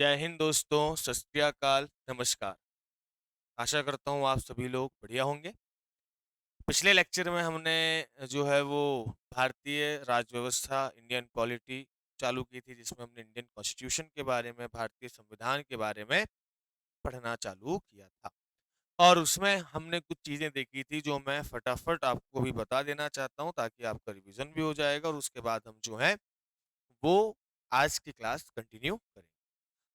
जय हिंद दोस्तों, सत श्री अकाल, नमस्कार। आशा करता हूँ आप सभी लोग बढ़िया होंगे। पिछले लेक्चर में हमने जो है वो भारतीय राज्य व्यवस्था, इंडियन पॉलिटी चालू की थी, जिसमें हमने इंडियन कॉन्स्टिट्यूशन के बारे में, भारतीय संविधान के बारे में पढ़ना चालू किया था। और उसमें हमने कुछ चीज़ें देखी थी जो मैं फटाफट आपको भी बता देना चाहता हूँ, ताकि आपका रिवीजन भी हो जाएगा और उसके बाद हम जो है वो आज की क्लास कंटिन्यू करेंगे।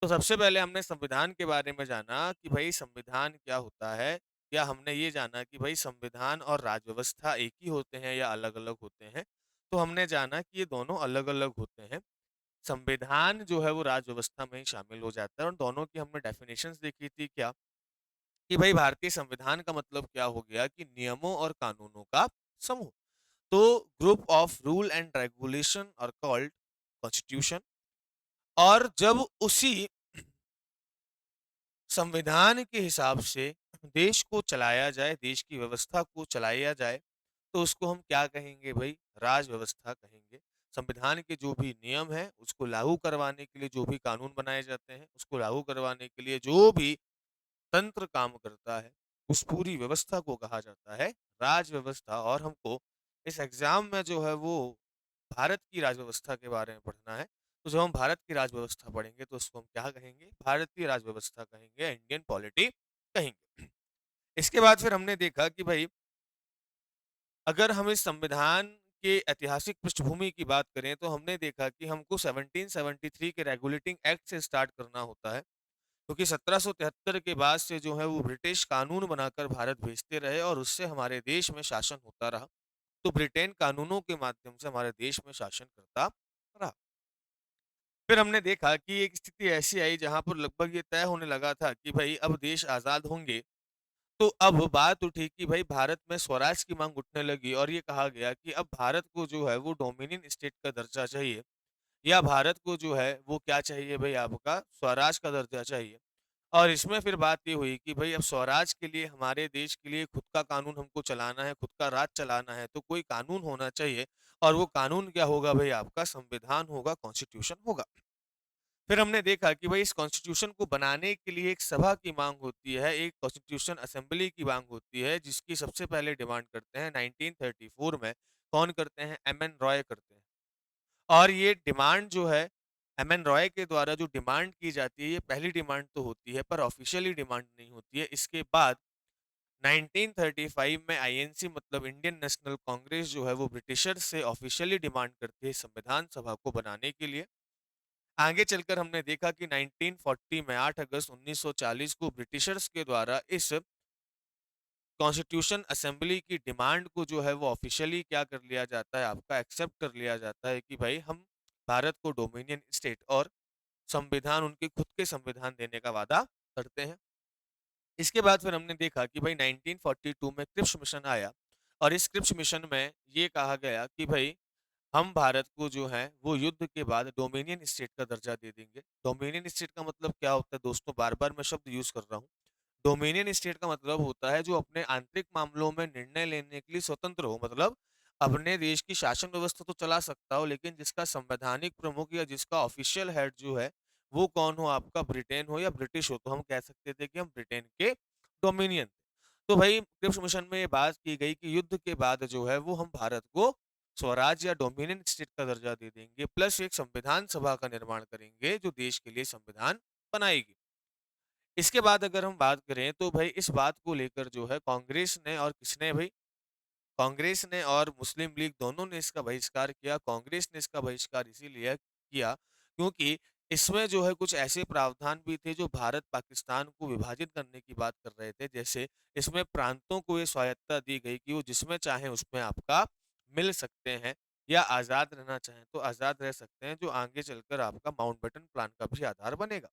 तो सबसे पहले हमने संविधान के बारे में जाना कि भाई संविधान क्या होता है, या हमने ये जाना कि भाई संविधान और राज्य व्यवस्था एक ही होते हैं या अलग-अलग होते हैं। तो हमने जाना कि ये दोनों अलग-अलग होते हैं। संविधान जो है वो राज्य व्यवस्था में ही शामिल हो जाता है और दोनों की हमने डेफिनेशंस देखी थी क्या, कि भाई भारतीय संविधान का मतलब क्या हो गया कि नियमों और कानूनों का समूह। तो group of rule and regulation are called constitution. और जब उसी संविधान के हिसाब से देश को चलाया जाए, देश की व्यवस्था को चलाया जाए, तो उसको हम क्या कहेंगे भाई? राज व्यवस्था कहेंगे। संविधान के जो भी नियम हैं, उसको लागू करवाने के लिए जो भी कानून बनाए जाते हैं, उसको लागू करवाने के लिए जो भी तंत्र काम करता है, उस पूरी व्यवस्था को कहा जाता है राज व्यवस्था। और हमको इस एग्जाम में जो है वो भारत की राज व्यवस्था के बारे में पढ़ना है। तो जब हम भारत की राज व्यवस्था पढ़ेंगे तो उसको हम क्या कहेंगे? भारतीय राज व्यवस्था कहेंगे, इंडियन पॉलिटी कहेंगे। इसके बाद फिर हमने देखा कि भाई अगर हम इस संविधान के ऐतिहासिक पृष्ठभूमि की बात करें, तो हमने देखा कि हमको 1773 के रेगुलेटिंग एक्ट से स्टार्ट करना होता है, क्योंकि 1773 के बाद से जो है वो ब्रिटिश कानून बनाकर भारत भेजते रहे और उससे हमारे देश में शासन होता रहा। तो ब्रिटेन कानूनों के माध्यम से हमारे देश में शासन करता रहा। फिर हमने देखा कि एक स्थिति ऐसी आई जहां पर लगभग ये तय होने लगा था कि भाई अब देश आजाद होंगे। तो अब बात उठी कि भाई भारत में स्वराज की मांग उठने लगी और ये कहा गया कि अब भारत को जो है वो डोमिनियन स्टेट का दर्जा चाहिए, या भारत को जो है वो क्या चाहिए भाई? आपका स्वराज का दर्जा चाहिए। और इसमें फिर बात ये हुई कि भाई अब स्वराज के लिए, हमारे देश के लिए खुद का कानून हमको चलाना है, खुद का राज चलाना है, तो कोई कानून होना चाहिए। और वो कानून क्या होगा भाई? आपका संविधान होगा, कॉन्स्टिट्यूशन होगा। फिर हमने देखा कि भाई इस कॉन्स्टिट्यूशन को बनाने के लिए एक सभा की मांग होती है, एक कॉन्स्टिट्यूशन असेंबली की मांग होती है, जिसकी सबसे पहले डिमांड करते हैं 1934 में। कौन करते हैं? एम एन रॉय करते हैं। और ये डिमांड जो है, एम एन रॉय के द्वारा जो डिमांड की जाती है, ये पहली डिमांड तो होती है, पर ऑफिशियली डिमांड नहीं होती है। इसके बाद 1935 में आईएनसी मतलब इंडियन नेशनल कांग्रेस जो है वो ब्रिटिशर से ऑफिशियली डिमांड करती है संविधान सभा को बनाने के लिए। आगे चलकर हमने देखा कि 1940 में 8 अगस्त 1940 को ब्रिटिशर्स के द्वारा इस कॉन्स्टिट्यूशन असेंबली की डिमांड को जो है वो ऑफिशियली क्या कर लिया जाता है? आपका एक्सेप्ट कर लिया जाता है कि भाई हम भारत को डोमिनियन स्टेट और संविधान, उनके खुद के संविधान देने का वादा करते हैं। इसके बाद फिर हमने देखा कि भाई 1942 में क्रिप्स मिशन आया और इस क्रिप्स मिशन में ये कहा गया कि भाई हम भारत को जो है वो युद्ध के बाद डोमिनियन स्टेट का दर्जा दे देंगे। डोमिनियन स्टेट का मतलब क्या होता है दोस्तों? बार-बार मैं शब्द यूज़ कर रहा हूँ। डोमिनियन स्टेट का मतलब होता है जो अपने आंतरिक मामलों में निर्णय लेने के लिए स्वतंत्र हो। मतलब अपने देश की शासन व्यवस्था तो चला सकता हो, लेकिन जिसका संवैधानिक प्रमुख या जिसका ऑफिशियल हेड जो है, वो कौन हो? आपका ब्रिटेन हो या ब्रिटिश हो। तो हम कह सकते थे कि हम ब्रिटेन के डोमिनियन। तो भाई क्रिप्स मिशन में ये बात की गई कि युद्ध के बाद जो है वो हम भारत को स्वराज या डोमिनियन स्टेट का दर्जा दे देंगे, प्लस एक संविधान सभा का निर्माण करेंगे जो देश के लिए संविधान बनाएगी। इसके बाद अगर हम बात करें तो भाई इस बात को लेकर जो है कांग्रेस ने और किसने भाई? कांग्रेस ने और मुस्लिम लीग दोनों ने इसका बहिष्कार किया। कांग्रेस ने इसका बहिष्कार इसीलिए किया क्योंकि इसमें जो है कुछ ऐसे प्रावधान भी थे जो भारत पाकिस्तान को विभाजित करने की बात कर रहे थे। जैसे इसमें प्रांतों को ये स्वायत्तता दी गई कि वो जिसमें चाहे उसमें आपका मिल सकते हैं, या आज़ाद रहना चाहें तो आज़ाद रह सकते हैं, जो आगे चलकर आपका माउंटबेटन प्लान का भी आधार बनेगा।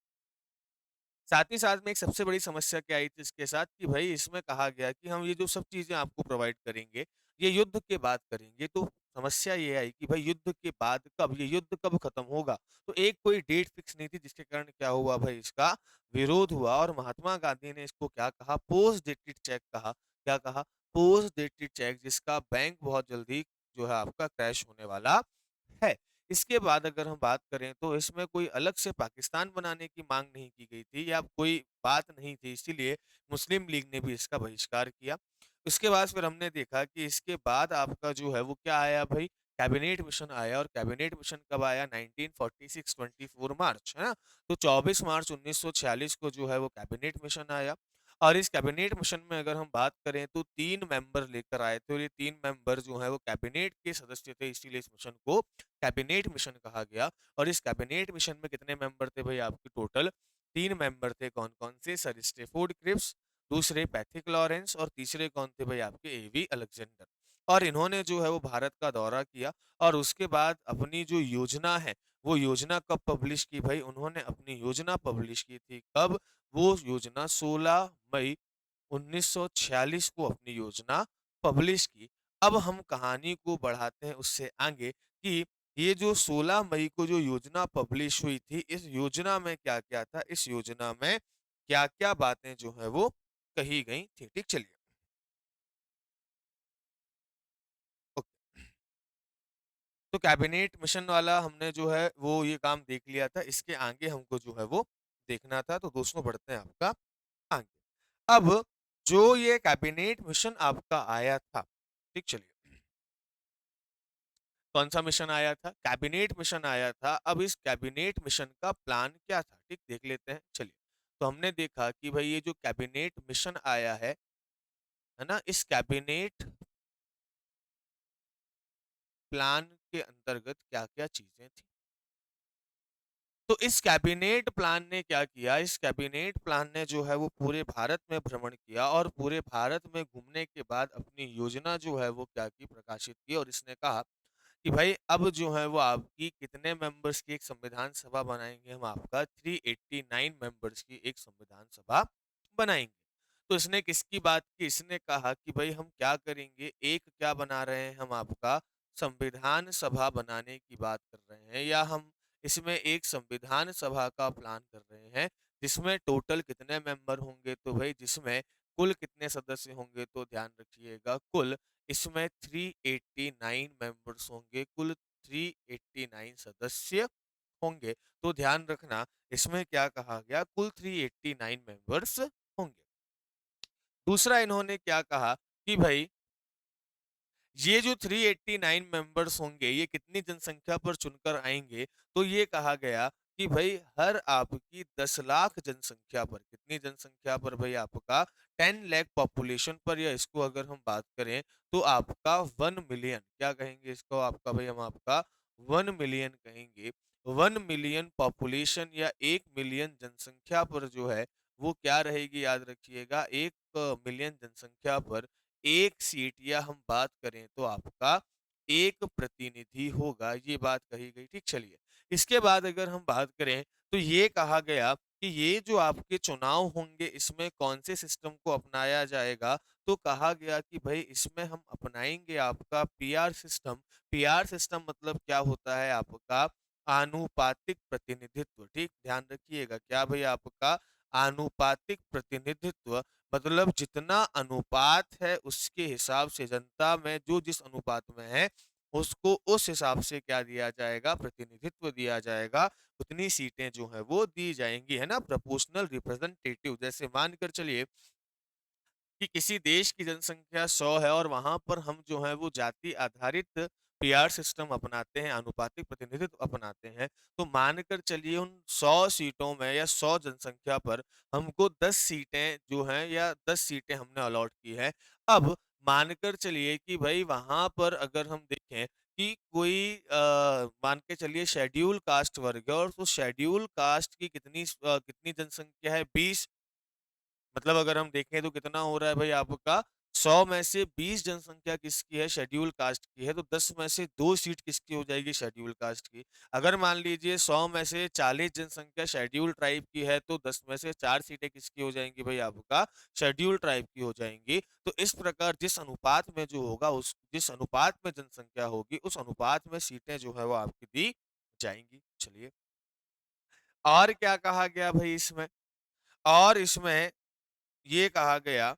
साथ ही साथ में एक सबसे बड़ी समस्या क्या आई थी इसके साथ कि भाई इसमें कहा गया कि हम ये जो सब चीज़ें आपको प्रोवाइड करेंगे, ये युद्ध के बाद करेंगे। तो समस्या ये आई कि भाई युद्ध के बाद कब? ये युद्ध कब खत्म होगा? तो एक कोई डेट फिक्स नहीं थी, जिसके कारण क्या हुआ भाई? इसका विरोध हुआ और महात्मा गांधी ने इसको क्या कहा? पोस्ट डेटेड चेक कहा। क्या कहा? पोस्ट डेटेड चेक, जिसका बैंक बहुत जल्दी जो है आपका क्रैश होने वाला है। इसके बाद अगर हम बात करें तो इसमें कोई अलग से पाकिस्तान बनाने की माँग नहीं की गई थी या कोई बात नहीं थी, इसीलिए मुस्लिम लीग ने भी इसका बहिष्कार किया। उसके बाद फिर हमने देखा कि इसके बाद आपका जो है वो क्या आया भई, कैबिनेट मिशन आया और कैबिनेट मिशन कब आया 1946 24 मार्च, है ना? तो 24 मार्च 1946 को जो है वो कैबिनेट मिशन आया और इस कैबिनेट मिशन में अगर हम बात करें तो 3 मेंबर लेकर आए थे और ये 3 मेंबर जो हैं वो कैबिनेट के सदस्य थे, इसीलिए इस मिशन को कैबिनेट मिशन कहा गया। और इस कैबिनेट मिशन में कितने मेंबर थे भई आपके टोटल? 3 मेंबर थे, कौन-कौन से? सर स्टेफोर्ड क्रिप्स, दूसरे पैथिक लॉरेंस और तीसरे कौन थे भई आपके? एवी अलेक्जेंडर। और इन्होंने जो है वो भारत का दौरा किया और उसके बाद अपनी जो योजना है, वो योजना कब पब्लिश की भई? उन्होंने अपनी योजना पब्लिश की थी कब? वो योजना 16 मई 1946 को अपनी योजना पब्लिश की। अब हम कहानी को बढ़ाते हैं उससे आगे कि ये जो 16 मई को जो योजना पब्लिश हुई थी, इस योजना में क्या-क्या था? इस योजना में क्या-क्या बातें जो हैं वो कही गई थी? ठीक, चलिए। ओके। तो कैबिनेट मिशन वाला हमने जो है वो ये काम देख लिया था, इसके आगे हमको जो है वो देखना था, तो दोस्तों बढ़ते हैं आपका आगे। अब जो ये कैबिनेट मिशन आपका आया था, ठीक, चलिए। कौन-सा मिशन आया था? कैबिनेट मिशन आया था। अब इस कैबिनेट मिशन का प्लान क्या था? ठीक, देख लेते हैं, चलिए। तो हमने देखा कि भई ये जो कैबिनेट मिशन आया है ना? इस कैबिनेट प्लान के अंतर्गत क्या-क्या चीज़ें थी? तो इस कैबिनेट प्लान ने क्या किया, इस कैबिनेट प्लान ने जो है वो पूरे भारत में भ्रमण किया और पूरे भारत में घूमने के बाद अपनी योजना जो है वो क्या की, प्रकाशित की और इसने कहा कि भाई अब जो है वो आपकी कितने मेंबर्स की एक संविधान सभा बनाएँगे हम, आपका 389 मेंबर्स की एक संविधान सभा बनाएँगे। तो इसने किसकी बात की? इसने कहा कि भई हम क्या करेंगे, एक क्या बना रहे हैं हम, आपका संविधान सभा बनाने की बात कर रहे हैं या हम इसमें एक संविधान सभा का प्लान कर रहे हैं, जिसमें टोटल कितने मेंबर होंगे? तो भई जिसमें कुल कितने सदस्य होंगे? तो ध्यान रखिएगा, कुल इसमें 389 मेंबर्स होंगे, कुल 389 सदस्य होंगे। तो ध्यान रखना, इसमें क्या कहा गया, कुल 389 मेंबर्स होंगे। दूसरा इन्होंने क्या कहा कि भई ये जो 389 मेंबर्स होंगे, ये कितनी जनसंख्या पर चुनकर आएँगे? तो ये कहा गया कि भई हर आपकी 10 लाख जनसंख्या पर, कितनी जनसंख्या पर भई आपका? 10 लाख पॉपुलेशन पर, या इसको अगर हम बात करें तो आपका 1 मिलियन, क्या कहेंगे इसको आपका भई, हम आपका 1 मिलियन कहेंगे। 1 मिलियन पॉपुलेशन या 1 मिलियन जनसंख्या पर जो है, वो क्या रहेगी, याद रखिएगा, 1 मिलियन जनसंख्या पर 1 सीट, या हम बात करें तो आपका 1 प्रतिनिधि होगा, ये बात कही गई, ठीक, चलिए। इसके बाद अगर हम बात करें तो ये कहा गया कि ये जो आपके चुनाव होंगे, इसमें कौन से सिस्टम को अपनाया जाएगा? तो कहा गया कि भई इसमें हम अपनाएँगे आपका पीआर सिस्टम। पीआर सिस्टम मतलब क्या होता है आपका? आनुपातिक प्रतिनिधित्व, ठीक? ध्यान रखिएगा, क्या भई आपका? आनुपातिक प्रतिनिधित्व, मतलब जितना अनुपात है उसके हिसाब से जनता में जो जिस अनुपात में है, उसको उस हिसाब से क्या दिया जाएगा? प्रतिनिधित्व दिया जाएगा, उतनी सीटें जो हैं वो दी जाएँगी, है ना? प्रोपोर्शनल रिप्रेजेंटेटिव, जैसे मानकर चलिए कि किसी देश की जनसंख्या 100 है और वहाँ पर हम जो है वो जाति आधारित पीआर सिस्टम अपनाते हैं, आनुपातिक प्रतिनिधित्व अपनाते हैं, तो मानकर चलिए उन 100 सीटों में या 100 जनसंख्या पर हमको 10 सीटें जो हैं या 10 सीटें हमने अलॉट की है। अब मानकर चलिए कि भई वहाँ पर अगर हम देखें कि कोई मान के चलिए शेड्यूल कास्ट वर्ग है और उस शेड्यूल कास्ट की कितनी जनसंख्या है? 20, मतलब अगर हम देखें तो कितना हो रहा है भाई आपका, 100 में से 20 जनसंख्या किसकी है? शेड्यूल कास्ट की है, तो 10 में से 2 सीट किसकी हो जाएगी? शेड्यूल कास्ट की। अगर मान लीजिए 100 में से 40 जनसंख्या शेड्यूल ट्राइब की है, तो 10 में से 4 सीटें किसकी हो जाएँगी भाई आपका? शेड्यूल ट्राइब की हो जाएँगी। तो इस प्रकार जिस अनुपात में जो होगा, उस जिस अनुपात में जनसंख्या होगी, उस अनुपात में सीटें जो है वो आपकी दी जाएँगी। चलिए, और क्या कहा गया भई इसमें? और इसमें ये कहा गया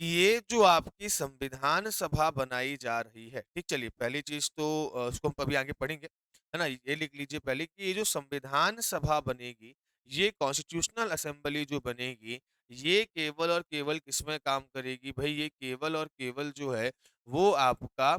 कि ये जो आपकी संविधान सभा बनाई जा रही है, ठीक, चलिए, पहली चीज़ तो उसको हम अभी आगे पढ़ेंगे। है ना? ये लिख लीजिए पहले कि ये जो संविधान सभा बनेगी, ये कॉन्स्टिट्यूशनल असेंबली जो बनेगी, ये केवल और केवल किसमें काम करेगी भई, ये केवल और केवल जो है वो आपका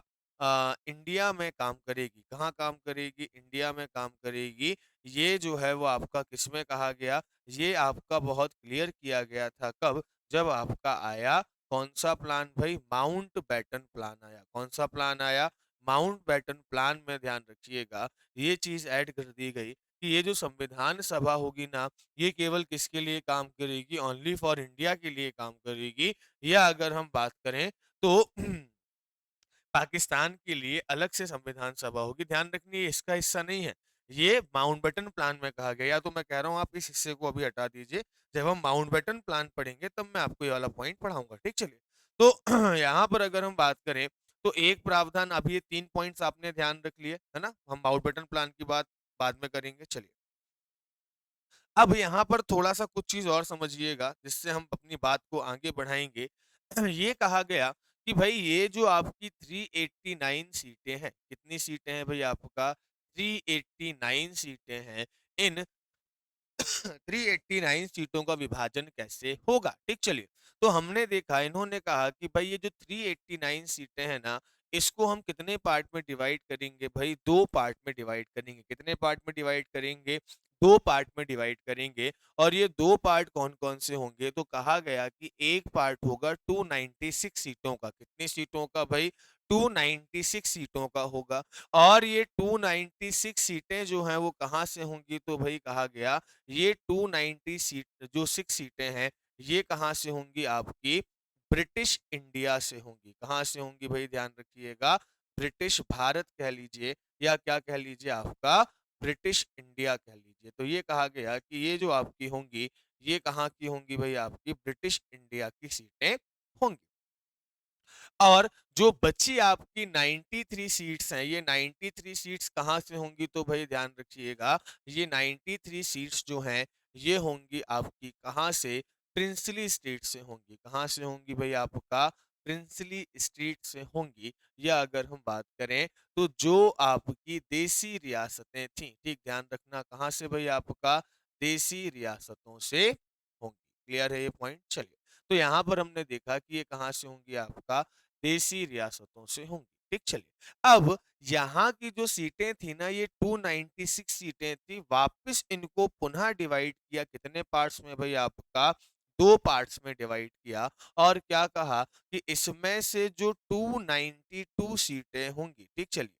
इंडिया में काम करेगी। कहाँ काम करेगी? इंडिया में काम करेगी। ये जो है वो आपका किसमें कहा गया? ये आपका बहुत क्लियर किया गया था कब? जब आपका आया कौन-सा प्लान भई? माउंटबेटन प्लान आया। कौन-सा प्लान आया? माउंटबेटन प्लान में ध्यान रखिएगा, ये चीज़ ऐड कर दी गई कि ये जो संविधान सभा होगी ना, ये केवल किसके लिए काम करेगी? ओनली फॉर इंडिया के लिए काम करेगी। या अगर हम बात करें तो पाकिस्तान के लिए अलग से संविधान सभा होगी। ध्यान रखिए, ये इसका हिस्सा नहीं है। ये माउंटबेटन प्लान में कहा गया, या तो मैं कह रहा हूँ आप इस हिस्से को अभी हटा दीजिए। जब हम माउंटबेटन प्लान पढ़ेंगे तब मैं आपको ये वाला पॉइंट पढ़ाऊँगा, ठीक चलिए। तो यहाँ पर अगर हम बात करें तो एक प्रावधान, अभी ये 3 पॉइंट्स आपने ध्यान रख लिए, है ना? हम माउंटबेटन प्लान की बात बाद में करेंगे, चलिए। अब यहाँ पर थोड़ा-सा कुछ चीज़ और समझिएगा, जिससे हम अपनी बात को आगे बढ़ाएँगे। ये कहा गया कि भई ये जो आपकी 389 सीटें हैं, कितनी सीटें हैं भई आपका? 389 सीटें हैं। इन 389 सीटों का विभाजन कैसे होगा? ठीक चलिए। तो हमने देखा, इन्होंने कहा कि भाई ये जो 389 सीटें हैं ना, इसको हम कितने पार्ट में डिवाइड करेंगे भई? 2 पार्ट में डिवाइड करेंगे। कितने पार्ट में डिवाइड करेंगे? 2 पार्ट में डिवाइड करेंगे। और ये 2 पार्ट कौन-कौन से होंगे? तो कहा गया कि एक पार्ट होगा 296 सीटों का। कितनी सीटों का भई? 296 सीटों का होगा। और ये 296 सीटें जो हैं वो कहाँ से होंगी? तो भई कहा गया ये 290 सीट जो 6 सीटें हैं, ये कहाँ से होंगी? आपकी ब्रिटिश इंडिया से होंगी। कहाँ से होंगी भई? ध्यान रखिएगा, ब्रिटिश भारत कह लीजिए या क्या कह लीजिए आपका ब्रिटिश इंडिया कह लीजिए। तो ये कहा गया कि ये जो आपकी होंगी, ये कहाँ की होंगी भई? आपकी ब्रिटिश इंडिया की सीटें होंगी। और जो बची आपकी 93 सीट्स हैं, ये 93 सीट्स कहाँ से होंगी? तो भई ध्यान रखिएगा, ये 93 सीट्स जो हैं, ये होंगी आपकी कहाँ से? प्रिंसली स्टेट से होंगी। कहाँ से होंगी भई? आपका प्रिंसली स्टेट से होंगी। या अगर हम बात करें, तो जो आपकी देसी रियासतें थीं, ठीक ध्यान रखना, कहाँ से भई? आपका देसी रियासतों से होंगी। क्लियर है ये पॉइंट? चलिए। तो यहाँ पर हमने देखा कि ये कहाँ से होंगी? आपका देसी रियासतों से होंगी। ठीक चलिए। अब यहाँ की जो सीटें थी ना, ये 296 सीटें थी, वापस इनको पुनः डिवाइड किया कितने पार्ट्स में भई? आपका 2 पार्ट्स में डिवाइड किया। और क्या कहा कि इसमें से जो 292 सीटें होंगी, ठीक चलिए।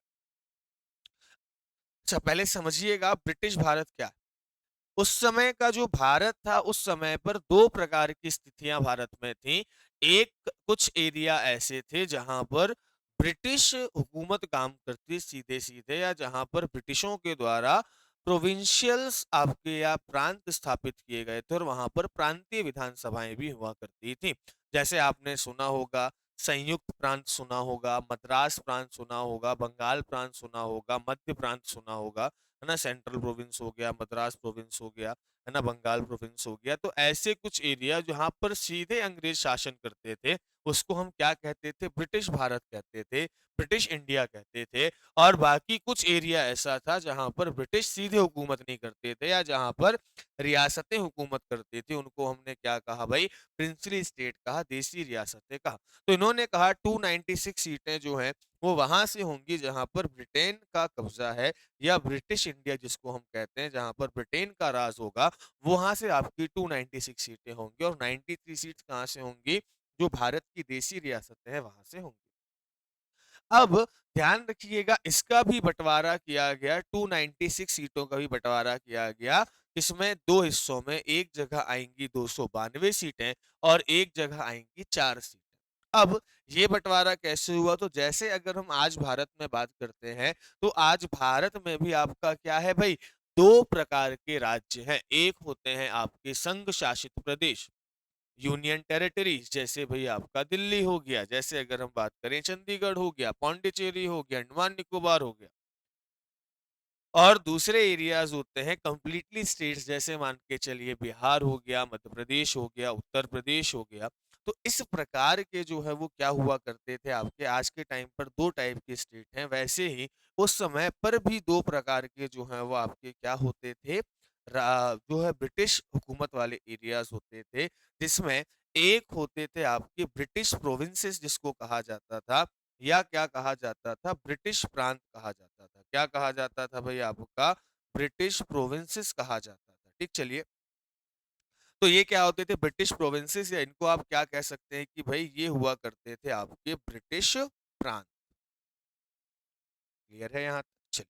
अच्छा, पहले समझिएगा ब्रिटिश भारत क्या है? उस समय का जो भारत था, उस समय पर 2 प्रकार की स्थितियाँ भारत में थीं। एक, कुछ एरिया ऐसे थे जहाँ पर ब्रिटिश हुकूमत काम करती सीधे-सीधे, या जहाँ पर ब्रिटिशों के द्वारा प्रोविंशियल्स आपके या प्रांत स्थापित किए गए थे और वहाँ पर प्रांतीय विधानसभाएँ भी हुआ करती थीं। जैसे आपने सुना होगा, संयुक्त प्रांत सुना होगा, मद्रास प्रांत सुना होगा, बंगाल प्रांत सुना होगा, मध्य प्रांत सुना होगा। है ना? सेंट्रल प्रोविंस हो गया, मद्रास प्रोविंस हो गया, है ना? बंगाल प्रोविंस हो गया। तो ऐसे कुछ एरिया जहाँ पर सीधे अंग्रेज शासन करते थे, उसको हम क्या कहते थे? ब्रिटिश भारत कहते थे, ब्रिटिश इंडिया कहते थे। और बाकी कुछ एरिया ऐसा था जहाँ पर ब्रिटिश सीधे हुकूमत नहीं करते थे, या जहाँ पर रियासतें हुकूमत करती थी, उनको हमने क्या कहा भई? प्रिंसली स्टेट कहा, देसी रियासतें कहा। तो इन्होंने कहा 296 सीटें जो हैं, वो वहाँ से होंगी जहाँ पर ब्रिटेन का कब्ज़ा है, या ब्रिटिश इंडिया जिसको हम कहते हैं, जहाँ पर ब्रिटेन का राज होगा, वहाँ से आपकी 296 सीटें होंगी। और 93 सीट्स कहाँ से होंगी? जो भारत की देसी रियासतें हैं, वहाँ से होंगी। अब ध्यान रखिएगा, इसका भी बँटवारा किया गया, 296 सीटों का भी बँटवारा किया गया। इसमें 2 हिस्सों में, एक जगह आएँगी 292 सीटें और एक जगह आएँगी 4 सीटें। अब ये बँटवारा कैसे हुआ? तो जैसे अगर हम आज भारत में बात करते हैं, तो आज भारत में भी आपका क्या है भई? 2 प्रकार के राज्य हैं। एक होते हैं आपके संघ शासित प्रदेश, यूनियन टेरिटरीज, जैसे भई आपका दिल्ली हो गया, जैसे अगर हम बात करें चंडीगढ़ हो गया, पौंडीचेरी हो गया, अंडमान निकोबार हो गया। और दूसरे एरियाज़ होते हैं कंप्लीटली स्टेट्स, जैसे मान के चलिए बिहार हो गया, मध्य प्रदेश हो गया, उत्तर प्रदेश हो गया। तो इस प्रकार के जो है वो क्या हुआ करते थे आपके आज के टाइम पर 2 टाइप के स्टेट हैं, वैसे ही उस समय पर भी 2 प्रकार के जो हैं वो आपके क्या होते थे जो है ब्रिटिश हुकूमत वाले एरियाज़ होते थे, जिसमें एक होते थे आपके ब्रिटिश प्रोविंसेस जिसको कहा जाता था या क्या कहा जाता था ब्रिटिश प्रांत कहा जाता था। क्या कहा जाता था भई आपका ब्रिटिश प्रोविंसेस कहा जाता था। ठीक चलिए, तो ये क्या होते थे ब्रिटिश प्रोविंसेस या इनको आप क्या कह सकते हैं कि भई ये हुआ करते थे आपके ब्रिटिश प्रांत। क्लियर है यहाँ तक? चलिए।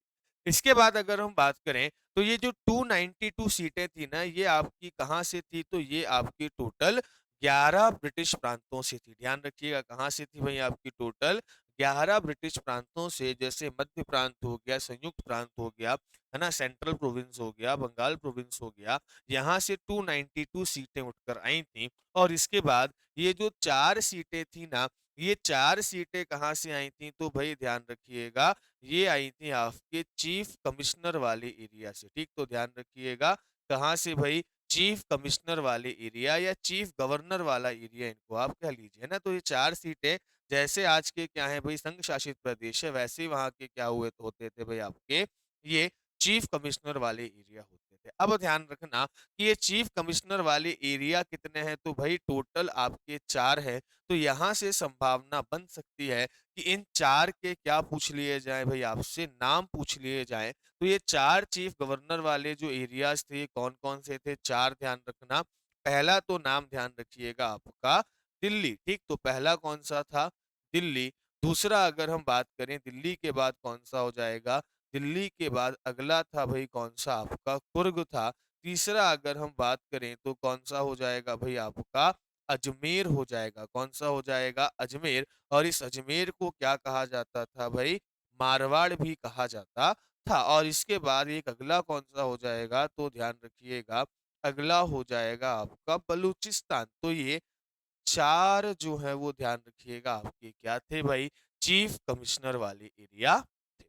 इसके बाद अगर हम बात करें तो ये जो 292 सीटें थी ना ये आपकी कहाँ से थी तो ये आपकी टोटल 11 ब्रिटिश प्रांतों से थी। ध्यान रखिएगा कहाँ से थी भई आपकी टोटल 11 ब्रिटिश प्रांतों से जैसे मध्य प्रांत हो गया, संयुक्त प्रांत हो गया, है ना? सेंट्रल प्रोविंस हो गया, बंगाल प्रोविंस हो गया। यहाँ से 292 सीटें उठकर आई थी और इसके बाद ये जो 4 सीटें थी ना, ये 4 सीटें कहाँ से आई थी तो भई ध्यान रखिएगा ये आई थी आपके चीफ कमिश्नर वाले एरिया से, ठीक? तो ध्यान रखिएगा कहाँ से भई चीफ कमिश्नर वाले एरिया या चीफ गवर्नर वाला एरिया इनको आप कह लीजिए, है ना? तो ये 4 सीटें जैसे आज के क्या हैं भई संघ शासित प्रदेश है, वैसे ही वहाँ के क्या हुए होते थे भई आपके ये चीफ कमिश्नर वाले एरिया होते थे। अब ध्यान रखना कि ये चीफ कमिश्नर वाले एरिया कितने हैं तो भई टोटल आपके 4 हैं। तो यहाँ से संभावना बन सकती है कि इन 4 के क्या पूछ लिए जाएँ भई आपसे नाम पूछ लिए जाएँ। तो ये 4 चीफ गवर्नर वाले जो एरियाज़ थे, कौन-कौन से थे? 4 ध्यान रखना। पहला तो नाम ध्यान रखिएगा आपका दिल्ली, ठीक? तो पहला कौन-सा था? दिल्ली। दूसरा अगर हम बात करें दिल्ली के बाद कौन-सा हो जाएगा? दिल्ली के बाद अगला था भई कौन-सा आपका कुर्ग था। तीसरा अगर हम बात करें तो कौन-सा हो जाएगा भई आपका अजमेर हो जाएगा। कौन-सा हो जाएगा? अजमेर और इस अजमेर को क्या कहा जाता था भई? मारवाड़ भी कहा जाता था और इसके बाद एक अगला कौन-सा हो जाएगा तो ध्यान रखिएगा, अगला हो जाएगा आपका बलूचिस्तान। तो ये 4 जो है वो ध्यान रखिएगा आपके क्या थे भाई? चीफ कमिश्नर वाले एरिया थे।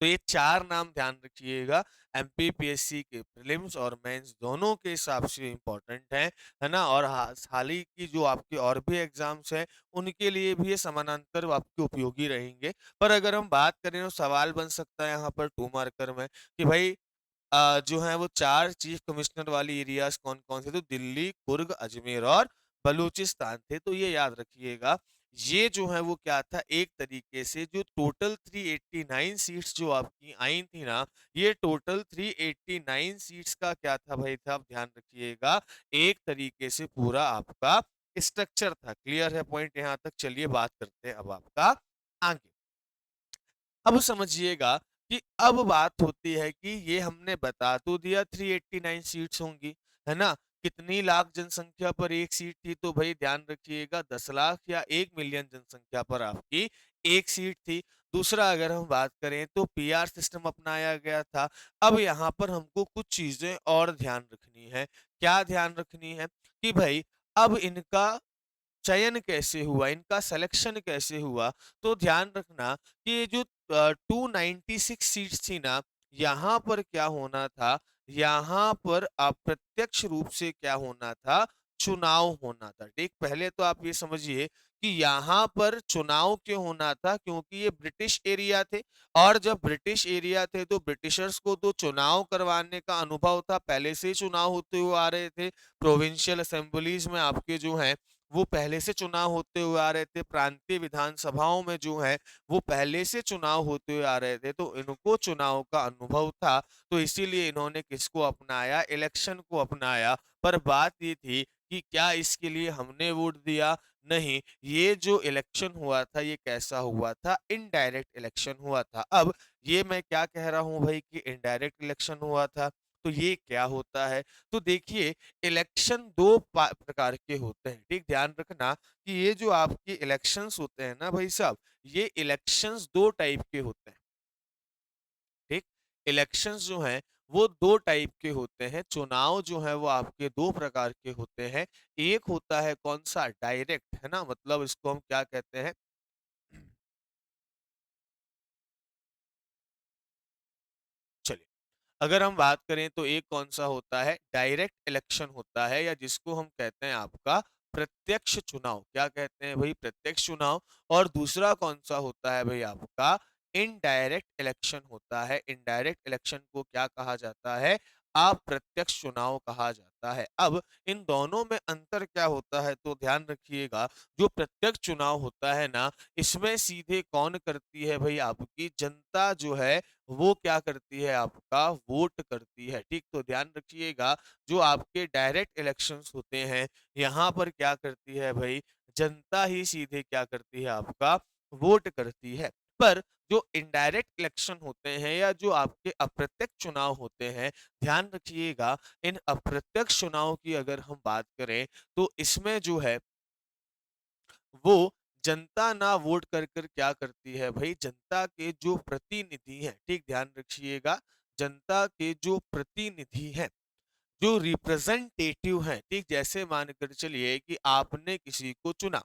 तो ये 4 नाम ध्यान रखिएगा एमपीपीएससी के प्रीलिम्स और मेंस दोनों के हिसाब से इम्पोर्टेंट हैं, है ना? और हाल ही की जो आपके और भी एग्ज़ाम्स हैं, उनके लिए भी ये समानांतर आपके उपयोगी रहेंगे। पर अगर हम बात करें तो सवाल बन सकता है यहाँ पर 2 मार्कर में कि भई जो है वो 4 चीफ कमिश्नर वाली एरियाज़ कौन-कौन से? तो दिल्ली, कुर्ग, अजमेर और बलूचिस्तान थे। तो ये याद रखिएगा, ये जो है वो क्या था एक तरीके से जो टोटल 389 सीट्स जो आपकी आई थी ना, ये टोटल 389 सीट्स का क्या था भाई साहब ध्यान रखिएगा, एक तरीके से पूरा आपका स्ट्रक्चर था। क्लियर है पॉइंट यहाँ तक? चलिए बात करते हैं अब आपका आगे। अब समझिएगा कि अब बात होती है कि ये हमने बता तो दिया 389 सीट्स होंगी, है ना? कितनी लाख जनसंख्या पर 1 सीट थी तो भई ध्यान रखिएगा 10 लाख या 1 मिलियन जनसंख्या पर आपकी 1 सीट थी। दूसरा अगर हम बात करें तो पीआर सिस्टम अपनाया गया था। अब यहाँ पर हमको कुछ चीज़ें और ध्यान रखनी है। क्या ध्यान रखनी है? कि भई अब इनका चयन कैसे हुआ, इनका सिलेक्शन कैसे हुआ? तो ध्यान रखना कि ये जो 296 सीट्स थी ना, यहाँ पर क्या होना था, यहाँ पर अप्रत्यक्ष रूप से क्या होना था, चुनाव होना था, ठीक? पहले तो आप ये समझिए कि यहाँ पर चुनाव क्यों होना था? क्योंकि ये ब्रिटिश एरिया थे और जब ब्रिटिश एरिया थे, तो ब्रिटिशर्स को तो चुनाव करवाने का अनुभव था, पहले से ही चुनाव होते हुए आ रहे थे। प्रोविंशियल असेंबलीज़ में आपके जो हैं वो पहले से चुनाव होते हुए आ रहे थे, प्रांतीय विधानसभाओं में जो है, वो पहले से चुनाव होते हुए आ रहे थे, तो इनको चुनाव का अनुभव था, तो इसीलिए इन्होंने किसको अपनाया? इलेक्शन को अपनाया। पर बात ये थी कि क्या इसके लिए हमने वोट दिया? नहीं, ये जो इलेक्शन हुआ था, ये कैसा हुआ था? इनडायरेक्ट इलेक्शन हुआ था। अब ये मैं क्या कह रहा हूँ भई कि इनडायरेक्ट इलेक्शन हुआ था, तो ये क्या होता है? तो देखिए इलेक्शन 2 प्रकार के होते हैं, ठीक? ध्यान रखना कि ये जो आपके इलेक्शंस होते हैं ना भाई साहब, ये इलेक्शंस 2 टाइप के होते हैं, ठीक? इलेक्शंस जो हैं, वो 2 टाइप के होते हैं, चुनाव जो है वो आपके 2 प्रकार के होते हैं। एक होता है कौन-सा डायरेक्ट, है ना? मतलब इसको हम क्या कहते हैं चलिए, अगर हम बात करें तो एक कौन-सा होता है डायरेक्ट इलेक्शन होता है या जिसको हम कहते हैं आपका प्रत्यक्ष चुनाव, क्या कहते हैं भाई? प्रत्यक्ष चुनाव। और दूसरा कौन-सा होता है भाई आपका? इनडायरेक्ट इलेक्शन होता है। इनडायरेक्ट इलेक्शन को क्या कहा जाता है? अप्रत्यक्ष चुनाव कहा जाता है। अब इन दोनों में अंतर क्या होता है? तो ध्यान रखिएगा, जो प्रत्यक्ष चुनाव होता है ना, इसमें सीधे कौन करती है भाई? आपकी जनता जो है, वो क्या करती है? आपका वोट करती है, ठीक? तो ध्यान रखिएगा, जो आपके डायरेक्ट इलेक्शंस होते हैं, यहाँ पर क्या करती है भाई? जनता ही सीधे क्या करती है? आपका वोट करती है। पर जो इनडायरेक्ट इलेक्शन होते हैं या जो आपके अप्रत्यक्ष चुनाव होते हैं, ध्यान रखिएगा, इन अप्रत्यक्ष चुनाव की अगर हम बात करें, तो इसमें जो है वो जनता ना वोट कर कर क्या करती है भाई? जनता के जो प्रतिनिधि हैं, ठीक? ध्यान रखिएगा, जनता के जो प्रतिनिधि हैं, जो रिप्रेजेंटेटिव हैं, ठीक? जैसे मानकर चलिए कि आपने किसी को चुना,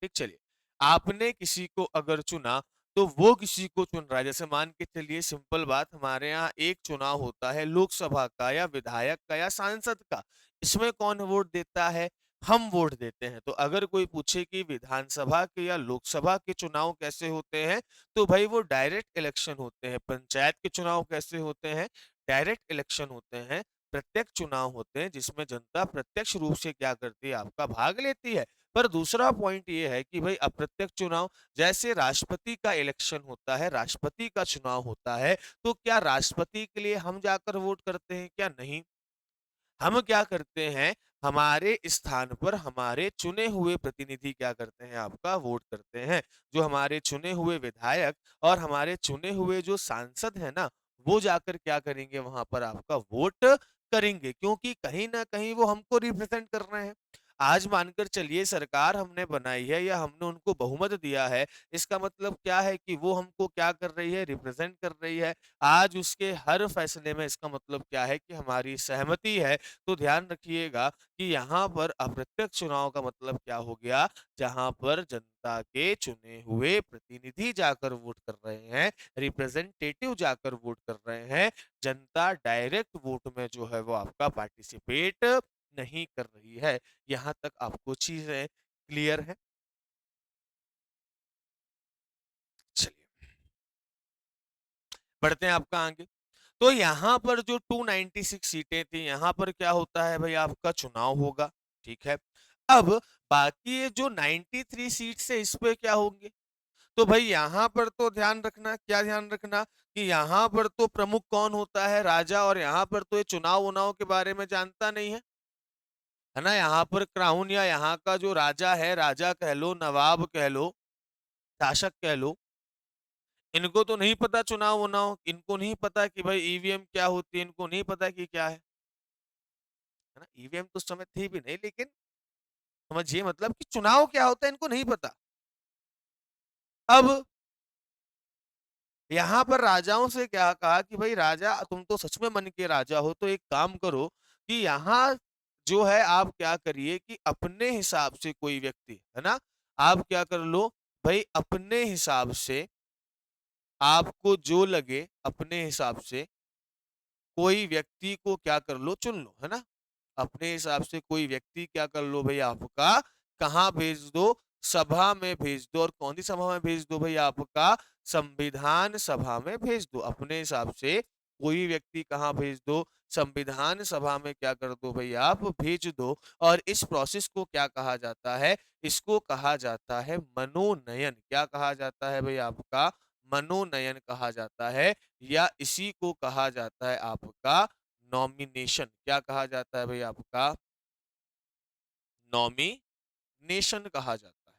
ठीक? चलिए, आपने किसी को अगर चुना, तो वो किसी को चुन रहा है। जैसे मान के चलिए, सिंपल बात, हमारे यहाँ एक चुनाव होता है लोकसभा का या विधायक का या सांसद का। इसमें कौन वोट देता है? हम वोट देते हैं। तो अगर कोई पूछे कि विधानसभा के या लोकसभा के चुनाव कैसे होते हैं, तो भाई वो डायरेक्ट इलेक्शन होते हैं। पंचायत के चुनाव कैसे होते हैं? डायरेक्ट इलेक्शन होते हैं, प्रत्यक्ष चुनाव होते हैं, जिसमें जनता प्रत्यक्ष रूप से क्या करती है? आपका भाग लेती है। पर दूसरा पॉइंट ये है कि भाई अप्रत्यक्ष चुनाव, जैसे राष्ट्रपति का इलेक्शन होता है, राष्ट्रपति का चुनाव होता है, तो क्या राष्ट्रपति के लिए हम जाकर वोट करते हैं? क्या नहीं? हम क्या करते हैं? हमारे स्थान पर हमारे चुने हुए प्रतिनिधि क्या करते हैं? आपका वोट करते हैं। जो हमारे चुने हुए विधायक और हमारे चुने हुए जो सांसद हैं ना, वो जाकर क्या करेंगे? वहां पर आपका वोट करेंगे, क्योंकि कहीं ना कहीं वो हमको रिप्रेजेंट कर रहे हैं। आज मानकर चलिए, सरकार हमने बनाई है या हमने उनको बहुमत दिया है, इसका मतलब क्या है? कि वो हमको क्या कर रही है? रिप्रेजेंट कर रही है। आज उसके हर फैसले में इसका मतलब क्या है? कि हमारी सहमति है। तो ध्यान रखिएगा कि यहाँ पर अप्रत्यक्ष चुनाव का मतलब क्या हो गया? जहाँ पर जनता के चुने हुए प्रतिनिधि जाकर वोट कर रहे हैं, रिप्रेजेंटेटिव जाकर वोट कर रहे हैं, जनता डायरेक्ट वोट में जो है वो आपका पार्टिसिपेट नहीं कर रही है। यहाँ तक आपको चीजें क्लियर है? चलिए, बढ़ते हैं आपका आगे। तो यहाँ पर जो 296 सीटें थी, यहाँ पर क्या होता है भाई? आपका चुनाव होगा, ठीक है? अब बाकी ये जो 93 सीट्स है, इस पे क्या होंगे? तो भाई यहाँ पर तो ध्यान रखना, क्या ध्यान रखना? कि यहाँ पर तो प्रमुख कौन होता है? राजा। और यहाँ पर तो ये चुनाव-वुनाव के बारे में जानता नहीं है ना? यहाँ पर क्राउन या यहाँ का जो राजा है, राजा कह लो, नवाब कह लो, शासक कह लो, इनको तो नहीं पता चुनाव-वुनाव, इनको नहीं पता कि भाई ईवीएम क्या होती है, इनको नहीं पता कि क्या है ना? ईवीएम तो उस समय थी भी नहीं, लेकिन समझिए मतलब कि चुनाव क्या होता है, इनको नहीं पता। अब यहाँ पर राजाओं से क्या कहा कि भाई राजा, तुम तो सच में मन के राजा हो, तो एक काम करो कि यहाँ जो है आप क्या करिए कि अपने हिसाब से कोई व्यक्ति, है ना? आप क्या कर लो भाई, अपने हिसाब से आपको जो लगे, अपने हिसाब से कोई व्यक्ति को क्या कर लो? चुन लो, है ना? अपने हिसाब से कोई व्यक्ति क्या कर लो भाई? आपका कहाँ भेज दो? सभा में भेज दो। और कौन सी सभा में भेज दो भाई? आपका संविधान सभा में भेज दो। अपने हिसाब से कोई व्यक्ति कहाँ भेज दो? संविधान सभा में क्या कर दो भाई? आप भेज दो। और इस प्रोसेस को क्या कहा जाता है? इसको कहा जाता है मनोनयन। क्या कहा जाता है भाई? आपका मनोनयन कहा जाता है, या इसी को कहा जाता है आपका नॉमिनेशन। क्या कहा जाता है भाई? आपका नॉमिनेशन कहा जाता है।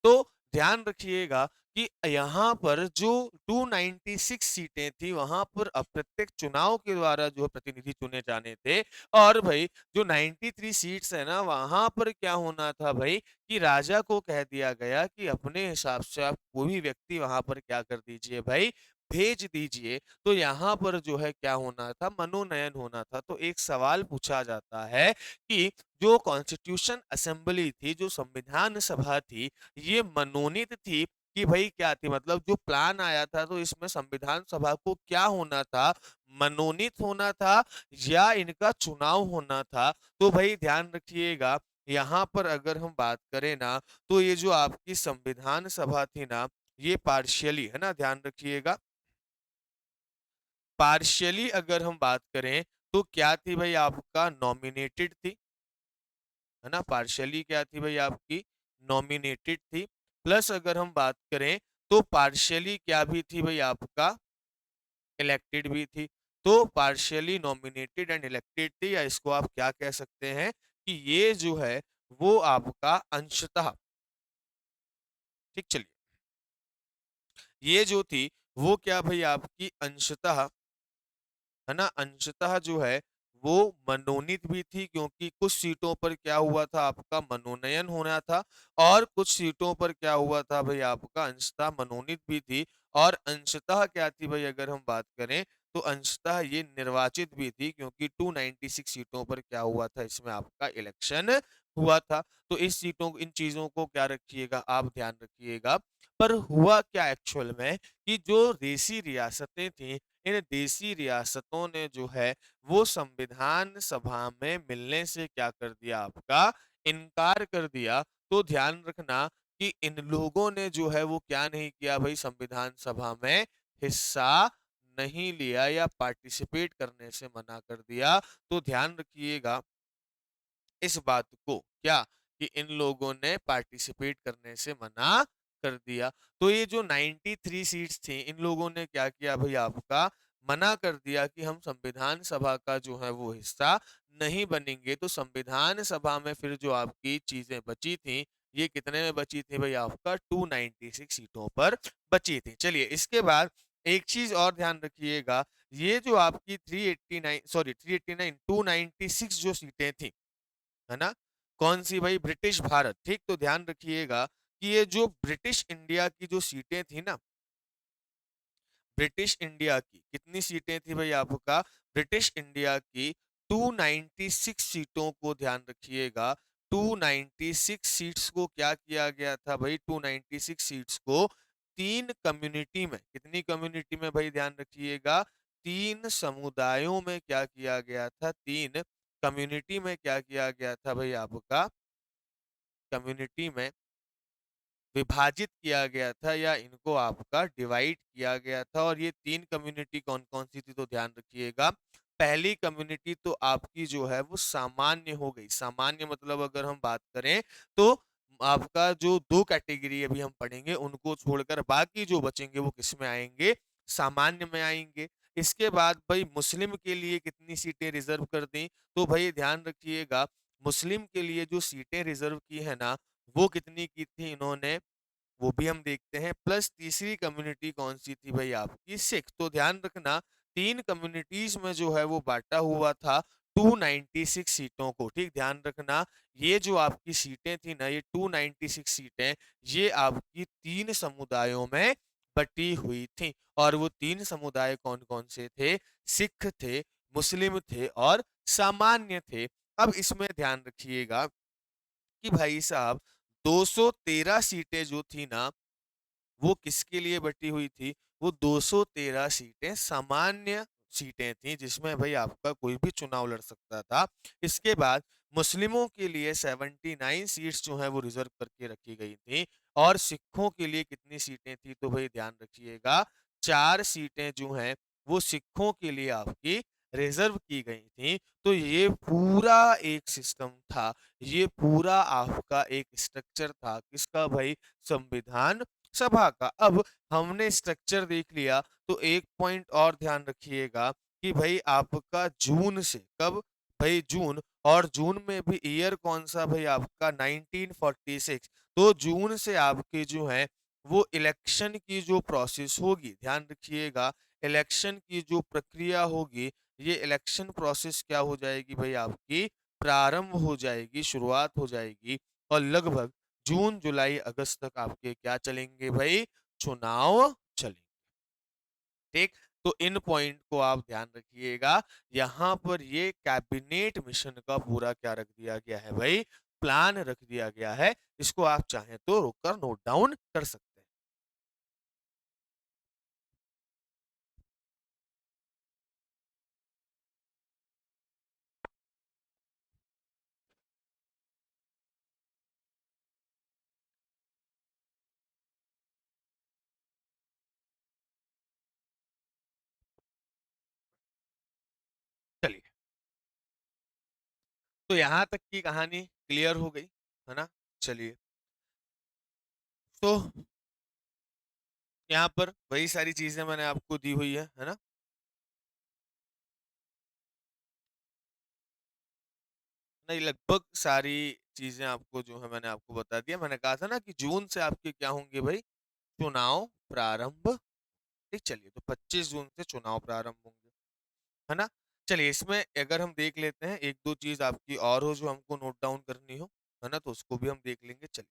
तो ध्यान रखिएगा कि यहाँ पर जो 296 सीटें थी, वहां पर अप्रत्यक्ष चुनाव के द्वारा जो प्रतिनिधि चुने जाने थे। और भाई जो 93 सीट्स है ना, वहां पर क्या होना था भाई? कि राजा को कह दिया गया कि अपने हिसाब से आप कोई भी व्यक्ति वहां पर क्या कर दीजिए भाई? भेज दीजिए। तो यहाँ पर जो है क्या होना था? मनोनयन होना था। तो एक सवाल पूछा जाता है कि जो कॉन्स्टिट्यूशन असेंबली थी, जो संविधान सभा थी, ये मनोनीत थी कि भाई क्या थी, मतलब जो प्लान आया था तो इसमें संविधान सभा को क्या होना था, मनोनीत होना था या इनका चुनाव होना था। तो भाई ध्यान रखिएगा, यहाँ पर अगर हम बात करें ना, तो ये जो आपकी संविधान सभा थी ना, ये पार्शियली है ना, ध्यान रखिएगा, पार्शियली अगर हम बात करें तो क्या थी भाई, आपका नॉमिनेटेड थी, है ना, पार्शियली क्या थी भाई आपकी, नॉमिनेटेड थी। प्लस अगर हम बात करें तो पार्शियली क्या भी थी भाई आपका, इलेक्टेड भी थी। तो पार्शियली नॉमिनेटेड एंड इलेक्टेड थी, या इसको आप क्या कह सकते हैं कि ये जो है वो आपका अंशतः, ठीक, चलिए, ये जो थी वो क्या भाई आपकी अंशतः, है ना, अंशतः जो है वो मनोनीत भी थी, क्योंकि कुछ सीटों पर क्या हुआ था, आपका मनोनयन होना था, और कुछ सीटों पर क्या हुआ था भाई आपका अंशतः मनोनीत भी थी। और अंशतः क्या थी भाई, अगर हम बात करें तो अंशतः ये निर्वाचित भी थी, क्योंकि 296 सीटों पर क्या हुआ था, इसमें आपका इलेक्शन हुआ था। तो इस सीटों, इन चीजों को क्या रखिएगा, आप ध्यान रखिएगा। पर हुआ क्या एक्चुअल में, कि जो देसी रियासतें थी, इन देसी रियासतों ने जो है वो संविधान सभा में मिलने से क्या कर दिया, आपका इनकार कर दिया। तो ध्यान रखना कि इन लोगों ने जो है वो क्या नहीं किया भाई, संविधान सभा में हिस्सा नहीं लिया या पार्टिसिपेट करने से मना कर दिया। तो ध्यान रखिएगा इस बात को, क्या, कि इन लोगों ने पार्टिसिपेट करने से मना कर दिया। तो ये जो 93 सीट्स थी, इन लोगों ने क्या किया भाई आपका, मना कर दिया कि हम संविधान सभा का जो है वो हिस्सा नहीं बनेंगे। तो संविधान सभा में फिर जो आपकी चीजें बची थी, ये कितने में बची थी भाई, आपका 296 सीटों पर बची थी। चलिए, इसके बाद एक चीज और ध्यान रखिएगा, ये जो आपकी 389, सॉरी 389, 296 जो सीटें थी, है ना, कौन सी भाई, ब्रिटिश भारत, ठीक। तो ध्यान रखिएगा कि ये जो ब्रिटिश इंडिया की जो सीटें थी ना, ब्रिटिश इंडिया की कितनी सीटें थी भाई आपका, ब्रिटिश इंडिया की 296 सीटों को ध्यान रखिएगा, 296 सीट्स को क्या किया गया था भाई, 296 सीट्स को तीन कम्युनिटी में, कितनी कम्युनिटी में भाई, ध्यान रखिएगा, तीन समुदायों में क्या किया गया था, तीन कम्युनिटी में क्या किया गया था भाई आपका, कम्युनिटी में विभाजित किया गया था, या इनको आपका डिवाइड किया गया था। और ये तीन कम्युनिटी कौन कौन सी थी, तो ध्यान रखिएगा, पहली कम्युनिटी तो आपकी जो है वो सामान्य हो गई। सामान्य मतलब अगर हम बात करें तो आपका जो दो कैटेगरी अभी हम पढ़ेंगे उनको छोड़कर बाकी जो बचेंगे वो किस में आएंगे, सामान्य में आएंगे। इसके बाद भाई मुस्लिम के लिए कितनी सीटें रिजर्व कर दी, तो भाई ध्यान रखिएगा, मुस्लिम के लिए जो सीटें रिजर्व की है ना, वो कितनी की थी इन्होंने, वो भी हम देखते हैं। प्लस तीसरी कम्युनिटी कौन सी थी भाई, आपकी सिख। तो ध्यान रखना, तीन कम्युनिटीज में जो है वो बांटा हुआ था 296 सीटों को, ठीक, ध्यान रखना। ये जो आपकी सीटें थी ना, ये 296 सीटें, ये आपकी तीन समुदायों में बटी हुई थी। और वो तीन समुदाय कौन कौन से थे, सिख थे, मुस्लिम थे और सामान्य थे। अब इसमें ध्यान रखिएगा कि भाई साहब 213 सीटें जो थी ना, वो किसके लिए बटी हुई थी, वो 213 सीटें सामान्य सीटें थी, जिसमें भाई आपका कोई भी चुनाव लड़ सकता था। इसके बाद मुस्लिमों के लिए 79 सीट्स जो है वो रिजर्व करके रखी गई थी। और सिखों के लिए कितनी सीटें थी, तो भाई ध्यान रखिएगा, चार सीटें जो हैं वो सिखों के लिए आपकी रिजर्व की गई थी। तो ये पूरा एक सिस्टम था, ये पूरा आपका एक स्ट्रक्चर था, किसका भाई, संविधान सभा का। अब हमने स्ट्रक्चर देख लिया, तो एक पॉइंट और ध्यान रखिएगा कि भाई आपका जून से कब, भाई जून, और जून में भी ईयर कौन सा भाई आपका 1946। तो जून से आपके जो है वो इलेक्शन की जो प्रोसेस होगी, ध्यान रखिएगा, इलेक्शन की जो प्रक्रिया होगी, ये इलेक्शन प्रोसेस क्या हो जाएगी भाई आपकी, प्रारंभ हो जाएगी, शुरुआत हो जाएगी। और लगभग जून जुलाई अगस्त तक आपके क्या चलेंगे भाई, चुनाव चलेंगे, ठीक। तो इन पॉइंट को आप ध्यान रखिएगा, यहां पर ये कैबिनेट मिशन का पूरा क्या रख दिया गया है भाई, प्लान रख दिया गया है। इसको आप चाहें तो रोककर नोट डाउन कर सकते हैं। तो यहाँ तक की कहानी क्लियर हो गई, है ना? चलिए, तो यहाँ पर वही सारी चीज़ें मैंने आपको दी हुई है ना? नहीं, लगभग सारी चीज़ें आपको जो है मैंने आपको बता दिया। मैंने कहा था ना कि जून से आपके क्या होंगे भई, चुनाव प्रारंभ। ठीक, चलिए तो 25 जून से चुनाव प्रारंभ होंगे, है ना? चलिए इसमें अगर हम देख लेते हैं 1-2 चीज़ आपकी और हो जो हमको नोट डाउन करनी हो, है ना? तो उसको भी हम देख लेंगे। चलिए,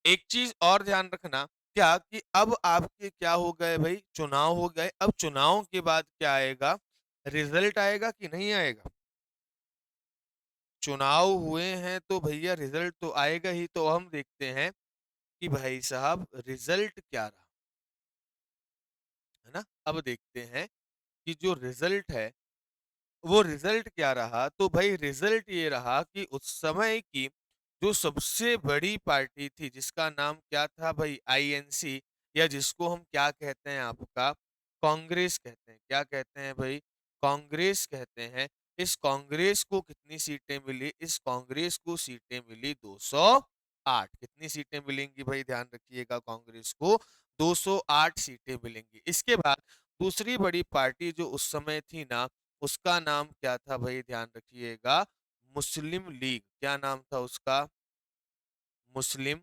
एक चीज़ और ध्यान रखना, क्या कि अब आपके क्या हो गए भई, चुनाव हो गए। अब चुनाव के बाद क्या आएगा? रिज़ल्ट आएगा कि नहीं आएगा? चुनाव हुए हैं तो भैया रिज़ल्ट तो आएगा ही। तो हम देखते हैं कि भाई साहब रिज़ल्ट क्या रहा, है ना? अब देखते हैं कि जो रिज़ल्ट है वो रिजल्ट क्या रहा? तो भाई रिजल्ट ये रहा कि उस समय की जो सबसे बड़ी पार्टी थी जिसका नाम क्या था भाई, आईएनसी, या जिसको हम क्या कहते हैं आपका, कांग्रेस कहते हैं। क्या कहते हैं भाई? कांग्रेस कहते हैं। इस कांग्रेस को कितनी सीटें मिली? इस कांग्रेस को सीटें मिली 208। कितनी सीटें मिलेंगी भाई, ध्यान रखिएगा, कांग्रेस को 208 सीटें मिलेंगी। इसके बाद दूसरी बड़ी पार्टी जो उस समय थी ना, उसका नाम क्या था भाई, ध्यान रखिएगा, मुस्लिम लीग। क्या नाम था उसका? मुस्लिम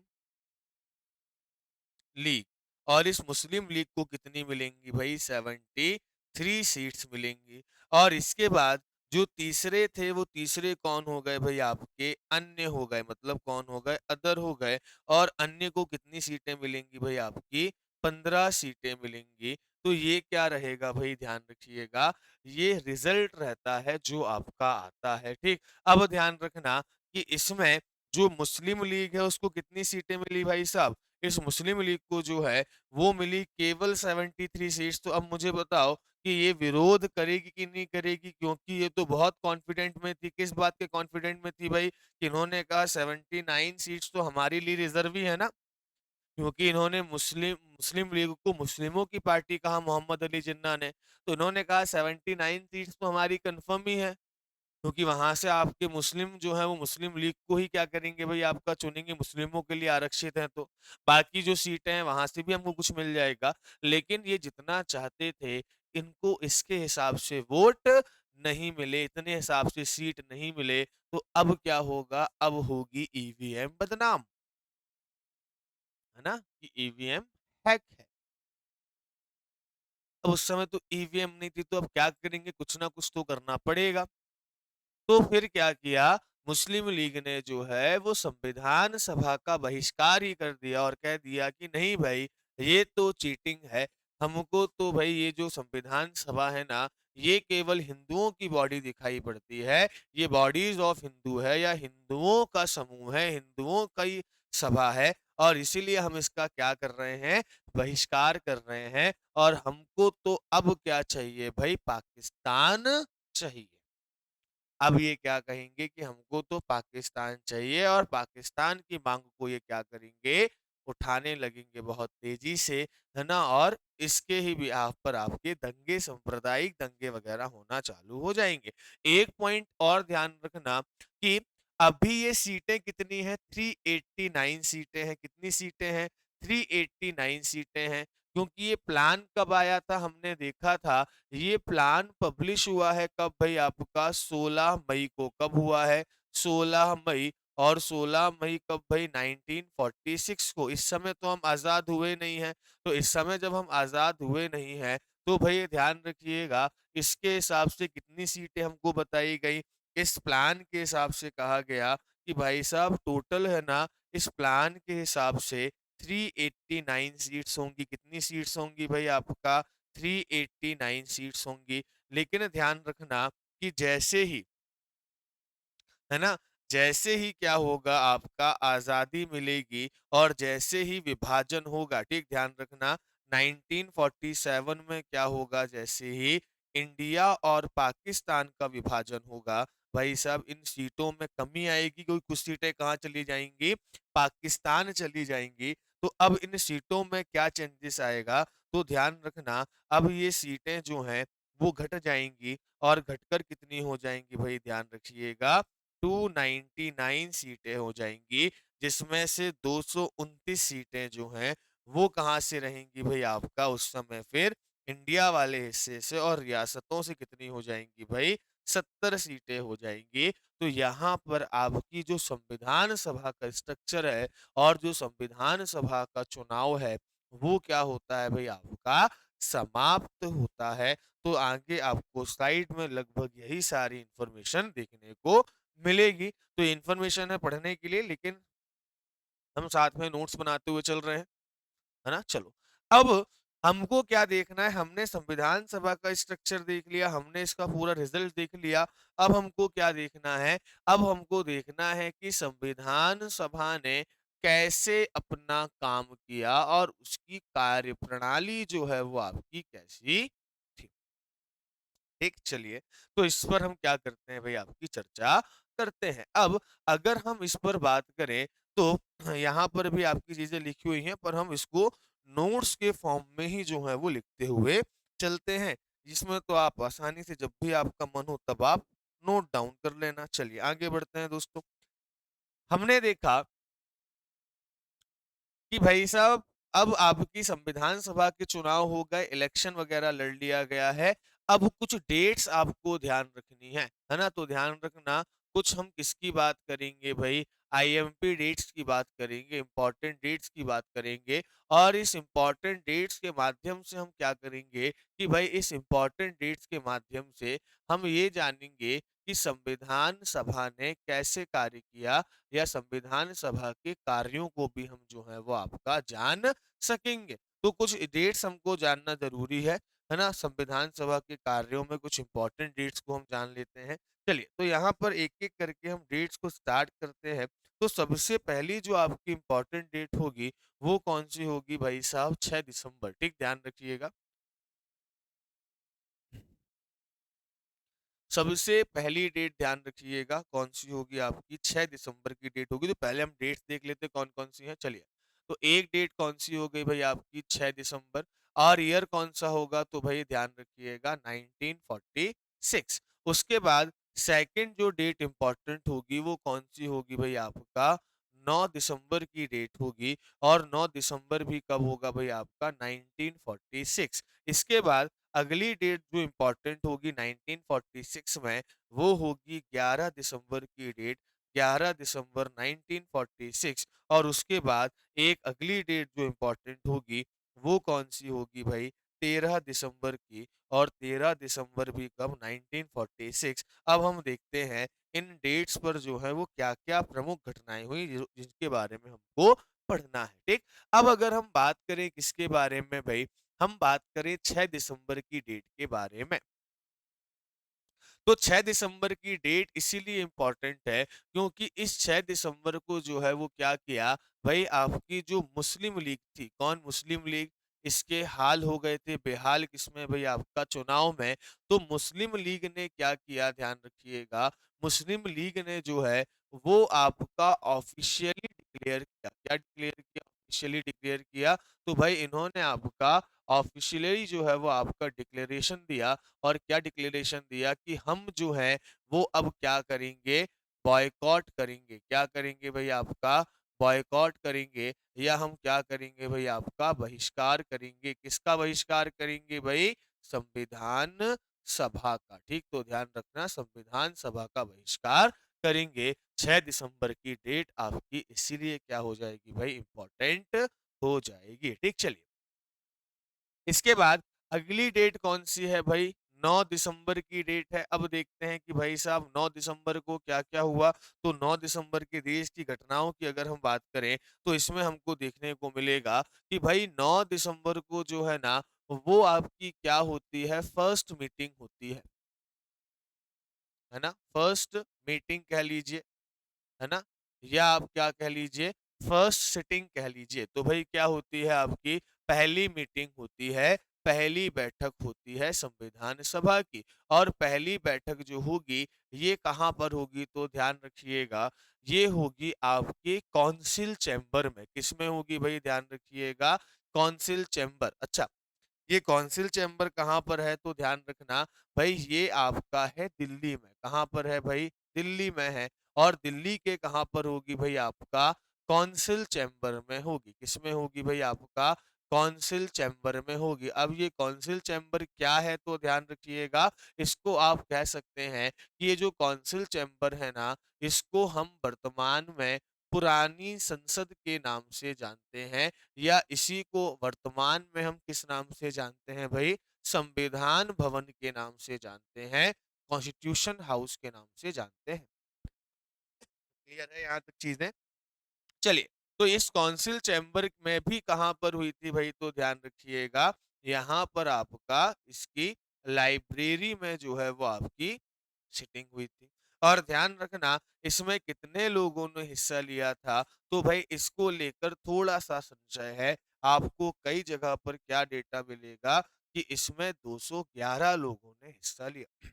लीग। और इस मुस्लिम लीग को कितनी मिलेंगी भाई? 73 सीट्स मिलेंगी। और इसके बाद जो तीसरे थे वो तीसरे कौन हो गए भाई, आपके अन्य हो गए। मतलब कौन हो गए? अदर हो गए। और अन्य को कितनी सीटें मिलेंगी भाई, आपकी 15 सीटें मिलेंगी। तो ये क्या रहेगा भाई, ध्यान रखिएगा, ये रिजल्ट रहता है जो आपका आता है। ठीक, अब ध्यान रखना कि इसमें जो मुस्लिम लीग है उसको कितनी सीटें मिली भाई साहब? इस मुस्लिम लीग को जो है वो मिली केवल 73 सीट्स। तो अब मुझे बताओ कि ये विरोध करेगी कि नहीं करेगी, क्योंकि ये तो बहुत कॉन्फिडेंट में थी। किस बात के कॉन्फिडेंट में थी भाई? कि इन्होंने कहा 79 सीट्स तो हमारे लिए रिजर्व ही है ना, क्योंकि इन्होंने मुस्लिम मुस्लिम लीग को मुस्लिमों की पार्टी कहा, मोहम्मद अली जिन्ना ने। तो इन्होंने कहा 79 सीट्स तो हमारी कंफर्म ही है, क्योंकि वहां से आपके मुस्लिम जो है वो मुस्लिम लीग को ही क्या करेंगे भाई, आपका चुनेंगे, मुस्लिमों के लिए आरक्षित है। तो बाकी जो सीटें हैं वहां से भी हमको कुछ मिल जाएगा। लेकिन ये जितना चाहते थे, इनको इसके हिसाब से वोट नहीं मिले, इतने हिसाब से सीट नहीं मिले। तो अब क्या होगा? अब होगी ईवीएम बदनाम, है ना, कि ईवीएम हैक है। अब उस समय तो ईवीएम नहीं थी, तो अब क्या करेंगे? कुछ ना कुछ तो करना पड़ेगा। तो फिर क्या किया, मुस्लिम लीग ने जो है वो संविधान सभा का बहिष्कार ही कर दिया और कह दिया कि नहीं भाई, ये तो चीटिंग है। हमको तो भाई ये जो संविधान सभा है ना, ये केवल हिंदुओं की बॉडी दिखाई पड़ती है। ये बॉडीज ऑफ हिंदू है, या हिंदुओं का समूह है, हिंदुओं का ही सभा है। और इसीलिए हम इसका क्या कर रहे हैं? बहिष्कार कर रहे हैं। और हमको तो अब क्या चाहिए भाई? पाकिस्तान चाहिए। अब ये क्या कहेंगे कि हमको तो पाकिस्तान चाहिए, और पाकिस्तान की मांग को ये क्या करेंगे? उठाने लगेंगे बहुत तेजी से, है ना? और इसके ही बिहाफ पर आपके दंगे, सांप्रदायिक दंगे वगैरह होना चालू हो जाएंगे। एक पॉइंट और ध्यान रखना कि अभी ये सीटें कितनी हैं? 389 सीटें हैं। कितनी सीटें हैं? 389 सीटें हैं। क्योंकि ये प्लान कब आया था? हमने देखा था ये प्लान पब्लिश हुआ है कब भाई, आपका 16 मई को। कब हुआ है? 16 मई। और 16 मई कब भाई? 1946 को। इस समय तो हम आजाद हुए नहीं हैं। तो इस समय जब हम आजाद हुए नहीं हैं, तो भाई ध्यान रखिएगा, इसके हिसाब से कितनी सीटें हमको बताई गई? इस प्लान के हिसाब से कहा गया कि भाई साहब टोटल है ना, इस प्लान के हिसाब से 389 सीट्स होंगी। कितनी सीट्स होंगी भाई, आपका 389 सीट्स होंगी। लेकिन ध्यान रखना कि जैसे ही, है ना, जैसे ही क्या होगा, आपका आजादी मिलेगी और जैसे ही विभाजन होगा, ठीक, ध्यान रखना, 1947 में क्या होगा? जैसे ही इंडिया और पाकिस्तान का विभाजन होगा, भाई साहब इन सीटों में कमी आएगी, क्योंकि कुछ सीटें कहाँ चली जाएंगी? पाकिस्तान चली जाएंगी। तो अब इन सीटों में क्या चेंजेस आएगा? तो ध्यान रखना, अब ये सीटें जो हैं वो घट जाएँगी और घटकर कितनी हो जाएँगी भई ध्यान रखिएगा 299 सीटें हो जाएँगी, जिसमें से 229 सीटें जो हैं, वो कहाँ से रहेंगी भई आपका उस समय फिर इंडिया वाले हिस्से से और रियासतों से कितनी हो जाएँगी भई 70 सीटें हो जाएँगी। तो यहाँ पर आपकी जो संविधान सभा का स्ट्रक्चर है और जो संविधान सभा का चुनाव है, वो क्या होता है भई आपका समाप्त होता है। तो आगे आपको स्लाइड में लगभग यही सारी इन्फॉर्मेशन देखने को मिलेगी। तो इन्फॉर्मेशन है पढ़ने के लिए लेकिन हम साथ में नोट्स बनाते हुए चल रहे हैं, है ना? चलो, अब हमको क्या देखना है, हमने संविधान सभा का स्ट्रक्चर देख लिया, हमने इसका पूरा रिज़ल्ट देख लिया, अब हमको क्या देखना है? अब हमको देखना है कि संविधान सभा ने कैसे अपना काम किया और उसकी कार्यप्रणाली जो है वो आपकी कैसी थी। ठीक, चलिए, तो इस पर हम क्या करते हैं भई आपकी चर्चा करते हैं। अब अगर हम इस पर बात करें तो यहाँ पर भी आपकी चीज़ें लिखी हुई हैं पर हम इसको नोट्स के फॉर्म में ही जो है वो लिखते हुए चलते हैं, जिसमें तो आप आसानी से जब भी आपका मन हो तब आप नोट डाउन कर लेना। चलिए आगे बढ़ते हैं दोस्तों। हमने देखा कि भाई साहब अब आपकी संविधान सभा के चुनाव हो गए, इलेक्शन वगैरह लड़ लिया गया है। अब कुछ डेट्स आपको ध्यान रखनी है ना? तो ध्यान रखना कुछ हम किसकी बात करेंगे भई, आईएमपी डेट्स की बात करेंगे, इम्पोर्टेंट डेट्स की बात करेंगे और इस इम्पोर्टेंट डेट्स के माध्यम से हम क्या करेंगे कि भाई इस इम्पोर्टेंट डेट्स के माध्यम से हम ये जानेंगे कि संविधान सभा ने कैसे कार्य किया या संविधान सभा के कार्यों को भी हम जो है वो आपका जान सकेंगे। तो कुछ डेट्स हमको जानना ज़रूरी है ना? संविधान सभा के कार्यों में कुछ इम्पोर्टेंट डेट्स को हम जान लेते हैं। चलिए, तो यहाँ पर एक-एक करके हम डेट्स को स्टार्ट करते हैं। तो सबसे पहली जो आपकी इम्पोर्टेंट डेट होगी, वो कौन-सी होगी भाई साहब? 6 दिसंबर, ठीक? ध्यान रखिएगा। सबसे पहली डेट ध्यान रखिएगा कौन-सी होगी आपकी 6 दिसंबर की डेट होगी, तो पहले हम डेट्स देख लेते हैं कौन-कौन सी हैं, चलिए। तो एक डेट कौन-सी हो गई भई आपकी 6 दिसंबर और ईयर कौन-सा होगा तो भई ध्यान रखिएगा 1946। उसके बाद सेकंड जो डेट इम्पोर्टेंट होगी वो कौन-सी होगी भई आपका 9 दिसंबर की डेट होगी और 9 दिसंबर भी कब होगा भई आपका 1946। इसके बाद अगली डेट जो इम्पोर्टेंट होगी 1946 में वो होगी 11 दिसंबर की डेट 11 दिसंबर 1946 और उसके बाद एक अगली डेट जो इम्पोर्टेंट होगी वो कौन सी होगी भाई 13 दिसंबर की और 13 दिसंबर भी कब 1946। अब हम देखते हैं इन डेट्स पर जो है वो क्या-क्या प्रमुख घटनाएं हुई जिनके बारे में हमको पढ़ना है ठीक। अब अगर हम बात करें किसके बारे में भाई हम बात करें 6 दिसंबर की डेट के बारे में। तो 6 दिसंबर की डेट इसीलिए इम्पोर्टेंट है क्योंकि इस 6 दिसंबर को जो है वो क्या किया भाई आपकी जो मुस्लिम लीग थी, कौन मुस्लिम लीग? इसके हाल हो गए थे बेहाल किसमें भई आपका चुनाव में। तो मुस्लिम लीग ने क्या किया ध्यान रखिएगा, मुस्लिम लीग ने जो है वो आपका ऑफ़िशियली डिक्लेयर किया। क्या डिक्लेयर किया? ऑफ़िशियली डिक्लेयर किया। तो भाई इन्होंने आपका ऑफ़िशियली जो है वो आपका डिक्लेरेशन दिया और क्या डिक्लेरेशन दिया कि हम जो हैं वो अब क्या करेंगे बॉयकॉट करेंगे। क्या करेंगे भई आपका बॉयकॉट करेंगे या हम क्या करेंगे भई आपका बहिष्कार करेंगे। किसका बहिष्कार करेंगे भई? संविधान सभा का। ठीक, तो ध्यान रखना संविधान सभा का बहिष्कार करेंगे। 6 दिसंबर की डेट आपकी इसीलिए क्या हो जाएगी भई इम्पोर्टेंट हो जाएगी। ठीक, चलिए। इसके बाद अगली डेट कौन-सी है भई? 9 दिसंबर की डेट है। अब देखते हैं कि भाई साहब 9 दिसंबर को क्या-क्या हुआ? तो 9 दिसंबर के देश की घटनाओं की अगर हम बात करें, तो इसमें हमको देखने को मिलेगा कि भाई 9 दिसंबर को जो है ना, वो आपकी क्या होती है, फर्स्ट मीटिंग होती है ना? फर्स्ट मीटिंग कह लीजिए। है ना? या आप क्या कह लीजिए फर्स्ट सिटिंग कह लीजिए। तो भई क्या होती है आपकी पहली मीटिंग होती है, पहली बैठक होती है संविधान सभा की और पहली बैठक जो होगी ये कहाँ पर होगी तो ध्यान रखिएगा, ये होगी आपके काउंसिल चैम्बर में। किसमें होगी भई ध्यान रखिएगा काउंसिल चैम्बर। अच्छा ये कौंसिल चैम्बर कहाँ पर है तो ध्यान रखना भाई ये आपका है दिल्ली में। कहाँ पर है भाई? दिल्ली में है। और दिल्ली के कहाँ पर होगी भाई आपका? कौंसिल चैम्बर में होगी। किसमें होगी भाई आपका? कौंसिल चैम्बर में होगी। अब ये कौंसिल चैम्बर क्या है तो ध्यान रखिएगा, इसको आप कह सकते हैं कि ये जो कौंसिल चैम्बर है ना, इसको हम वर्तमान में पुरानी संसद के नाम से जानते हैं, या इसी को वर्तमान में हम किस नाम से जानते हैं भाई? संविधान भवन के नाम से जानते हैं, कॉन्स्टिट्यूशन हाउस के नाम से जानते हैं। क्लियर है यहाँ तक चीजें? चलिए, तो इस कौंसिल चैम्बर में भी कहाँ पर हुई थी भाई तो ध्यान रखिएगा, यहाँ पर आपका इसकी लाइब्रेरी में जो है वो आपकी सिटिंग हुई थी। और ध्यान रखना इसमें कितने लोगों ने हिस्सा लिया था, तो भाई इसको लेकर थोड़ा-सा संशय है। आपको कई जगह पर क्या डेटा मिलेगा कि इसमें 211 लोगों ने हिस्सा लिया।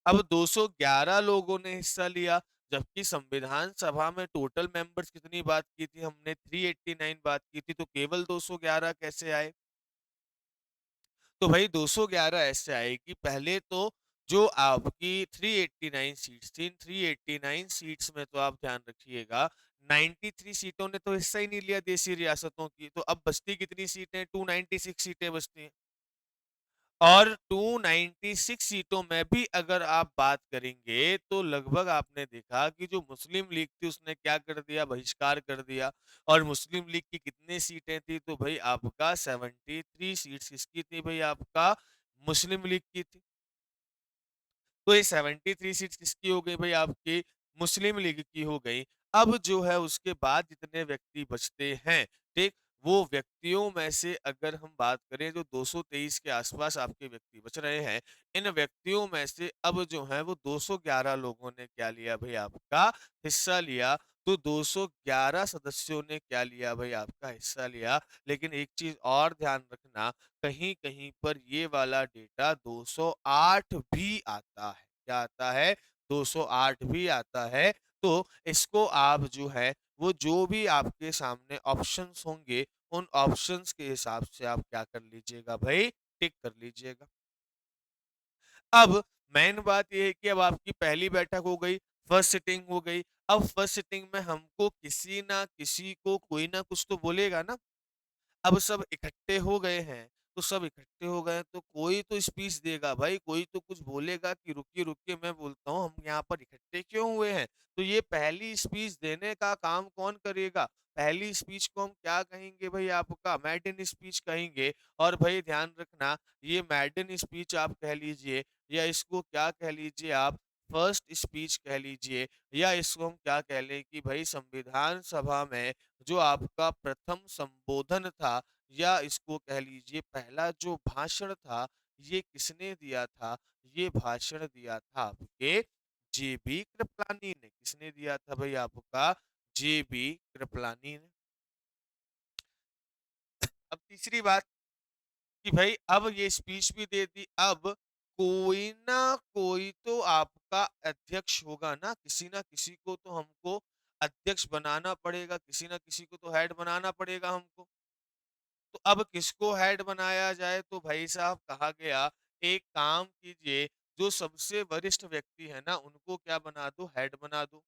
अब 211 लोगों ने हिस्सा लिया, जबकि संविधान सभा में टोटल मेंबर्स कितनी बात की थी हमने? 389 बात की थी, तो केवल 211 कैसे आए? तो भाई 211 ऐसे आएगी, पहले तो जो आपकी 389 सीट्स थी, इन 389 सीट्स में तो आप ध्यान रखिएगा 93 सीटों ने तो हिस्सा ही नहीं लिया देशी रियासतों की, तो अब बचती कितनी सीटें? 296 सीटें बचती हैं। और 296 सीटों में भी अगर आप बात करेंगे तो लगभग आपने देखा कि जो मुस्लिम लीग थी उसने क्या कर दिया? बहिष्कार कर दिया। और मुस्लिम लीग की कितनी सीटें थी तो भाई आपका 73 सीट्स किसकी थी भाई? आपका मुस्लिम लीग की थी। तो ये 73 सीट्स किसकी हो गई भाई? आपकी मुस्लिम लीग की हो गई। अब जो है उसके बाद जितने व्यक्ति बचते हैं, ठीक? वो व्यक्तियों में से अगर हम बात करें जो 223 के आसपास आपके व्यक्ति बच रहे हैं, इन व्यक्तियों में से अब जो है वो 211 लोगों ने क्या लिया भाई आपका हिस्सा लिया। तो 211 सदस्यों ने क्या लिया भाई आपका हिस्सा लिया। लेकिन एक चीज़ और ध्यान रखना, कहीं-कहीं पर ये वाला डेटा 208 भी आता है। क्या आता है? 208 भी आता है। तो इसको आप जो है वो जो भी आपके सामने ऑप्शंस होंगे, उन ऑप्शंस के हिसाब से आप क्या कर लीजिएगा भाई? टिक कर लीजिएगा। अब मेन बात ये है कि अब आपकी पहली बैठक हो गई, फर्स्ट सिटिंग हो गई। अब फर्स्ट सिटिंग में हमको किसी ना किसी को कोई ना कुछ तो बोलेगा ना। अब सब इकट्ठे हो गए हैं, तो सब इकट्ठे हो गए हैं तो कोई तो स्पीच देगा भाई, कोई तो कुछ बोलेगा कि रुकिए, रुकिए मैं बोलता हूँ हम यहाँ पर इकट्ठे क्यों हुए हैं? तो ये पहली स्पीच देने का काम कौन करेगा? पहली स्पीच को हम क्या कहेंगे भाई आपका मैडन स्पीच कहेंगे। और भाई ध्यान रखना ये मैडन स्पीच आप कह लीजिए, या इसको क्या कह लीजिए आप फर्स्ट स्पीच कह लीजिए, या इसको हम क्या कह लें कि भाई संविधान सभा में जो आपका प्रथम संबोधन था, या इसको कह लीजिए पहला जो भाषण था, ये किसने दिया था? ये भाषण दिया था आपके जेबी कृपलानी ने। किसने दिया था भाई आपका? जेबी कृपलानी ने। अब तीसरी बात कि भाई अब ये स्पीच भी दे दी, अब कोई ना कोई तो आपका अध्यक्ष होगा ना, किसी ना किसी को तो हमको अध्यक्ष बनाना पड़ेगा, किसी ना किसी को तो हेड बनाना पड़ेगा हमको। तो अब किसको हेड बनाया जाए तो भाई साहब कहा गया एक काम कीजिए, जो सबसे वरिष्ठ व्यक्ति है ना उनको क्या बना दो? हेड बना दो।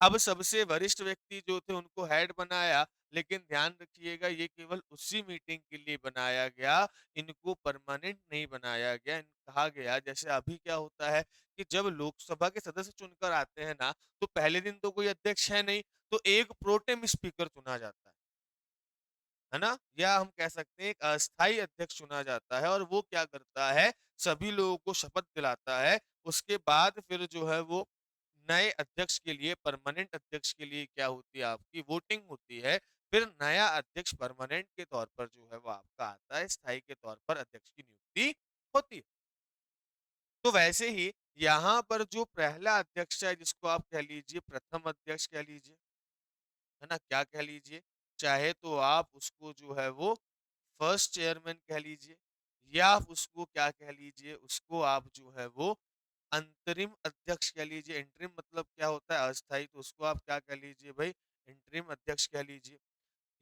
अब सबसे वरिष्ठ व्यक्ति जो थे उनको हेड बनाया, लेकिन ध्यान रखिएगा ये केवल उसी मीटिंग के लिए बनाया गया, इनको परमानेंट नहीं बनाया गया। कहा गया जैसे अभी क्या होता है कि जब लोकसभा के सदस्य चुनकर आते हैं ना, तो पहले दिन तो कोई अध्यक्ष है नहीं, तो एक प्रोटेम स्पीकर चुना जाता है ना? या हम कह सकते हैं एक अस्थायी अध्यक्ष चुना जाता है और वो क्या करता है, सभी लोगों को शपथ दिलाता है। उसके बाद फिर जो है वो नए अध्यक्ष के लिए, परमानेंट अध्यक्ष के लिए क्या होती है आपकी वोटिंग होती है। फिर नया अध्यक्ष परमानेंट के तौर पर जो है वो आपका आता है, स्थायी के तौर पर अध्यक्ष की नियुक्ति होती है। तो वैसे ही यहाँ पर जो पहला अध्यक्ष है जिसको आप कह लीजिए प्रथम अध्यक्ष कह लीजिए, है ना? क्या कह लीजिए? चाहे तो आप उसको जो है वो फर्स्ट चेयरमैन कह लीजिए, या उसको क्या कह लीजिए, उसको आप जो है वो अंतरिम अध्यक्ष कह लीजिए। इंटरिम मतलब क्या होता है? अस्थायी, तो उसको आप क्या कह लीजिए भाई? इंटरिम अध्यक्ष कह लीजिए।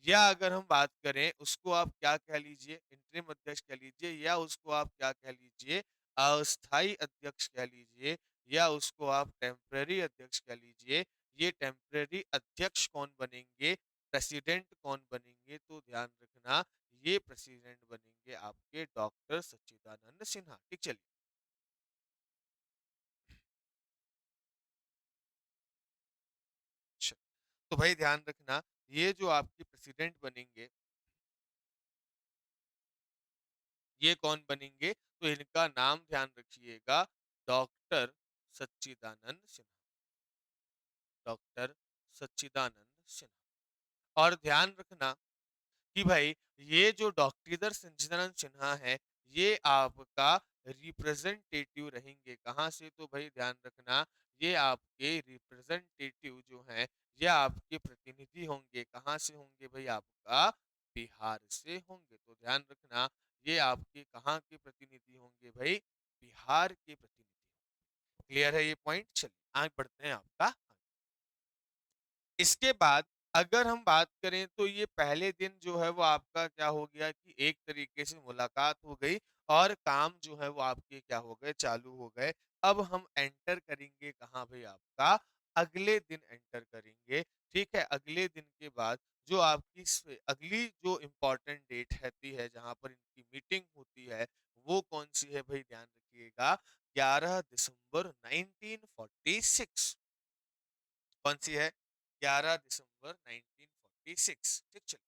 या अगर हम बात करें उसको आप क्या कह लीजिए, इंटरिम अध्यक्ष कह लीजिए, या उसको आप क्या कह लीजिए, अस्थाई अध्यक्ष कह लीजिए, या उसको आप टेम्पररी अध्यक्ष कह लीजिए। ये टेम्पररी अध्यक्ष कौन बनेंगे, प्रेसिडेंट कौन बनेंगे, तो ध्यान रखना ये प्रेसिडेंट बनेंगे आपके डॉक्टर सच्चिदानंद सिन्हा। ठीक, चलिए। अच्छा, तो भाई ध्यान रखना, ये जो आपके प्रेसिडेंट बनेंगे, ये कौन बनेंगे, तो इनका नाम ध्यान रखिएगा, डॉक्टर सच्चिदानंद सिन्हा। डॉक्टर सच्चिदानंद सिन्हा। और ध्यान रखना कि भाई ये जो डॉक्टर सच्चिदानंद सिन्हा है, ये आपका रिप्रेजेंटेटिव रहेंगे कहाँ से, तो भाई ध्यान रखना ये आपके रिप्रेजेंटेटिव जो हैं, ये आपके प्रतिनिधि होंगे, कहाँ से होंगे भाई, आपका बिहार से होंगे। तो ध्यान रखना ये आपके कहाँ के प्रतिनिधि होंगे भाई, बिहार के प्रतिनिधि। क्लियर है ये पॉइंट, चलिए आगे बढ़ते हैं आपका। इसके बाद अगर हम बात करें तो ये पहले दिन जो है वो आपका क्या हो गया कि एक तरीके से मुलाकात हो गई और काम जो है वो आपके क्या हो गए, चालू हो गए। अब हम एंटर करेंगे कहाँ भाई, आपका अगले दिन एंटर करेंगे। ठीक है, अगले दिन के बाद जो आपकी अगली जो इम्पोर्टेंट डेट रहती है जहां पर इनकी मीटिंग होती है, वो कौन सी है भाई, ध्यान रखिएगा, 11 दिसंबर 1946। कौन सी है, 11 दिसंबर 1946। ठीक, चलिए।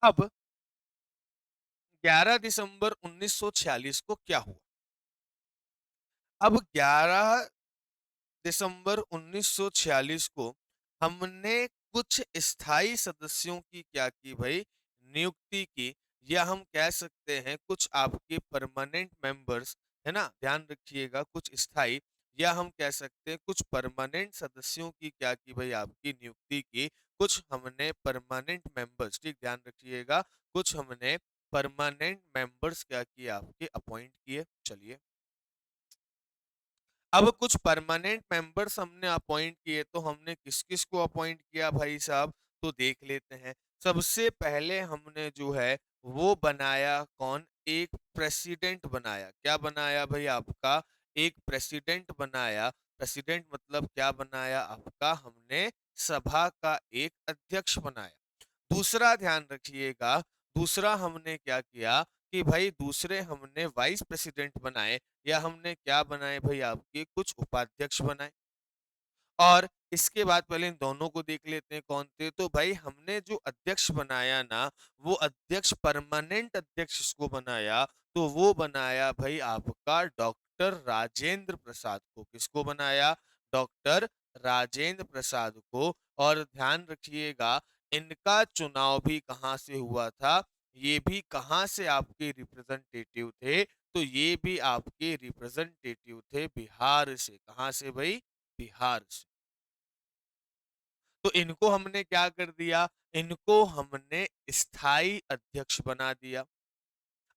अब 11 दिसंबर 1946 को क्या हुआ। अब 11 दिसंबर 1946 को हमने कुछ स्थायी सदस्यों की क्या की भाई, नियुक्ति की, या हम कह सकते हैं कुछ आपके परमानेंट मेंबर्स, है ना, ध्यान रखिएगा, कुछ स्थायी, या हम कह सकते हैं कुछ परमानेंट सदस्यों की क्या की भाई, आपकी नियुक्ति की। कुछ हमने परमानेंट मेंबर्स, ठीक ध्यान रखिएगा, कुछ हमने परमानेंट मेंबर्स क्या किए, आपके अपॉइंट किए। चलिए, अब कुछ परमानेंट मेंबर्स हमने अपॉइंट किए, तो हमने किस किस को अपॉइंट किया भाई साहब, तो देख लेते हैं। सबसे पहले हमने जो है वो बनाया कौन, एक प्रेसिडेंट बनाया। क्या बनाया भाई, आपका एक प्रेसिडेंट बनाया। प्रेसिडेंट मतलब क्या बनाया, आपका हमने सभा का एक अध्यक्ष बनाया। दूसरा ध्यान रखिएगा, दूसरा हमने क्या किया कि भाई दूसरे हमने वाइस प्रेसिडेंट बनाए, या हमने क्या बनाए भाई, आपके कुछ उपाध्यक्ष बनाए। और इसके बाद पहले इन दोनों को देख लेते हैं कौन थे, तो भाई हमने जो अध्यक्ष बनाया ना, वो अध्यक्ष परमानेंट अध्यक्ष इसको बनाया, तो वो बनाया भाई आपका डॉक्टर राजेंद्र प्रसाद को। किसको बनाया, डॉक्टर राजेंद्र प्रसाद को। और ध्यान रखिएगा इनका चुनाव भी कहाँ से हुआ था, ये भी कहाँ से आपके रिप्रेजेंटेटिव थे, तो ये भी आपके रिप्रेजेंटेटिव थे बिहार से। कहाँ से भाई, बिहार से। तो इनको हमने क्या कर दिया, इनको हमने स्थायी अध्यक्ष बना दिया।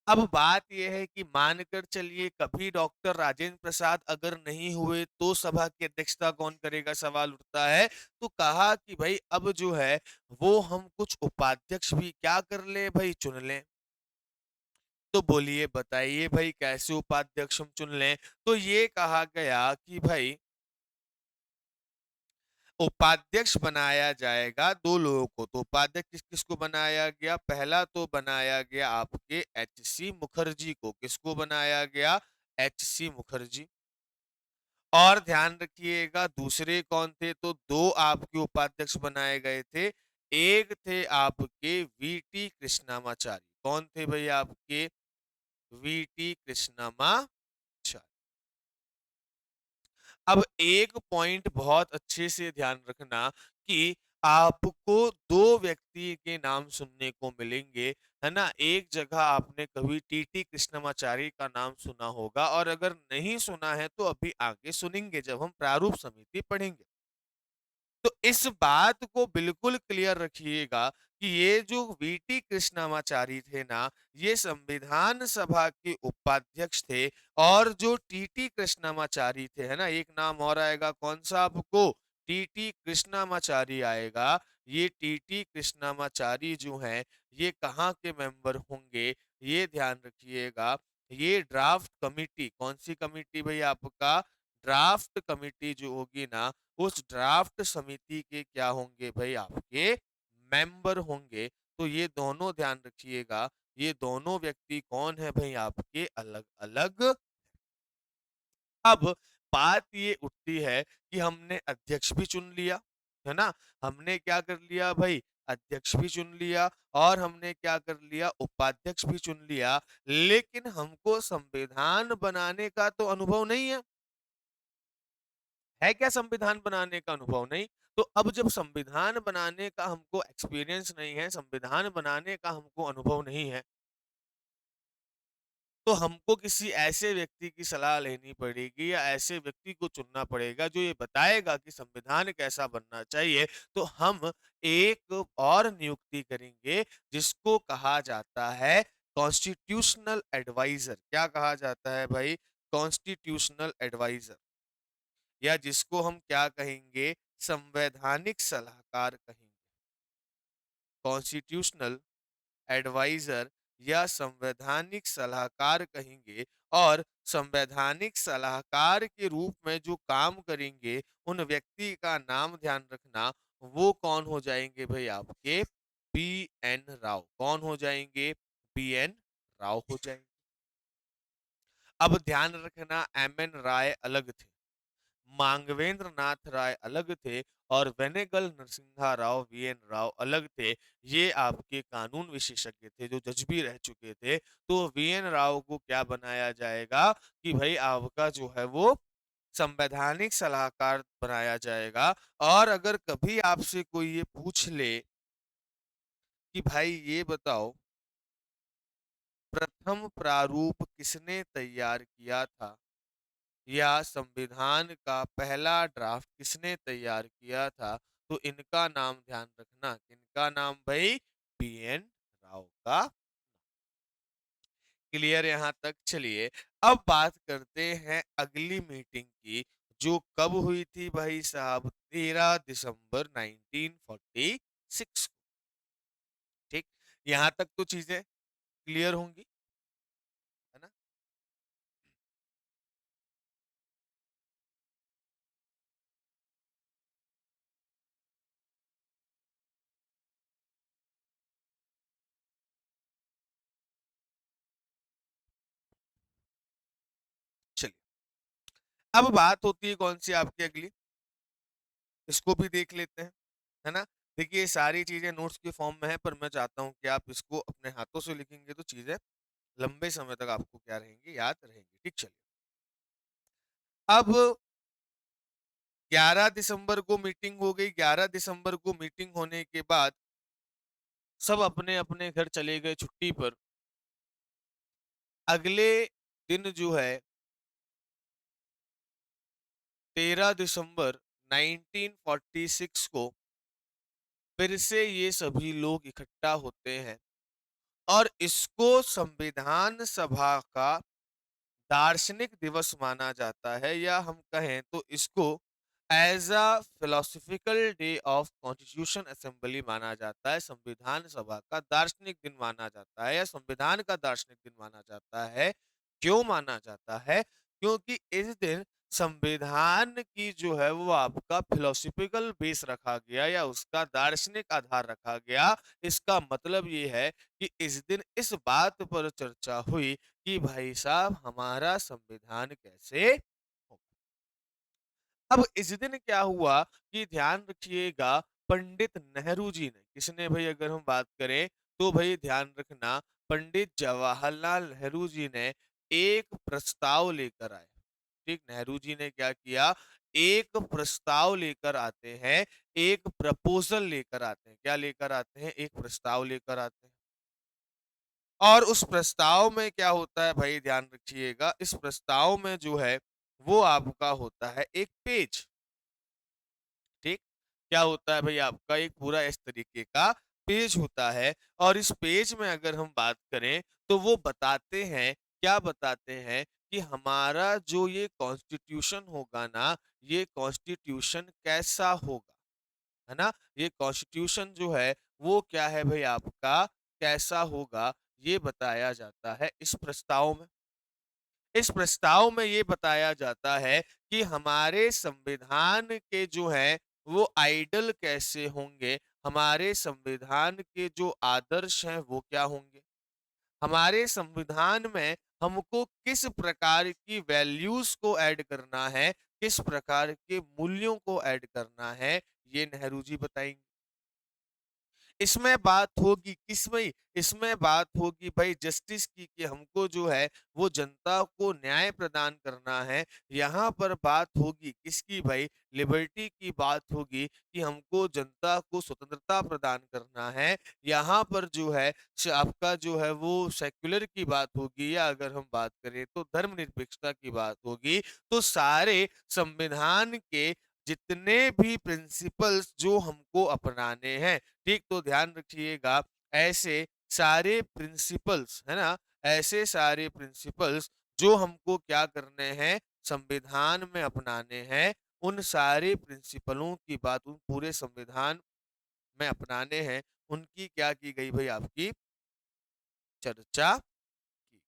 अब बात यह है कि मानकर चलिए कभी डॉक्टर राजेंद्र प्रसाद अगर नहीं हुए तो सभा की अध्यक्षता कौन करेगा, सवाल उठता है। तो कहा कि भाई अब जो है वो हम कुछ उपाध्यक्ष भी क्या कर ले भाई, चुन लें। तो बोलिए बताइए भाई कैसे उपाध्यक्ष हम चुन लें। तो ये कहा गया कि भाई उपाध्यक्ष बनाया जाएगा दो लोगों को। तो उपाध्यक्ष किस किसको बनाया गया, पहला तो बनाया गया आपके एच.सी. मुखर्जी को। किसको बनाया गया, एच.सी. मुखर्जी। और ध्यान रखिएगा दूसरे कौन थे, तो दो आपके उपाध्यक्ष बनाए गए थे। एक थे आपके वीटी कृष्णामाचारी। कौन थे भाई, आपके वीटी कृष्णामाचारी। अब एक पॉइंट बहुत अच्छे से ध्यान रखना कि आपको दो व्यक्ति के नाम सुनने को मिलेंगे, है ना। एक जगह आपने कभी टीटी कृष्णमाचारी का नाम सुना होगा, और अगर नहीं सुना है तो अभी आगे सुनेंगे जब हम प्रारूप समिति पढ़ेंगे। तो इस बात को बिल्कुल क्लियर रखिएगा कि ये जो वीटी कृष्णमाचारी थे ना, ये संविधान सभा के उपाध्यक्ष थे और जो टीटी कृष्णमाचारी थे, है ना, एक नाम और आएगा कौन सा आपको? टीटी कृष्णमाचारी आएगा। ये टीटी कृष्णमाचारी जो हैं, ये कहाँ के मेंबर होंगे? ये ध्यान रखिएगा। ये ड्राफ्ट कमिटी, कौन सी कमिटी भाई आपका? ड्राफ्ट कमिटी जो होगी ना, उस ड्राफ्ट समिति के क्या होंगे भाई? आपके मेंबर होंगे। तो ये दोनों ध्यान रखिएगा, ये दोनों व्यक्ति कौन है भाई? आपके अलग-अलग। अब बात ये उठती है कि हमने अध्यक्ष भी चुन लिया, है ना? हमने क्या कर लिया भाई? अध्यक्ष भी चुन लिया और हमने क्या कर लिया? उपाध्यक्ष भी चुन लिया, लेकिन हमको संविधान बनाने का तो अनुभव नहीं है। है क्या संविधान बनाने का अनुभव? नहीं। तो अब जब संविधान बनाने का हमको एक्सपीरियंस नहीं है, संविधान बनाने का हमको अनुभव नहीं है, तो हमको किसी ऐसे व्यक्ति की सलाह लेनी पड़ेगी या ऐसे व्यक्ति को चुनना पड़ेगा जो ये बताएगा कि संविधान कैसा बनना चाहिए। तो हम एक और नियुक्ति करेंगे जिसको कहा जाता है कॉन्स्टिट्यूशनल एडवाइजर। क्या कहा जाता है भाई? कॉन्स्टिट्यूशनल एडवाइजर, या जिसको हम क्या कहेंगे? संवैधानिक सलाहकार कहेंगे। कॉन्स्टिट्यूशनल एडवाइजर या संवैधानिक सलाहकार कहेंगे। और संवैधानिक सलाहकार के रूप में जो काम करेंगे, उन व्यक्ति का नाम ध्यान रखना, वो कौन हो जाएंगे भाई? आपके बी एन राव। कौन हो जाएंगे? बी एन राव हो जाएंगे। अब ध्यान रखना, एम एन राय अलग थे, मांगवेंद्र नाथ राय अलग थे और वेनेगल नरसिम्हा राव वीएन राव अलग थे। ये आपके कानून विशेषज्ञ थे जो जज भी रह चुके थे। तो वीएन राव को क्या बनाया जाएगा कि भाई आपका जो है वो संवैधानिक सलाहकार बनाया जाएगा। और अगर कभी आपसे कोई ये पूछ ले कि भाई ये बताओ, प्रथम प्रारूप किसने तैयार किया था या संविधान का पहला ड्राफ्ट किसने तैयार किया था, तो इनका नाम ध्यान रखना। किनका नाम भाई? बीएन राव का। क्लियर यहां तक? चलिए अब बात करते हैं अगली मीटिंग की, जो कब हुई थी भाई साहब? 13 दिसंबर 1946 को। ठीक, यहां तक तो चीजें क्लियर होंगी, है ना? चलिए अब बात होती है कौन सी आपकी अगली, इसको भी देख लेते हैं, है ना? देखिए ये सारी चीजें नोट्स के फॉर्म में है, पर मैं चाहता हूं कि आप इसको अपने हाथों से लिखेंगे तो चीजें लंबे समय तक आपको क्या रहेंगी? याद रहेंगी। ठीक, चलिए अब 11 दिसंबर को मीटिंग हो गई। 11 दिसंबर को मीटिंग होने के बाद सब अपने अपने घर चले गए छुट्टी पर। अगले दिन जो है 13 दिसंबर 1946 को फिर से ये सभी लोग इकट्ठा होते हैं और इसको संविधान सभा का दार्शनिक दिवस माना जाता है, या हम कहें तो इसको as a philosophical day of constitution assembly माना जाता है। संविधान सभा का दार्शनिक दिन माना जाता है या संविधान का दार्शनिक दिन माना जाता है। क्यों माना जाता है? क्योंकि इस दिन संविधान की जो है वो आपका फिलोसफिकल बेस रखा गया या उसका दार्शनिक आधार रखा गया। इसका मतलब ये है कि इस दिन इस बात पर चर्चा हुई कि भाई साहब हमारा संविधान कैसे हो। अब इस दिन क्या हुआ कि ध्यान रखिएगा, पंडित नेहरू जी ने, किसने भाई? अगर हम बात करें तो भाई ध्यान रखना, पंडित जवाहरलाल नेहरू जी ने एक प्रस्ताव लेकर आए। ठीक, नेहरू जी ने क्या किया? एक प्रस्ताव लेकर आते हैं, एक प्रपोजल लेकर आते हैं। क्या लेकर आते हैं? एक प्रस्ताव लेकर आते हैं। और उस प्रस्ताव में क्या होता है भाई? ध्यान रखिएगा, इस प्रस्ताव में जो है वो आपका होता है एक पेज। ठीक, क्या होता है भई आपका एक पूरा इस तरीके का पेज होता है और इस पेज में अगर हम बात करें तो वो बताते हैं, क्या बताते हैं कि हमारा जो ये कॉन्स्टिट्यूशन होगा ना, ये कॉन्स्टिट्यूशन कैसा होगा, है ना? ये कॉन्स्टिट्यूशन जो है वो क्या है भई आपका, कैसा होगा, ये बताया जाता है इस प्रस्ताव में। इस प्रस्ताव में ये बताया जाता है कि हमारे संविधान के जो हैं वो आइडल कैसे होंगे, हमारे संविधान के जो आदर्श हैं वो क्या होंगे। हमारे संविधान में हमको किस प्रकार की वैल्यूज़ को ऐड करना है, किस प्रकार के मूल्यों को ऐड करना है, ये नेहरू जी बताएँगे। इसमें बात होगी किसमें? इसमें बात होगी भाई जस्टिस की कि हमको जो है वो जनता को न्याय प्रदान करना है। यहाँ पर बात होगी किसकी भाई? लिबर्टी की बात होगी कि हमको जनता को स्वतंत्रता प्रदान करना है। यहाँ पर जो है आपका जो है वो सेक्युलर की बात होगी या अगर हम बात करें तो धर्मनिरपेक्षता की बात होगी। तो सारे संविधान के जितने भी प्रिंसिपल्स जो हमको अपनाने हैं, ठीक? तो ध्यान रखिएगा ऐसे सारे प्रिंसिपल्स, है ना? ऐसे सारे प्रिंसिपल्स जो हमको क्या करने हैं, संविधान में अपनाने हैं, उन सारे प्रिंसिपलों की बात उन पूरे संविधान में अपनाने हैं, उनकी क्या की गई भई आपकी चर्चा की।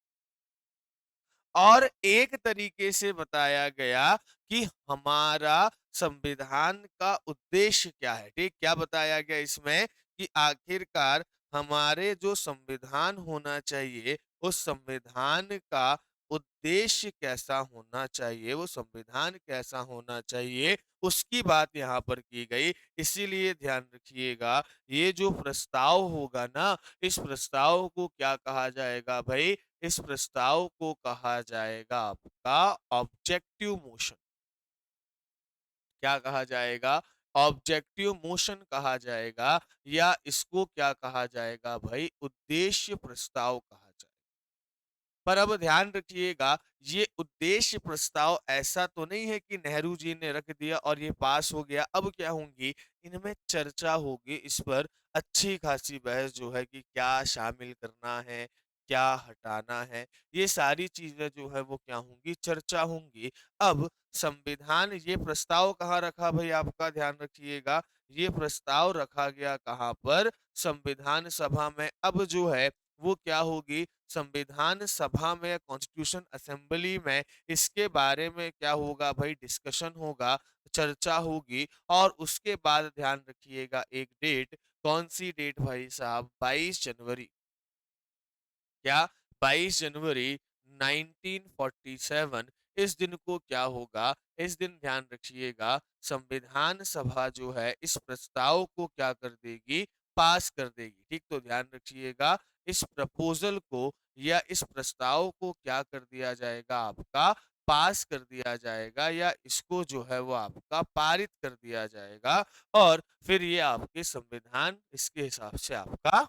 और एक तरीके से बताया गया कि हमारा संविधान का उद्देश्य क्या है, ठीक? क्या बताया गया इसमें कि आखिरकार हमारे जो संविधान होना चाहिए, उस संविधान का उद्देश्य कैसा होना चाहिए, वो संविधान कैसा होना चाहिए, उसकी बात यहाँ पर की गई। इसीलिए ध्यान रखिएगा, ये जो प्रस्ताव होगा ना, इस प्रस्ताव को क्या कहा जाएगा भई? इस प्रस्ताव को कहा जाएगा आपका ऑब्जेक्टिव मोशन। क्या कहा जाएगा? ऑब्जेक्टिव मोशन कहा जाएगा या इसको क्या कहा जाएगा भाई? उद्देश्य प्रस्ताव कहा जाएगा। पर अब ध्यान रखिएगा, ये उद्देश्य प्रस्ताव ऐसा तो नहीं है कि नेहरू जी ने रख दिया और ये पास हो गया। अब क्या होंगी? इनमें चर्चा होगी, इस पर अच्छी खासी बहस जो है कि क्या शामिल करना है, क्या हटाना है, ये सारी चीज़ें जो है वो क्या होंगी? चर्चा होंगी। अब संविधान ये प्रस्ताव कहाँ रखा भई आपका ध्यान रखिएगा, ये प्रस्ताव रखा गया कहाँ पर? संविधान सभा में। अब जो है वो क्या होगी? संविधान सभा में कॉन्स्टिट्यूशन असेंबली में इसके बारे में क्या होगा भाई डिस्कशन होगा, चर्चा होगी और उसके बाद ध्यान रखिएगा एक डेट, कौन-सी डेट भाई साहब 22 जनवरी। क्या 22 जनवरी 1947 इस दिन को क्या होगा? इस दिन ध्यान रखिएगा संविधान सभा जो है इस प्रस्ताव को क्या कर देगी? पास कर देगी। ठीक तो ध्यान रखिएगा इस प्रपोज़ल को या इस प्रस्ताव को क्या कर दिया जाएगा आपका? पास कर दिया जाएगा या इसको जो है वो आपका पारित कर दिया जाएगा और फिर ये आपके संविधान इसके हिसाब से आपका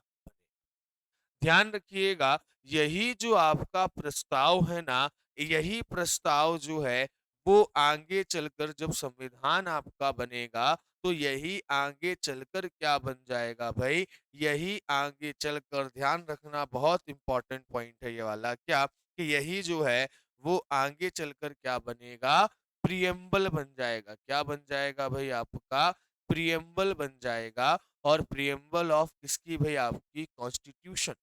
ध्यान रखिएगा, यही जो आपका प्रस्ताव है ना, यही प्रस्ताव जो है, वो आगे चलकर जब संविधान आपका बनेगा, तो यही आगे चलकर क्या बन जाएगा भई? यही आगे चलकर ध्यान रखना बहुत इम्पोर्टेंट पॉइंट है ये वाला, क्या? कि यही जो है, वो आगे चलकर क्या बनेगा? प्रिएम्बल बन जाएगा। क्या बन जाएगा भई आपका? प्रिएम्बल बन जाएगा और प्रिएम्बल ऑफ किसकी भई आपकी? कॉन्स्टिट्यूशन।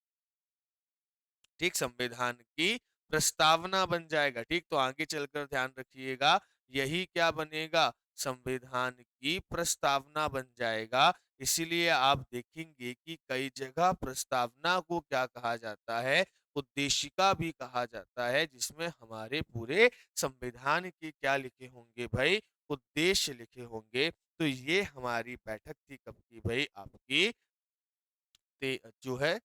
ठीक संविधान की प्रस्तावना बन जाएगा ठीक तो आगे चलकर ध्यान रखिएगा यही क्या बनेगा संविधान की प्रस्तावना बन जाएगा इसीलिए आप देखेंगे कि कई जगह प्रस्तावना को क्या कहा जाता है उद्देशिका भी कहा जाता है जिसमें हमारे पूरे संविधान के क्या लिखे होंगे भाई उद्देश्य लिखे होंगे तो ये हमारी बैठक थी कब की भाई आपकी जो है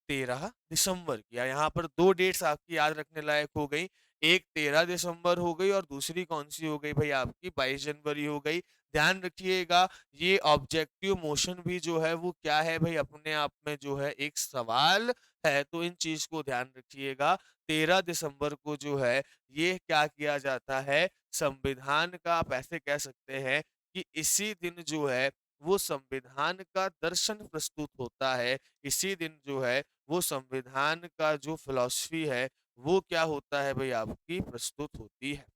13 दिसंबर की यहाँ पर 2 डेट्स आपकी याद रखने लायक हो गई। एक 13 दिसंबर हो गई और दूसरी कौन-सी हो गई भई आपकी 22 जनवरी हो गई। ध्यान रखिएगा ये ऑब्जेक्टिव मोशन भी जो है वो क्या है भई अपने आप में जो है एक सवाल है, तो इन चीज़ को ध्यान रखिएगा। 13 दिसंबर को जो है ये क्या किया जाता है संविधान का आप ऐसे कह सकते हैं कि इसी दिन जो है वो संविधान का दर्शन प्रस्तुत होता है। इसी दिन जो है वो संविधान का जो फिलॉसफी है वो क्या होता है भाई आपकी प्रस्तुत होती है।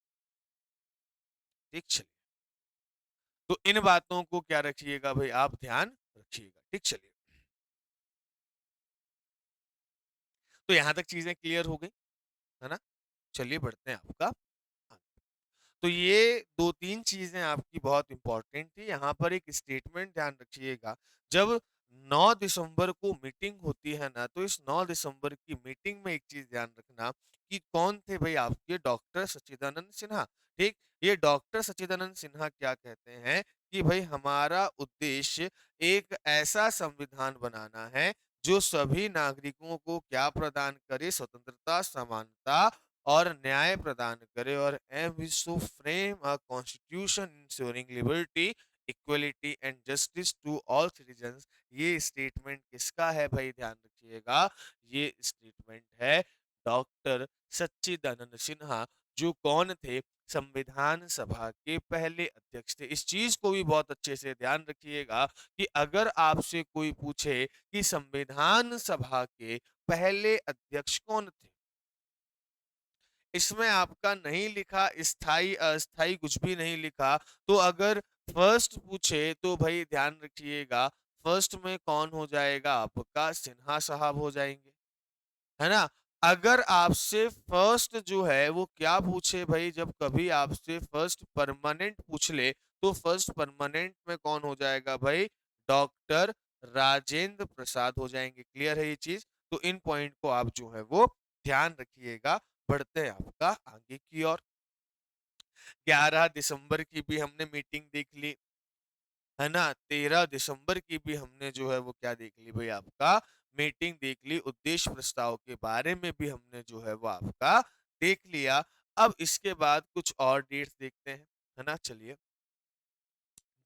ठीक चलिए। तो इन बातों को क्या रखिएगा भाई आप ध्यान रखिएगा। ठीक चलिए। तो यहां तक चीजें क्लियर हो गई है ना। चलिए बढ़ते हैं आपका आगे। तो ये 2-3 चीज़ें आपकी बहुत इम्पोर्टेंट थी। यहाँ पर एक स्टेटमेंट ध्यान रखिएगा, जब 9 दिसंबर को मीटिंग होती है ना, तो इस 9 दिसंबर की मीटिंग में एक चीज़ ध्यान रखना कि कौन थे भई आपके डॉक्टर सच्चिदानंद सिन्हा, ठीक? ये डॉक्टर सच्चिदानंद सिन्हा क्या कहते हैं कि भई हमारा उद्देश्य एक ऐसा संविधान बनाना है, जो सभी नागरिकों को क्या प्रदान करे? स्वतंत्रता, समानता और न्याय प्रदान करे और am wish to frame a constitution insuring liberty equality and justice to all citizens. ये स्टेटमेंट किसका है भाई ध्यान रखिएगा। ये स्टेटमेंट है डॉक्टर सच्चिदानंद सिन्हा, जो कौन थे? संविधान सभा के पहले अध्यक्ष थे। इस चीज को भी बहुत अच्छे से ध्यान रखिएगा कि अगर आपसे कोई पूछे कि संविधान सभा के पहले अध्यक्ष कौन थे, इसमें आपका नहीं लिखा स्थाई अस्थाई कुछ भी नहीं लिखा। तो अगर फर्स्ट पूछे तो भाई ध्यान रखिएगा, फर्स्ट में कौन हो जाएगा आपका? सिन्हा साहब हो जाएंगे, है ना। अगर आपसे फर्स्ट जो है वो क्या पूछे भाई, जब कभी आपसे फर्स्ट परमानेंट पूछ ले तो फर्स्ट परमानेंट में कौन हो जाएगा भाई? डॉक्टर राजेंद्र प्रसाद हो जाएंगे। क्लियर है ये चीज। तो इन पॉइंट को आप जो है वो ध्यान रखिएगा। बढ़ते हैं आपका आगे की ओर। 11 दिसंबर की भी हमने मीटिंग देख ली, है ना। 13 दिसंबर की भी हमने जो है वो क्या देख ली भाई आपका मीटिंग देख ली। उद्देश्य प्रस्ताव के बारे में भी हमने जो है वो आपका देख लिया। अब इसके बाद कुछ और डेट्स देखते हैं, है ना। चलिए,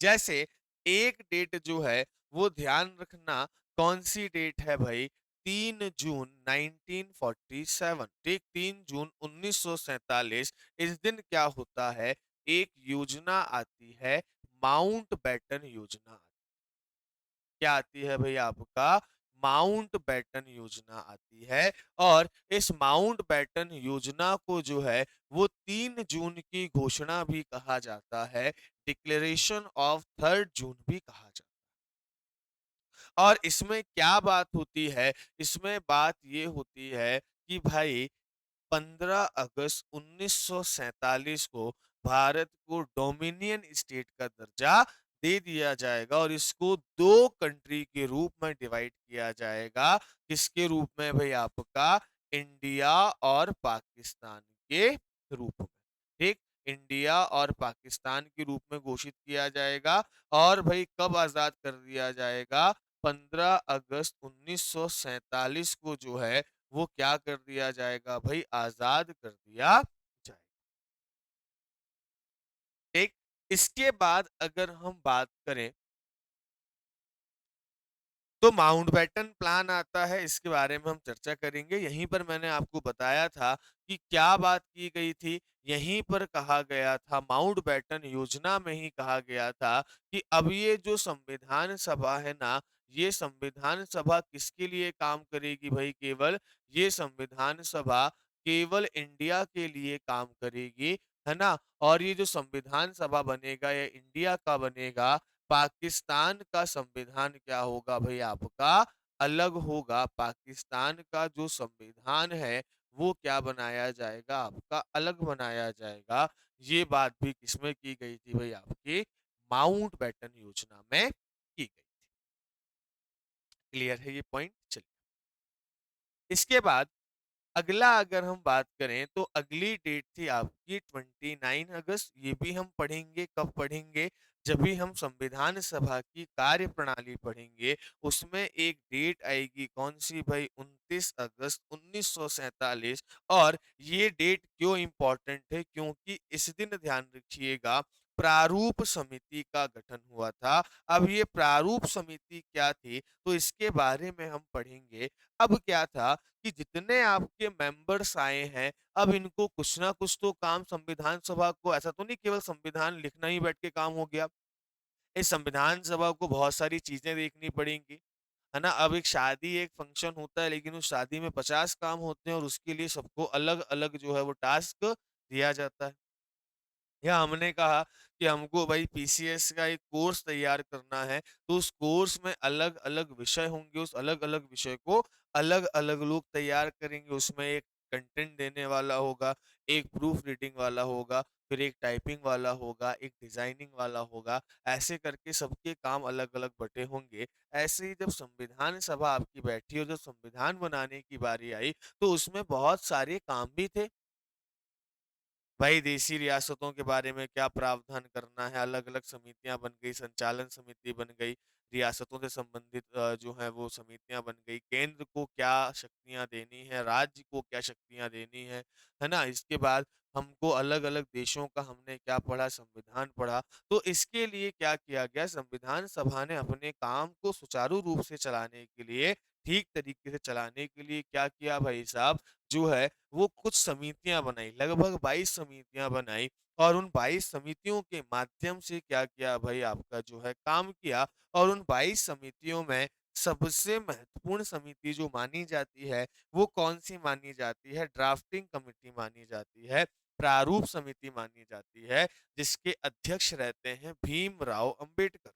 जैसे एक डेट जो है वो ध्यान रखना, कौन सी डेट है भाई? 3 जून 1947, ठीक, 3 जून 1947। इस दिन क्या होता है? एक योजना आती है, माउंट बैटन योजना। क्या आती है भाई आपका? माउंट बैटन योजना आती है। और इस माउंट बैटन योजना को जो है वो 3 जून की घोषणा भी कहा जाता है, डिक्लेरेशन ऑफ 3 जून भी कहा जाता है। और इसमें क्या बात होती है? इसमें बात ये होती है कि भाई 15 अगस्त 1947 को भारत को डोमिनियन स्टेट का दर्जा दे दिया जाएगा और इसको दो कंट्री के रूप में डिवाइड किया जाएगा। किसके रूप में भाई आपका? इंडिया और पाकिस्तान के रूप में, ठीक। इंडिया और पाकिस्तान के रूप में घोषित किया जाएगा। और भाई कब आजाद कर दिया जाएगा? 15 अगस्त 1947 को जो है वो क्या कर दिया जाएगा भाई? आजाद कर दिया जाएगा। ठीक। इसके बाद अगर हम बात करें तो माउंटबेटन प्लान आता है, इसके बारे में हम चर्चा करेंगे। यहीं पर मैंने आपको बताया था कि क्या बात की गई थी। यहीं पर कहा गया था, माउंटबेटन योजना में ही कहा गया था कि अब ये जो संविधान सभा है ना, ये संविधान सभा किसके लिए काम करेगी भाई? केवल ये संविधान सभा केवल इंडिया के लिए काम करेगी, है ना। और ये जो संविधान सभा बनेगा ये इंडिया का बनेगा। पाकिस्तान का संविधान क्या होगा भाई आपका? अलग होगा। पाकिस्तान का जो संविधान है वो क्या बनाया जाएगा? आपका अलग बनाया जाएगा। ये बात भी किसमें की गई थी भाई? आपकी माउंट बैटन योजना में की गई थी। क्लियर है ये पॉइंट? चलिए, इसके बाद अगला अगर हम बात करें तो अगली डेट थी आपकी 29 अगस्त। ये भी हम पढ़ेंगे। कब पढ़ेंगे? जब भी हम संविधान सभा की कार्यप्रणाली पढ़ेंगे, उसमें एक डेट आएगी, कौन सी भाई? 29 अगस्त 1947। और ये डेट क्यों इंपॉर्टेंट है? क्योंकि इस दिन ध्यान रखिएगा प्रारूप समिति का गठन हुआ था। अब ये प्रारूप समिति क्या थी तो इसके बारे में हम पढ़ेंगे। अब क्या था कि जितने आपके मेंबर्स आए हैं, अब इनको कुछ ना कुछ तो काम संविधान सभा को, ऐसा तो नहीं केवल संविधान लिखना ही बैठ के काम हो गया। इस संविधान सभा को बहुत सारी चीज़ें देखनी पड़ेंगी, है ना? अब एक शादी, एक फंक्शन होता है, लेकिन उस शादी में 50 काम होते हैं और उसके लिए सबको अलग-अलग जो है वो टास्क दिया जाता है। या हमने कहा कि हमको भाई पीसीएस का एक कोर्स तैयार करना है, तो उस कोर्स में अलग-अलग विषय होंगे, उस अलग-अलग विषय को अलग-अलग लोग तैयार करेंगे। उसमें एक कंटेंट देने वाला होगा, एक प्रूफ रीडिंग वाला होगा, फिर एक टाइपिंग वाला होगा, एक डिज़ाइनिंग वाला होगा, ऐसे करके सबके काम अलग-अलग बँटे होंगे। ऐसे ही जब संविधान सभा आपकी बैठी और जब संविधान बनाने की बारी आई, तो उसमें बहुत सारे काम भी थे। भाई देशी रियासतों के बारे में क्या प्रावधान करना है, अलग-अलग समितियाँ बन गई, संचालन समिति बन गई, रियासतों से संबंधित जो है वो समितियाँ बन गई, केंद्र को क्या शक्तियाँ देनी है, राज्य को क्या शक्तियाँ देनी है ना? इसके बाद हमको अलग-अलग देशों का हमने क्या पढ़ा, संविधान पढ़ा, तो इसके लिए क्या किया गया, संविधान सभा ने अपने काम को सुचारू रूप से चलाने के लिए, ठीक तरीके से चलाने के लिए क्या किया भाई साहब, जो है वो कुछ समितियाँ बनाई, लगभग 22 समितियाँ बनाई और उन 22 समितियों के माध्यम से क्या किया भाई आपका जो है काम किया और उन 22 समितियों में सबसे महत्वपूर्ण समिति जो मानी जाती है, वो कौन-सी मानी जाती है? ड्राफ्टिंग कमिटी मानी जाती है, प्रारूप समिति मानी जाती है, जिसके अध्यक्ष रहते हैं भीमराव अंबेडकर।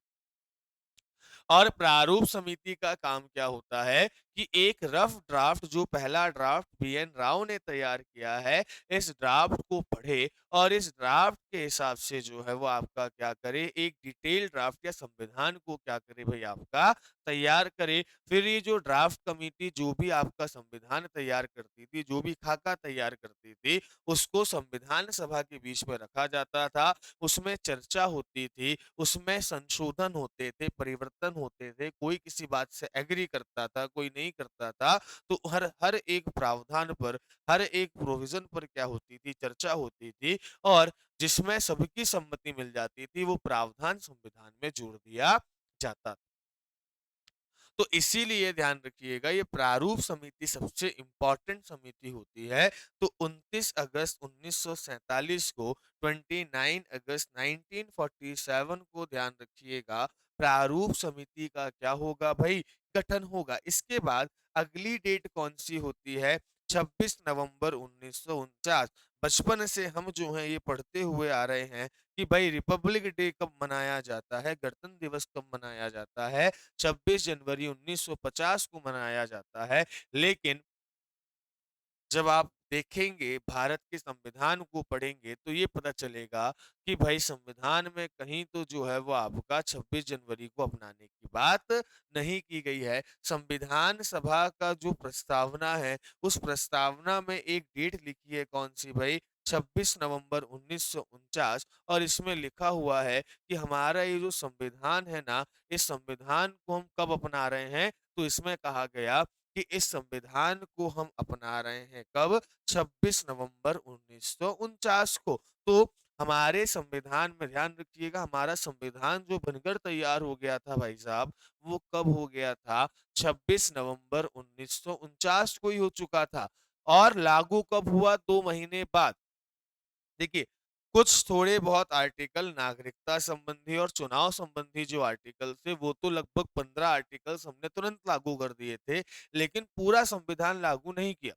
और प्रारूप समिति का काम क्या होता है कि एक रफ ड्राफ्ट जो पहला ड्राफ्ट बीएन राव ने तैयार किया है, इस ड्राफ्ट को पढ़े और इस ड्राफ्ट के हिसाब से जो है वो आपका क्या करे, एक डिटेल ड्राफ्ट या संविधान को क्या करे भाई आपका तैयार करे। फिर ये जो ड्राफ्ट कमिटी जो भी आपका संविधान तैयार करती थी, जो भी खाका तैयार करती थी, उसको संविधान सभा के बीच में रखा जाता था, उसमें चर्चा होती थी, उसमें संशोधन होते थे, परिवर्तन होते थे, कोई किसी बात से एग्री करता था, कोई नहीं करता था, तो हर हर एक प्रावधान पर, हर एक प्रोविज़न पर क्या होती थी, चर्चा होती थी और जिसमें सबकी सम्मति मिल जाती थी, वो प्रावधान संविधान में जोड़ दिया जाता था। तो इसीलिए ध्यान रखिएगा ये प्रारूप समिति सबसे इम्पोर्टेंट समिति होती है। तो 29 अगस्त 1947 को 29 अगस्त 1947 को ध्यान रखिएगा प्रारूप समिति का क्या होगा भाई गठन होगा। इसके बाद अगली डेट कौन सी होती है 26 नवंबर 1949। बचपन से हम जो हैं ये पढ़ते हुए आ रहे हैं कि भाई रिपब्लिक डे कब मनाया जाता है, गणतंत्र दिवस कब मनाया जाता है, 26 जनवरी 1950 को मनाया जाता है। लेकिन जब आप देखेंगे भारत के संविधान को पढ़ेंगे तो ये पता चलेगा कि भाई संविधान में कहीं तो जो है वो आपका 26 जनवरी को अपनाने की बात नहीं की गई है। संविधान सभा का जो प्रस्तावना है उस प्रस्तावना में एक डेट लिखी है कौन सी भाई 26 नवंबर 1949 और इसमें लिखा हुआ है कि हमारा ये जो संविधान है ना इस संविधान को हम कब अपना रहे हैं तो इसमें कहा गया कि इस संविधान को हम अपना रहे हैं कब 26 नवंबर 1949 को। तो हमारे संविधान में ध्यान रखिएगा हमारा संविधान जो बनकर तैयार हो गया था भाई साहब वो कब हो गया था 26 नवंबर 1949 को ही हो चुका था और लागू कब हुआ 2 महीने बाद। देखिए कुछ थोड़े बहुत आर्टिकल नागरिकता संबंधी और चुनाव संबंधी जो आर्टिकल थे वो तो लगभग 15 आर्टिकल्स हमने तुरंत लागू कर दिए थे लेकिन पूरा संविधान लागू नहीं किया।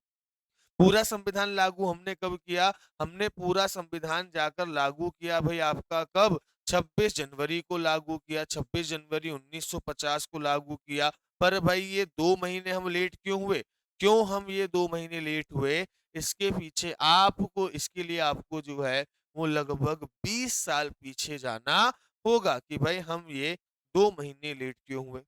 पूरा संविधान लागू हमने कब किया? हमने पूरा संविधान जाकर लागू किया भाई आपका कब? 26 जनवरी को लागू किया, 26 जनवरी 1950 को लागू किया। पर भाई ये 2 महीने हम लेट क्यों हुए? क्यों हम ये 2 महीने लेट हुए? इसके पीछे आपको इसके लिए आपको जो है वो लगभग 20 साल पीछे जाना होगा कि भाई हम ये 2 महीने लेट क्यों हुए?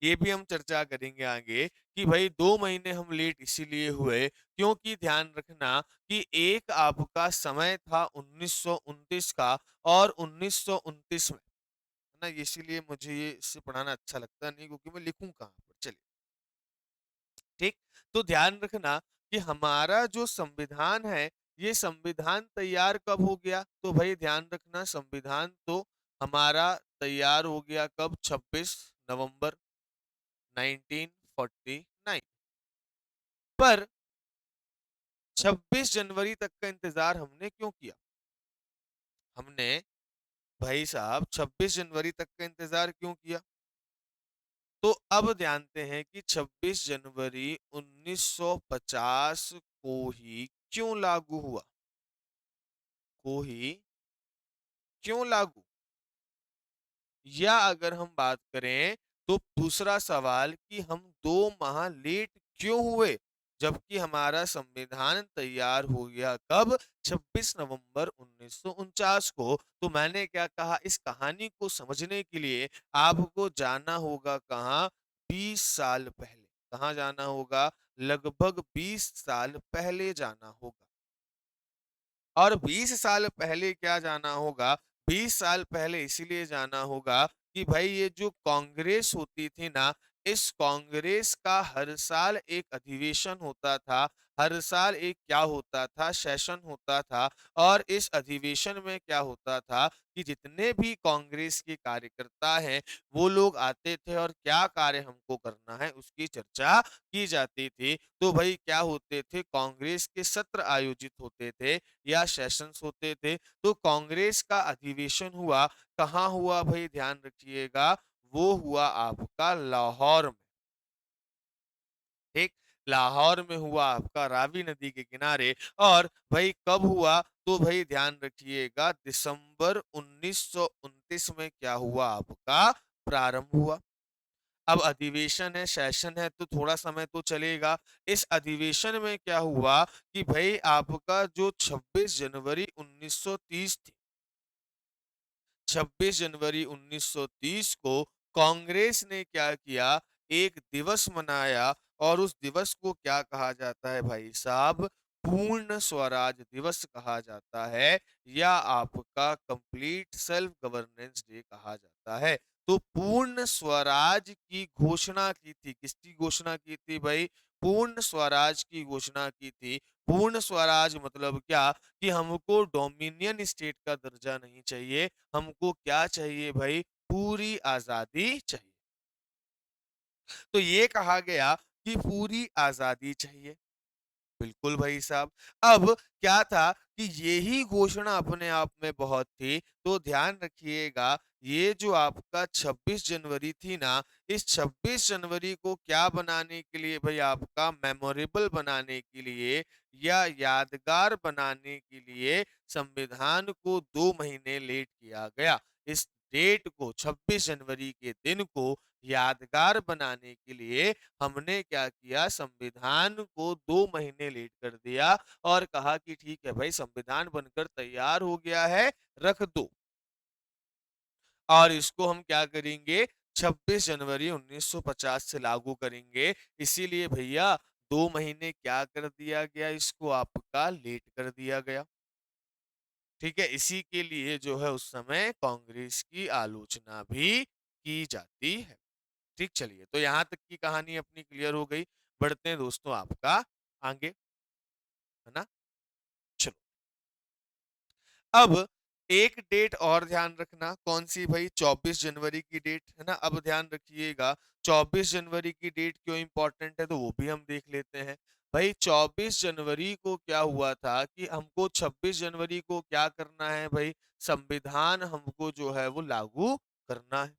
ये भी हम चर्चा करेंगे आगे कि भाई 2 महीने हम लेट इसीलिए हुए क्योंकि ध्यान रखना कि एक आपका समय था 1929 का और 1929 में, है ना? इसीलिए मुझे ये इससे पढ़ाना अच्छा लगता नहीं क्योंकि मैं लिखूँ कहाँ पर? चलिए, ठीक? तो ध्यान रखना कि हमारा जो संविधान है, ये संविधान तैयार कब हो गया? तो भाई ध्यान रखना संविधान तो हमारा तैयार हो गया कब? 26 नवंबर 1949। पर 26 जनवरी तक का इंतजार हमने क्यों किया? हमने भाई साहब 26 जनवरी तक का इंतजार क्यों किया? तो अब जानते हैं कि 26 जनवरी 1950 को ही क्यों लागू हुआ? को ही क्यों लागू? या अगर हम बात करें तो दूसरा सवाल कि हम 2 माह लेट क्यों हुए? जबकि हमारा संविधान तैयार हो गया कब? 26 नवंबर 1949 को। तो मैंने क्या कहा, इस कहानी को समझने के लिए आपको जाना होगा कहाँ? 20 साल पहले। कहाँ जाना होगा? लगभग 20 साल पहले जाना होगा। और 20 साल पहले क्या जाना होगा? 20 साल पहले इसीलिए जाना होगा कि भाई ये जो कांग्रेस होती थी ना, इस कांग्रेस का हर साल एक अधिवेशन होता था, हर साल एक क्या होता था? सेशन होता था। और इस अधिवेशन में क्या होता था कि जितने भी कांग्रेस के कार्यकर्ता हैं, वो लोग आते थे और क्या कार्य हमको करना है उसकी चर्चा की जाती थी। तो भाई क्या होते थे? कांग्रेस के सत्र आयोजित होते थे या सेशंस होते थे। तो कांग्रेस का अधिवेशन हुआ, कहाँ हुआ भाई ध्यान रखिएगा, वो हुआ आपका लाहौर में। ठीक, लाहौर में हुआ आपका रावी नदी के किनारे। और भाई कब हुआ? तो भाई ध्यान रखिएगा दिसंबर 1929 में क्या हुआ आपका? प्रारंभ हुआ। अब अधिवेशन है, सेशन है तो थोड़ा समय तो चलेगा। इस अधिवेशन में क्या हुआ कि भई आपका जो 26 जनवरी 1930 थी, 26 जनवरी 1930 को कांग्रेस ने क्या किया? एक दिवस मनाया। और उस दिवस को क्या कहा जाता है भाई साहब? पूर्ण स्वराज दिवस कहा जाता है या आपका कंप्लीट सेल्फ गवर्नेंस डे कहा जाता है। तो पूर्ण स्वराज की घोषणा की थी। किसकी घोषणा की थी भाई? पूर्ण स्वराज की घोषणा की थी। पूर्ण स्वराज मतलब क्या? कि हमको डोमिनियन स्टेट का दर्जा नहीं चाहिए, हमको क्या चाहिए भाई? पूरी आजादी चाहिए। तो ये कहा गया कि पूरी आजादी चाहिए। बिल्कुल भाई साहब। अब क्या था कि यही घोषणा अपने आप में बहुत थी, तो ध्यान रखिएगा ये जो आपका 26 जनवरी थी ना, इस 26 जनवरी को क्या बनाने के लिए भाई आपका मेमोरेबल बनाने के लिए या यादगार बनाने के लिए संविधान को 2 महीने लेट किया गया। इस डेट को 26 जनवरी के दिन को यादगार बनाने के लिए हमने क्या किया? संविधान को 2 महीने लेट कर दिया और कहा कि ठीक है भाई संविधान बनकर तैयार हो गया है, रख दो। और इसको हम क्या करेंगे? 26 जनवरी 1950 से लागू करेंगे। इसीलिए भैया 2 महीने क्या कर दिया गया? इसको आपका लेट कर दिया गया। ठीक है? इसी के लिए जो है उस समय कांग्रेस की आलोचना भी की जाती है। ठीक, चलिए तो यहाँ तक की कहानी अपनी क्लियर हो गई। बढ़ते हैं दोस्तों आपका आगे, है ना? चलो, अब एक डेट और ध्यान रखना, कौन सी भाई? 24 जनवरी की डेट, है ना? अब ध्यान रखिएगा 24 जनवरी की डेट क्यों इंपॉर्टेंट है तो वो भी हम देख लेते हैं। भाई 24 जनवरी को क्या हुआ था कि हमको 26 जनवरी को क्या करना है भाई? संविधान हमको जो है वो लागू करना है।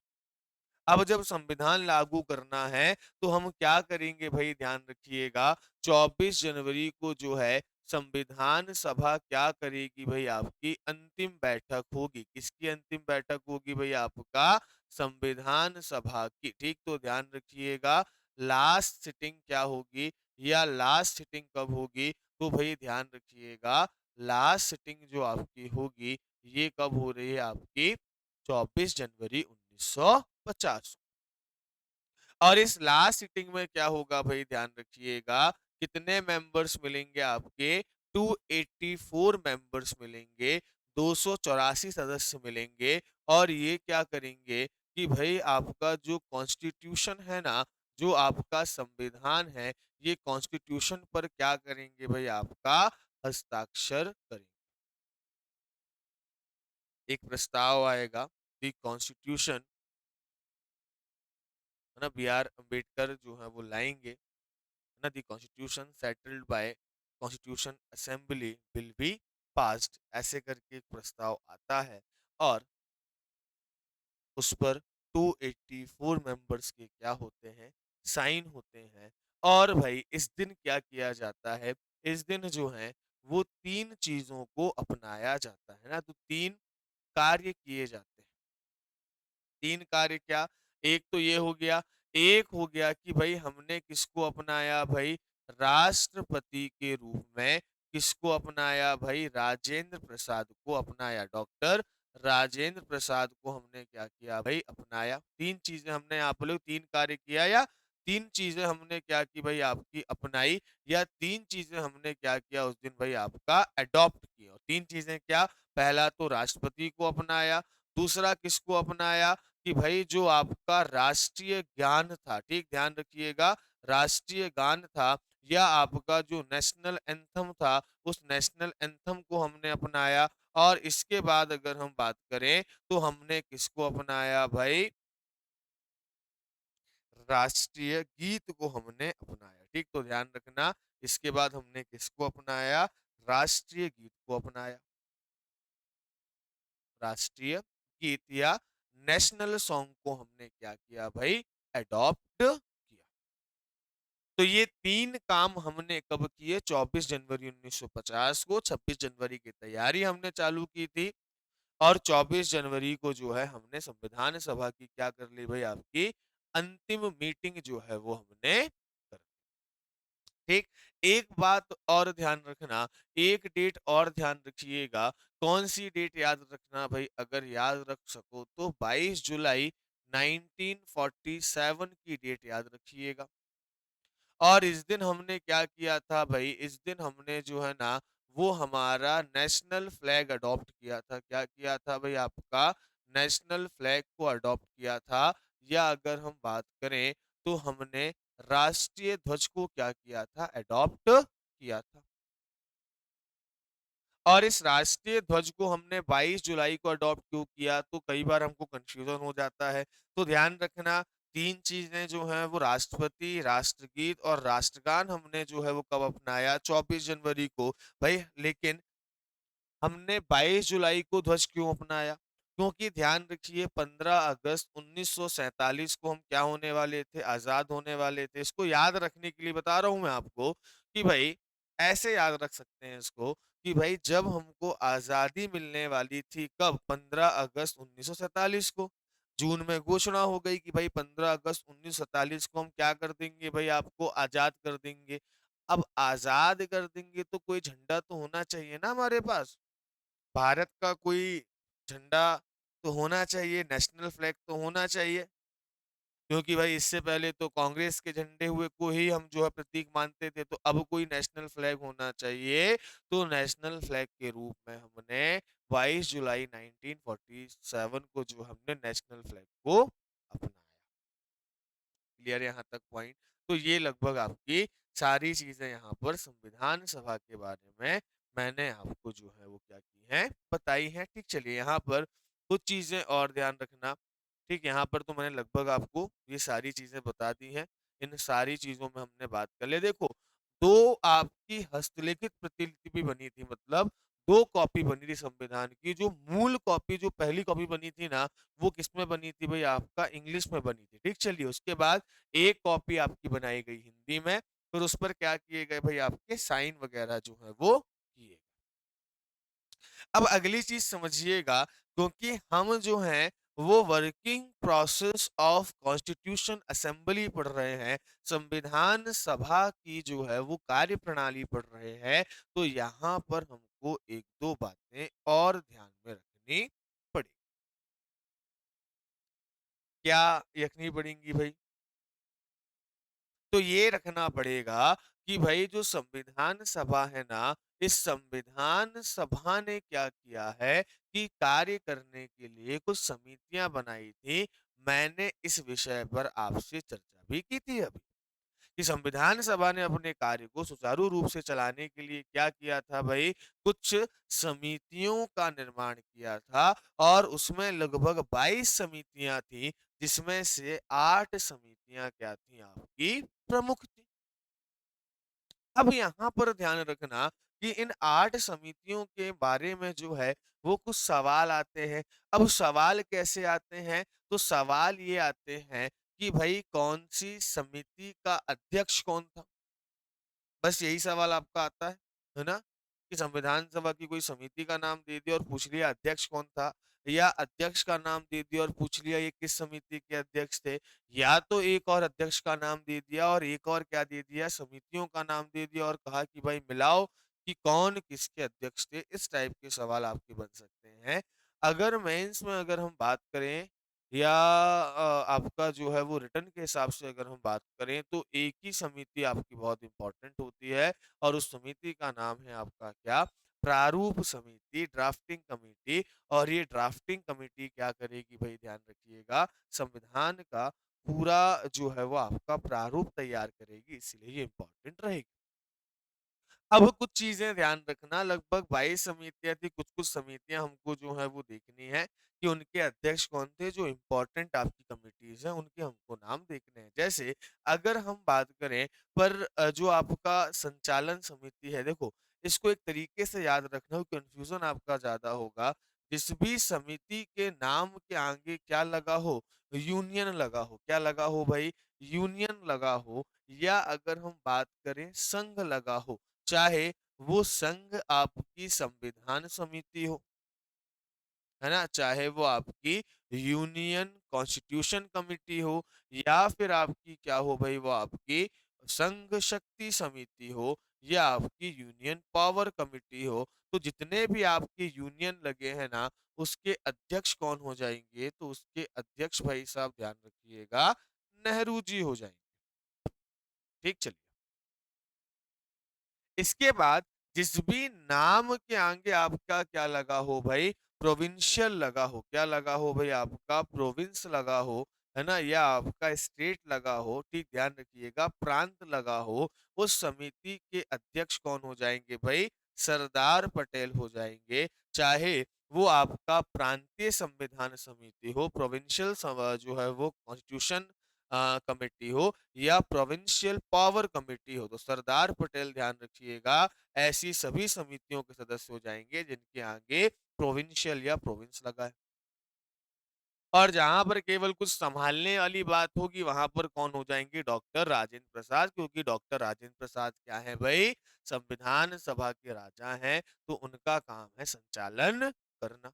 अब जब संविधान लागू करना है तो हम क्या करेंगे भाई? ध्यान रखिएगा 24 जनवरी को जो है संविधान सभा क्या करेगी भाई? आपकी अंतिम बैठक होगी। किसकी अंतिम बैठक होगी भाई? आपका संविधान सभा की। ठीक, तो ध्यान रखिएगा लास्ट सिटिंग क्या होगी या लास्ट सिटिंग कब होगी? तो भाई ध्यान रखिएगा लास्ट सिटिंग जो आपकी होगी ये कब हो रही है आपकी? 24 जनवरी 1950। और इस लास्ट सीटिंग में क्या होगा भाई? ध्यान रखिएगा कितने मेंबर्स मिलेंगे आपके? 284 मेंबर्स मिलेंगे, 284 सदस्य मिलेंगे। और ये क्या करेंगे कि भाई आपका जो कॉन्स्टिट्यूशन है ना, जो आपका संविधान है, ये कॉन्स्टिट्यूशन पर क्या करेंगे भाई? आपका हस्ताक्षर करेंगे। एक प्रस्ताव आएगा कि कॉन्स्टिट्यूशन, है ना, बी आर अम्बेडकर जो है वो लाएंगे, ना, the constitution settled by constitution assembly will be passed, ऐसे करके एक प्रस्ताव आता है। और उस पर 284 मेंबर्स के क्या होते हैं, साइन होते हैं। और भाई इस दिन क्या किया जाता है, इस दिन जो है वो 3 चीज़ों को अपनाया जाता है ना, तो 3 कार्य किए जाते हैं। 3 कार्य क्या? एक तो ये हो गया, एक हो गया कि भई हमने किसको अपनाया भई, राष्ट्रपति के रूप में किसको अपनाया भई, राजेंद्र प्रसाद को अपनाया। डॉक्टर राजेंद्र प्रसाद को हमने क्या किया भई, अपनाया। 3 चीज़ें हमने यहाँ पे लोग 3 कार्य किया, या 3 चीज़ें हमने क्या की भई आपकी अपनाई, या 3 चीज़ें हमने क्या किया उस दिन भई आपका अडॉप्ट किया। और 3 चीज़ें क्या? पहला तो राष्ट्रपति को अपनाया, दूसरा किसको अपनाया कि भाई जो आपका राष्ट्रीय ज्ञान था, ठीक ध्यान रखिएगा, राष्ट्रीय गान था या आपका जो नेशनल एंथम था, उस नेशनल एंथम को हमने अपनाया। और इसके बाद अगर हम बात करें तो हमने किसको अपनाया भाई, राष्ट्रीय गीत को हमने अपनाया। ठीक, तो ध्यान रखना, इसके बाद हमने किसको अपनाया, राष्ट्रीय गीत को अपनाया। राष्ट्रीय गीत या नेशनल सॉन्ग को हमने क्या किया भाई, अडॉप्ट किया। तो ये 3 काम हमने कब किए, 24 जनवरी 1950 को। 26 जनवरी की तैयारी हमने चालू की थी और 24 जनवरी को जो है हमने संविधान सभा की क्या कर ली भाई, आपकी अंतिम मीटिंग जो है वो हमने कर ली। ठीक, एक बात और ध्यान रखना, एक डेट और ध्यान रखिएगा। कौन सी डेट याद रखना भाई, अगर याद रख सको तो 22 जुलाई 1947 की डेट याद रखिएगा। और इस दिन हमने क्या किया था भाई, इस दिन हमने जो है ना वो हमारा नेशनल फ्लैग अडॉप्ट किया था। क्या किया था भाई, आपका नेशनल फ्लैग को अडॉप्ट किया था। या अगर हम बात करें तो हमने राष्ट्रीय ध्वज को क्या किया था, अडॉप्ट किया था। और इस राष्ट्रीय ध्वज को हमने 22 जुलाई को अडॉप्ट क्यों किया, तो कई बार हमको कंफ्यूजन हो जाता है। तो ध्यान रखना, 3 चीजें जो हैं वो राष्ट्रपति, राष्ट्रगीत और राष्ट्रगान हमने जो है वो कब अपनाया, 24 जनवरी को। भाई लेकिन हमने 22 जुलाई को ध्वज क्यों अपनाया? क्योंकि ध्यान रखिए 15 अगस्त 1947 को हम क्या होने वाले थे? आज़ाद होने वाले थे। इसको याद रखने के लिए बता रहा हूँ मैं आपको कि भई ऐसे याद रख सकते हैं इसको कि भई जब हमको आज़ादी मिलने वाली थी कब? 15 अगस्त 1947 को। जून में घोषणा हो गई कि भई 15 अगस्त 1947 को हम क्या कर देंगे भई, आपको आज़ाद कर देंगे। अब आज़ाद कर देंगे तो कोई झंडा तो होना चाहिए ना हमारे पास। भारत का कोई झंडा तो होना चाहिए, नेशनल फ्लैग तो होना चाहिए। क्योंकि भाई इससे पहले तो कांग्रेस के झंडे हुए को ही हम जो है प्रतीक मानते थे, तो अब कोई नेशनल फ्लैग होना चाहिए। तो नेशनल फ्लैग के रूप में हमने 22 जुलाई 1947 को जो हमने नेशनल फ्लैग को अपनाया। क्लियर यहाँ तक पॉइंट? तो ये लगभग आपकी सारी चीजें यहाँ पर संविधान सभा के बारे में मैंने आपको जो है वो क्या की हैं, बताई हैं। ठीक, चलिए यहाँ पर कुछ चीजें और ध्यान रखना। ठीक, यहाँ पर तो मैंने लगभग आपको ये सारी चीजें बता दी हैं। इन सारी चीजों में हमने बात कर ले, देखो 2 आपकी हस्तलिखित प्रतिलिपि बनी थी, मतलब 2 कॉपी बनी थी संविधान की। जो मूल कॉपी, जो पहली कॉपी बनी थी ना, वो किसमें बनी थी भाई, आपका इंग्लिश में बनी थी। ठीक, चलिए उसके बाद एक कॉपी आपकी बनाई गई हिंदी में, फिर उस पर क्या किए गए भाई, आपके साइन वगैरह जो है वो किए। अब अगली चीज समझिएगा, क्योंकि हम जो हैं वो working process of constitution assembly पढ़ रहे हैं, संविधान सभा की जो है वो कार्य प्रणाली पढ़ रहे हैं, तो यहाँ पर हमको एक दो बातें और ध्यान में रखनी पड़ेगी। क्या रखनी पड़ेंगी भाई? तो ये रखना पड़ेगा कि भाई जो संविधान सभा है ना, इस संविधान सभा ने क्या किया है कि कार्य करने के लिए कुछ समितियां बनाई थी। मैंने इस विषय पर आपसे चर्चा भी की थी अभी कि संविधान सभा ने अपने कार्य को सुचारू रूप से चलाने के लिए क्या किया था भाई, कुछ समितियों का निर्माण किया था। और उसमें लगभग 22 समितियां थी, जिसमें से 8 समितियां क्या थी, आपकी प्रमुख थी। अब यहाँ पर ध्यान रखना कि इन 8 समितियों के बारे में जो है वो कुछ सवाल आते हैं। अब सवाल कैसे आते हैं? तो सवाल ये आते हैं कि भई कौन-सी समिति का अध्यक्ष कौन था? बस यही सवाल आपका आता है ना? कि संविधान सभा की कोई समिति का नाम दे दिया और पूछ लिया अध्यक्ष कौन था? या अध्यक्ष का नाम दे दिया और पूछ लिया ये किस समिति के अध्यक्ष थे? या तो एक और अध्यक्ष का नाम दे दिया और एक और क्या दे दिया समितियों का नाम दे दिया और कहा कि भाई मिलाओ कि कौन किसके अध्यक्ष थे? इस टाइप के सवाल आपके बन सकते हैं। अगर मेंस में अगर हम बात करें या आपका जो है वो रिटर्न के हिसाब से अगर हम बात करें तो एक ही समिति आपकी बहुत इम्पोर्टेंट होती है और उस समिति का नाम है आपका क्या? प्रारूप समिति, ड्राफ्टिंग कमिटी और ये ड्राफ्टिंग कमिटी क्या करेगी भई ध्यान रखिएगा, संविधान का पूरा जो है वो आपका प्रारूप तैयार करेगी, इसलिए ये इम्पोर्टेंट रहेगी। अब कुछ चीज़ें ध्यान रखना लगभग 22 समितियाँ थी, कुछ-कुछ समितियाँ हमको जो है वो देखनी है कि उनके अध्यक्ष कौन थे, जो इम्पोर्टेंट आपकी कमिटीज़ हैं, उनके हमको नाम देखने हैं। जैसे अगर हम बात करें पर जो आपका संचालन समिति है, देखो इसको एक तरीके से याद रखना हो, कन्फ्यूज़न आपका ज़्यादा होगा। जिस भी समिति के नाम के आगे क्या लगा हो, यूनियन लगा हो, क्या लगा हो भई? यूनियन लगा हो या अगर हम बात करें संघ लगा हो, चाहे वो संघ आपकी संविधान समिति हो, है ना? चाहे वो आपकी यूनियन कॉन्स्टिट्यूशन कमिटी हो या फिर आपकी क्या हो भई वो आपकी संघ शक्ति समिति हो या आपकी यूनियन पावर कमिटी हो, तो जितने भी आपके यूनियन लगे हैं ना, उसके अध्यक्ष कौन हो जाएँगे? तो उसके अध्यक्ष भाई साहब ध्यान रखिएगा, नेहरू जी हो जाएँगे। ठीक चलिए। इसके बाद जिस भी नाम के आगे आपका क्या लगा हो भाई प्रोविंशियल लगा हो क्या लगा हो भाई आपका प्रोविंस लगा हो है ना या आपका स्टेट लगा हो ठीक ध्यान रखिएगा प्रांत लगा हो उस समिति के अध्यक्ष कौन हो जाएंगे भाई सरदार पटेल हो जाएंगे चाहे वो आपका प्रांतीय संविधान समिति हो प्रोविंशियल जो है वो कॉन्स्टिट्यूशन कमेटी हो या प्रोविंशियल पावर कमेटी हो तो सरदार पटेल ध्यान रखिएगा ऐसी सभी समितियों के सदस्य हो जाएंगे जिनके आगे प्रोविंशियल या प्रोविंस लगा है और जहां पर केवल कुछ संभालने वाली बात होगी वहां पर कौन हो जाएंगे डॉक्टर राजेंद्र प्रसाद क्योंकि डॉक्टर राजेंद्र प्रसाद क्या है भाई संविधान सभा के राजा हैं तो उनका काम है संचालन करना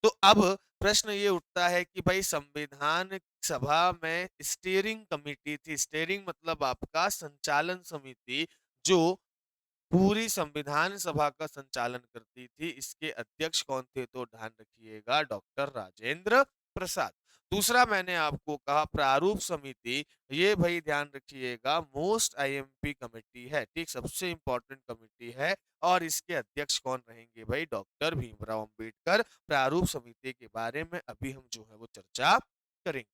तो अब प्रश्न ये उठता है कि भाई संविधान सभा में स्टीयरिंग कमेटी थी स्टीयरिंग मतलब आपका संचालन समिति जो पूरी संविधान सभा का संचालन करती थी इसके अध्यक्ष कौन थे तो ध्यान रखिएगा डॉक्टर राजेंद्र प्रसाद दूसरा मैंने आपको कहा प्रारूप समिति ये भाई ध्यान रखिएगा मोस्ट आईएमपी कमेटी है ठीक सबसे इंपॉर्टेंट कमेटी है और इसके अध्यक्ष कौन रहेंगे भाई डॉक्टर भीमराव अंबेडकर प्रारूप समिति के बारे में अभी हम जो है वो चर्चा करेंगे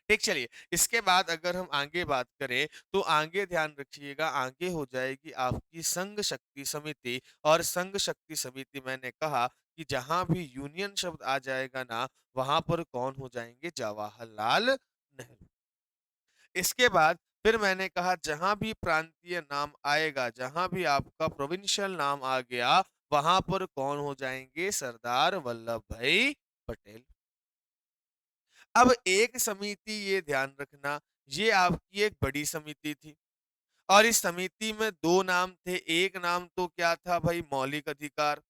ठीक चलिए इसके बाद अगर हम आगे बात करें तो आगे ध्यान रखिएगा आगे हो जाएगी आपकी संघ शक्ति समिति और संघ शक्ति समिति मैंने कहा कि जहां भी यूनियन शब्द आ जाएगा ना वहां पर कौन हो जाएंगे जवाहरलाल नेहरू इसके बाद फिर मैंने कहा जहां भी प्रांतीय नाम आएगा जहां भी आपका प्रोविंशियल नाम आ गया वहां पर कौन हो जाएंगे सरदार वल्लभ भाई पटेल अब एक समिति ये ध्यान रखना ये आपकी एक बड़ी समिति थी और इस समिति में दो नाम थे एक नाम तो क्या था भाई मौलिक अधिकार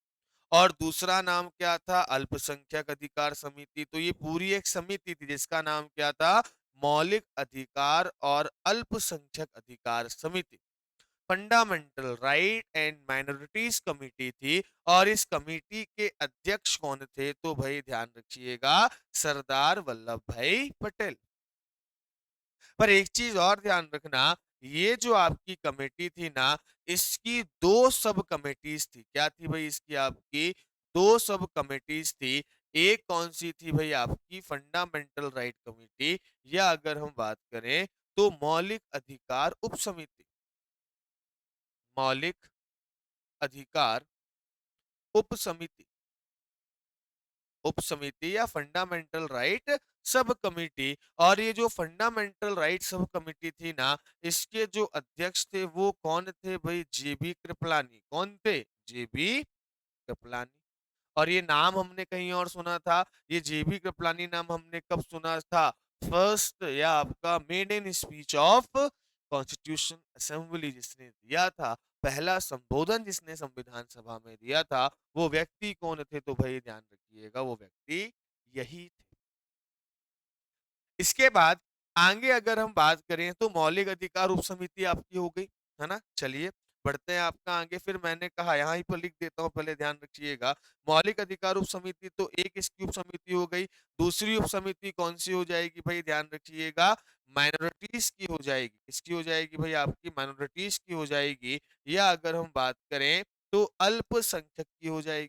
और दूसरा नाम क्या था अल्पसंख्यक अधिकार समिति तो ये पूरी एक समिति थी जिसका नाम क्या था मौलिक अधिकार और अल्पसंख्यक अधिकार समिति fundamental right and minorities committee थी और इस कमेटी के अध्यक्ष कौन थे तो भाई ध्यान रखिएगा सरदार वल्लभ भाई पटेल पर एक चीज और ध्यान रखना ये जो आपकी कमेटी थी ना इसकी दो सब कमेटीज थी क्या थी भाई इसकी आपकी दो सब कमेटीज थी एक कौन सी थी भाई आपकी फंडामेंटल राइट कमेटी या अगर हम बात करें तो मौलिक अधिकार उप समिति मौलिक अधिकार उप समिति उप समिति या फंडामेंटल राइट सब कमिटी। और ये जो फंडामेंटल राइट सब कमिटी थी ना, इसके जो अध्यक्ष थे वो कौन थे भाई? जेबी कृपलानी। कौन थे? जेबी कृपलानी। और ये नाम हमने कहीं और सुना था। ये जेबी कृपलानी नाम हमने कब सुना था? फर्स्ट या आपका maiden speech of constitution assembly जिसने दिया था, पहला संबोधन जिसने संविधान सभा में दिया था, वो व्यक्ति कौन थे? तो भाई ध्यान रखिएगा, वो व्यक्ति यही थे। इसके बाद आगे अगर हम बात करें तो मौलिक अधिकार उप समिति आपकी हो गई, है ना? चलिए बढ़ते हैं आपका आगे। फिर मैंने कहा यहाँ ही पर लिख देता हूँ, पहले ध्यान रखिएगा। मौलिक अधिकार उप समिति तो एक इसकी उप समिति हो गई। दूसरी उप समिति कौन सी हो जाएगी भाई? ध्यान रखिएगा, माइनॉरिटीज की हो जाएगी। किसकी हो जाएगी भाई? आपकी माइनॉरिटीज की हो जाएगी। या अगर हम बात करें तो अल्पसंख्यक की हो जाएगी।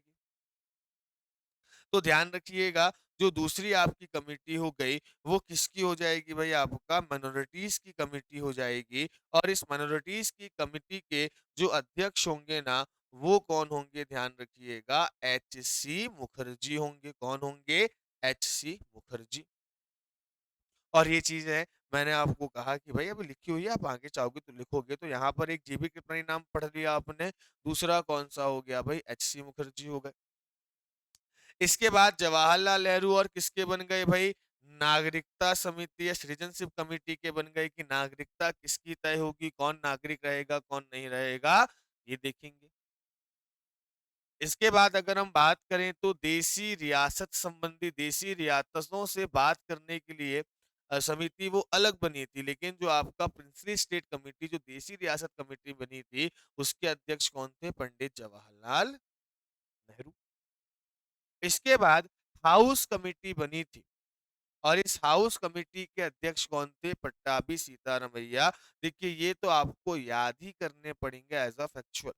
तो ध्यान रखिएगा, जो दूसरी आपकी कमेटी हो गई, वो किसकी हो जाएगी भाई? आपका माइनॉरिटीज की कमेटी हो जाएगी। और इस माइनॉरिटीज की कमेटी के जो अध्यक्ष होंगे ना, वो कौन होंगे? ध्यान रखिएगा, एच सी मुखर्जी होंगे। कौन होंगे? H C Mukherjee. और ये चीज है, मैंने आपको कहा कि भाई अभी लिखी हुई है, आप आगे चाहोगे तो लिखोगे। तो यहाँ पर एक जीबी कृपलानी नाम पढ़ लिया आपने, दूसरा कौन सा हो गया भाई? एच सी मुखर्जी हो गए। इसके बाद जवाहरलाल नेहरू और किसके बन गए भाई? नागरिकता समिति या सिटीजनशिप कमेटी के बन गए। कि नागरिकता किसकी तय होगी, कौन नागरिक रहेगा कौन नहीं रहेगा, ये देखेंगे। इसके बाद अगर हम बात करें तो देसी रियासत संबंधी, देसी रियासतों से बात करने के लिए समिति वो अलग बनी थी। लेकिन जो आपका प्रिंसली स्टेट कमेटी, जो देसी रियासत कमेटी बनी थी, उसके अध्यक्ष कौन थे? पंडित जवाहरलाल नेहरू। इसके बाद हाउस कमेटी बनी थी, और इस हाउस कमेटी के अध्यक्ष कौन थे? पट्टाभी सीतारमैया। देखिए ये तो आपको याद ही करने पड़ेंगे एज अ फैक्चुअल।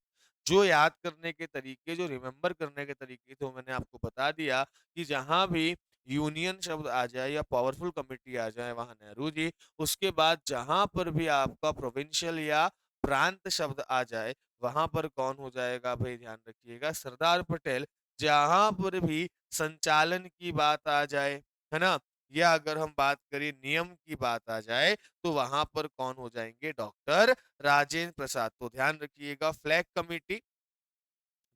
जो याद करने के तरीके, जो रिमेंबर करने के तरीके थे, वो मैंने आपको बता दिया कि जहां भी यूनियन शब्द आ जाए या पावरफुल कमेटी आ जाए, वहां नेहरू जी। उसके बाद जहां पर भी आपका प्रोविंशियल या प्रांत शब्द आ जाए, वहां पर कौन हो जाएगा भाई? ध्यान रखिएगा, सरदार पटेल। जहां पर भी संचालन की बात आ जाए, है ना, या अगर हम बात करें नियम की बात आ जाए, तो वहां पर कौन हो जाएंगे? डॉक्टर राजेंद्र प्रसाद। तो ध्यान रखिएगा, फ्लैग कमेटी,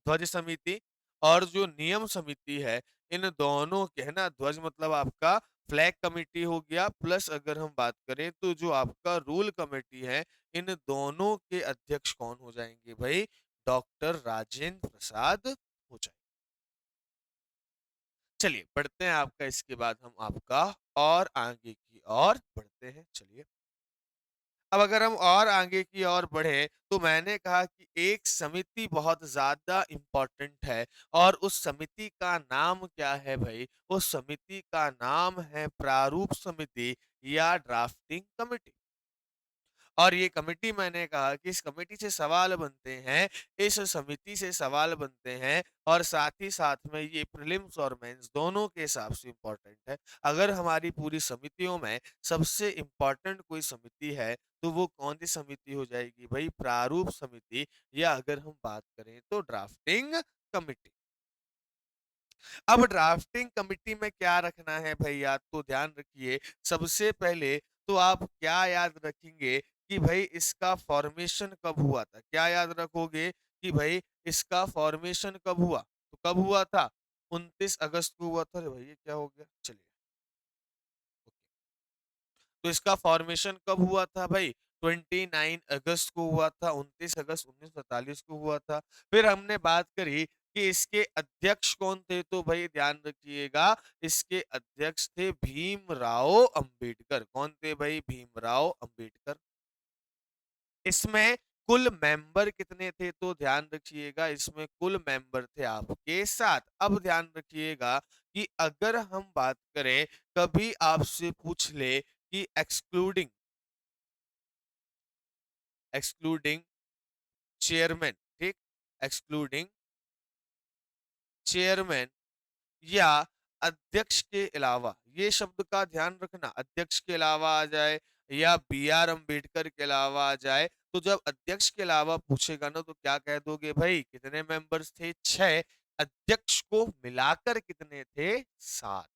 ध्वज समिति और जो नियम समिति है, इन दोनों के, है ना, ध्वज मतलब आपका फ्लैग कमेटी हो गया, प्लस अगर हम बात करें तो जो आपका रूल कमेटी है, इन दोनों के अध्यक्ष कौन हो जाएंगे भाई? डॉक्टर राजेंद्र प्रसाद हो जाएंगे। चलिए बढ़ते हैं आपका, इसके बाद हम आपका और आगे की ओर बढ़ते हैं। चलिए अब अगर हम और आगे की ओर बढ़े, तो मैंने कहा कि एक समिति बहुत ज्यादा इंपॉर्टेंट है, और उस समिति का नाम क्या है भाई? उस समिति का नाम है प्रारूप समिति या ड्राफ्टिंग कमेटी। और ये कमेटी, मैंने कहा कि इस कमेटी से सवाल बनते हैं, इस समिति से सवाल बनते हैं, और साथ ही साथ में ये प्रीलिम्स और मेंस दोनों के हिसाब से इम्पोर्टेंट है। अगर हमारी पूरी समितियों में सबसे इम्पोर्टेंट कोई समिति है, तो वो कौन सी समिति हो जाएगी भाई? प्रारूप समिति, या अगर हम बात करें तो ड्राफ्टिंग कमेटी। अब ड्राफ्टिंग कमिटी में क्या रखना है भैया? तो ध्यान रखिए, सबसे पहले तो आप क्या याद रखेंगे कि भाई इसका फॉर्मेशन कब हुआ था? क्या याद रखोगे कि भाई इसका फॉर्मेशन कब हुआ? तो कब हुआ था? 29 अगस्त को हुआ था। अरे भैया क्या हो गया? चलिए, तो इसका फॉर्मेशन कब हुआ था भाई? 29 अगस्त को हुआ था, 29 अगस्त 1947 को हुआ था। फिर हमने बात करी कि इसके अध्यक्ष कौन थे? तो भाई ध्यान रखिएगा, इसके अध्यक्ष थे भीमराव अंबेडकर। कौन थे भाई? भीमराव अंबेडकर। इसमें कुल मेंबर कितने थे? तो ध्यान रखिएगा, इसमें कुल मेंबर थे आपके 7। अब ध्यान रखिएगा कि अगर हम बात करें, कभी आपसे पूछ ले कि एक्सक्लूडिंग एक्सक्लूडिंग चेयरमैन, ठीक, एक्सक्लूडिंग चेयरमैन या अध्यक्ष के अलावा, ये शब्द का ध्यान रखना, अध्यक्ष के अलावा आ जाए या बी आर अम्बेडकर के अलावा आ जाए, तो जब अध्यक्ष के अलावा पूछेगा ना, तो क्या कह दोगे भाई? कितने मेंबर्स थे? 6। अध्यक्ष को मिलाकर कितने थे? 7।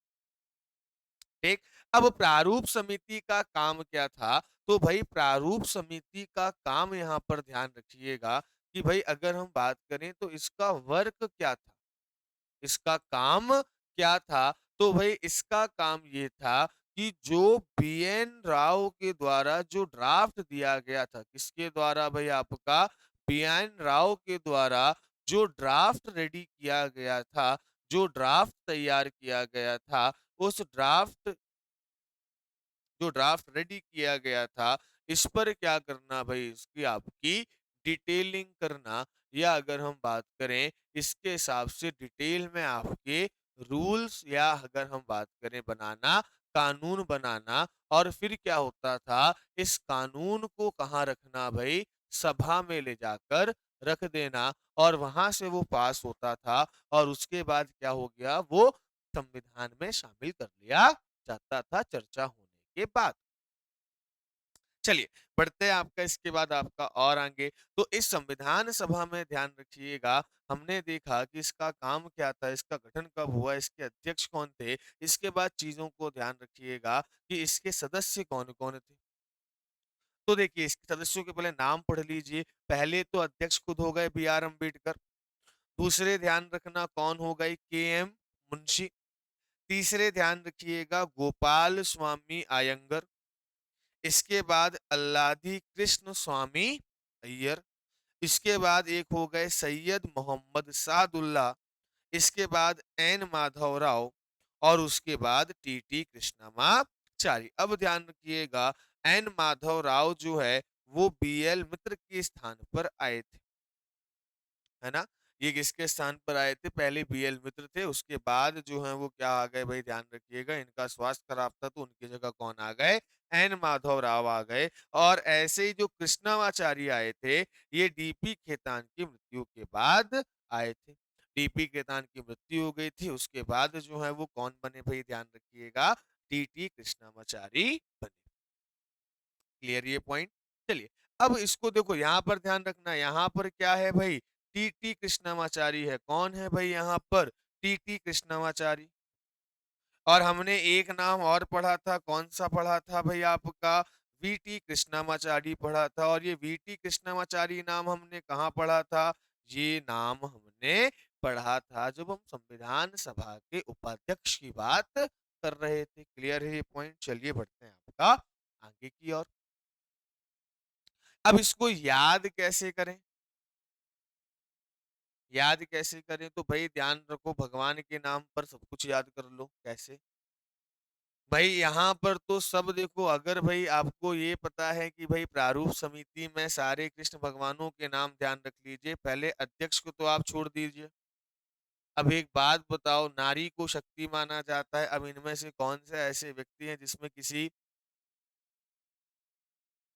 ठीक। अब प्रारूप समिति का काम क्या था? तो भाई प्रारूप समिति का काम यहाँ पर ध्यान रखिएगा कि भाई अगर हम बात करें तो इसका वर्क क्या था? इसका काम क्या था? तो भाई इसका काम ये था कि जो बीएन राव के द्वारा जो ड्राफ्ट दिया गया था, किसके द्वारा भाई? आपका बीएन राव के द्वारा जो ड्राफ्ट रेडी किया गया था, जो ड्राफ्ट तैयार किया गया था, उस ड्राफ्ट जो ड्राफ्ट रेडी किया गया था, इस पर क्या करना भाई? इसकी आपकी डिटेलिंग करना, या अगर हम बात करें इसके हिसाब से डिटेल में आपके रूल्स, या अगर हम बात करें बनाना, कानून बनाना। और फिर क्या होता था? इस कानून को कहाँ रखना भाई? सभा में ले जाकर रख देना, और वहां से वो पास होता था, और उसके बाद क्या हो गया? वो संविधान में शामिल कर लिया जाता था चर्चा होने के बाद। चलिए, बढ़ते हैं आपका इसके बाद आपका और आगे। तो इस संविधान सभा में ध्यान रखिएगा, हमने देखा कि इसका काम क्या था, इसका गठन कब हुआ, इसके अध्यक्ष कौन थे। इसके बाद चीजों को ध्यान रखिएगा कि इसके सदस्य कौन-कौन थे। तो देखिए, इसके सदस्यों के पहले नाम पढ़ लीजिए। पहले तो अध्यक्ष खुद हो गए बी आर अम्बेडकर। दूसरे ध्यान रखना कौन हो गए? के एम मुंशी। तीसरे ध्यान रखिएगा गोपाल स्वामी आयंगर। इसके बाद अल्लादी कृष्ण स्वामी अय्यर। इसके बाद एक हो गए सैयद मोहम्मद सादुल्ला। इसके बाद एन माधव राव, और उसके बाद टीटी कृष्णमाचारी। अब ध्यान रखिएगा, एन माधव राव जो है वो बीएल मित्र के स्थान पर आए थे, है ना? ये किसके स्थान पर आए थे? पहले बीएल मित्र थे, उसके बाद जो है वो क्या आ गए भाई? ध्यान रखिएगा, इनका स्वास्थ्य खराब था तो उनकी जगह कौन आ गए? एन माधव राव आ गए। और ऐसे ही जो कृष्णामाचारी आए थे, ये डीपी खेतान की मृत्यु के बाद आए थे। डीपी खेतान की मृत्यु हो गई थी, उसके बाद जो है वो कौन बने भाई? ध्यान रखिएगा, टीटी कृष्णामाचारी बने। क्लियर ये पॉइंट? चलिए, अब इसको देखो, यहाँ पर ध्यान रखना, यहाँ पर क्या है भाई? टीटी कृष्णमाचारी है। कौन है भाई यहाँ पर? टीटी कृष्णमाचारी। और हमने एक नाम और पढ़ा था, कौन सा पढ़ा था भाई? आपका वीटी कृष्णमाचारी पढ़ा था। और ये वीटी कृष्णमाचारी नाम हमने कहाँ पढ़ा था? ये नाम हमने पढ़ा था जब हम संविधान सभा के उपाध्यक्ष की बात कर रहे थे। क्लियर है ये पॉइंट? चलिए बढ़ते हैं आपका आगे की ओर। अब इसको याद कैसे करें? याद कैसे करें? तो भाई ध्यान रखो, भगवान के नाम पर सब कुछ याद कर लो। कैसे? भाई यहाँ पर तो सब देखो, अगर भाई आपको ये पता है कि भाई प्रारूप समिति में सारे कृष्ण भगवानों के नाम ध्यान रख लीजिए, पहले अध्यक्ष को तो आप छोड़ दीजिए। अब एक बात बताओ, नारी को शक्ति माना जाता है, अब इनमें से कौन से ऐसे व्यक्ति हैं जिसमें किसी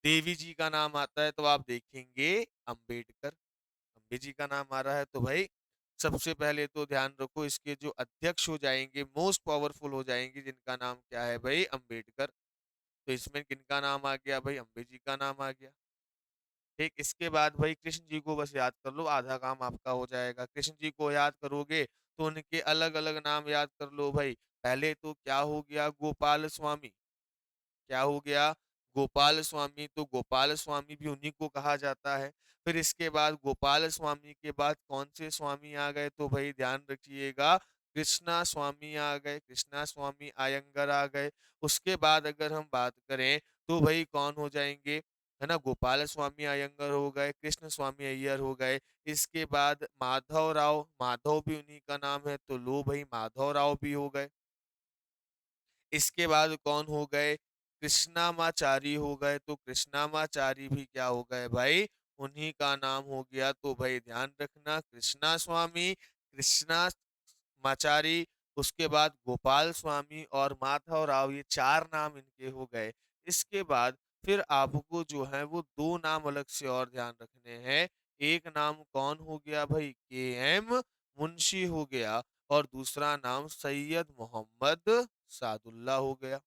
देवी जी का नाम आता है? तो आप देखेंगे अंबेडकर। अम्बे जी का नाम आ रहा है, तो भाई सबसे पहले तो ध्यान रखो, इसके जो अध्यक्ष हो जाएंगे, मोस्ट पावरफुल हो जाएंगे, जिनका नाम क्या है भाई? अंबेडकर। तो इसमें किनका नाम आ गया भाई? अम्बे जी का नाम आ गया। ठीक। इसके बाद भाई कृष्ण जी को बस याद कर लो, आधा काम आपका हो जाएगा। कृष्ण जी को याद करोगे तो उनके अलग अलग नाम याद कर लो भाई। पहले तो क्या हो गया? गोपाल स्वामी। क्या हो गया? गोपाल स्वामी। तो गोपाल स्वामी भी उन्हीं को कहा जाता है। फिर इसके बाद गोपाल स्वामी के बाद कौन से स्वामी आ गए? तो भाई ध्यान रखिएगा, कृष्णा स्वामी आ गए, कृष्णा स्वामी आयंगर आ गए। उसके बाद अगर हम बात करें तो भाई कौन हो जाएंगे? है ना, गोपाल स्वामी अयंगर हो गए, कृष्ण स्वामी अय्यर हो गए। इसके बाद माधव राव, माधव भी उन्हीं का नाम है, तो लो भाई माधव राव भी हो गए। इसके बाद कौन हो गए? कृष्णामाचारी हो गए, तो कृष्णामाचारी भी क्या हो गए भाई? उन्हीं का नाम हो गया। तो भाई ध्यान रखना, कृष्णा स्वामी, कृष्णा माचारी, उसके बाद गोपाल स्वामी और माधव राव, ये 4 नाम इनके हो गए। इसके बाद फिर आपको जो है वो 2 नाम अलग से और ध्यान रखने हैं। एक नाम कौन हो गया भाई? के एम मुंशी हो गया, और दूसरा नाम सैयद मोहम्मद सादुल्ला हो गया।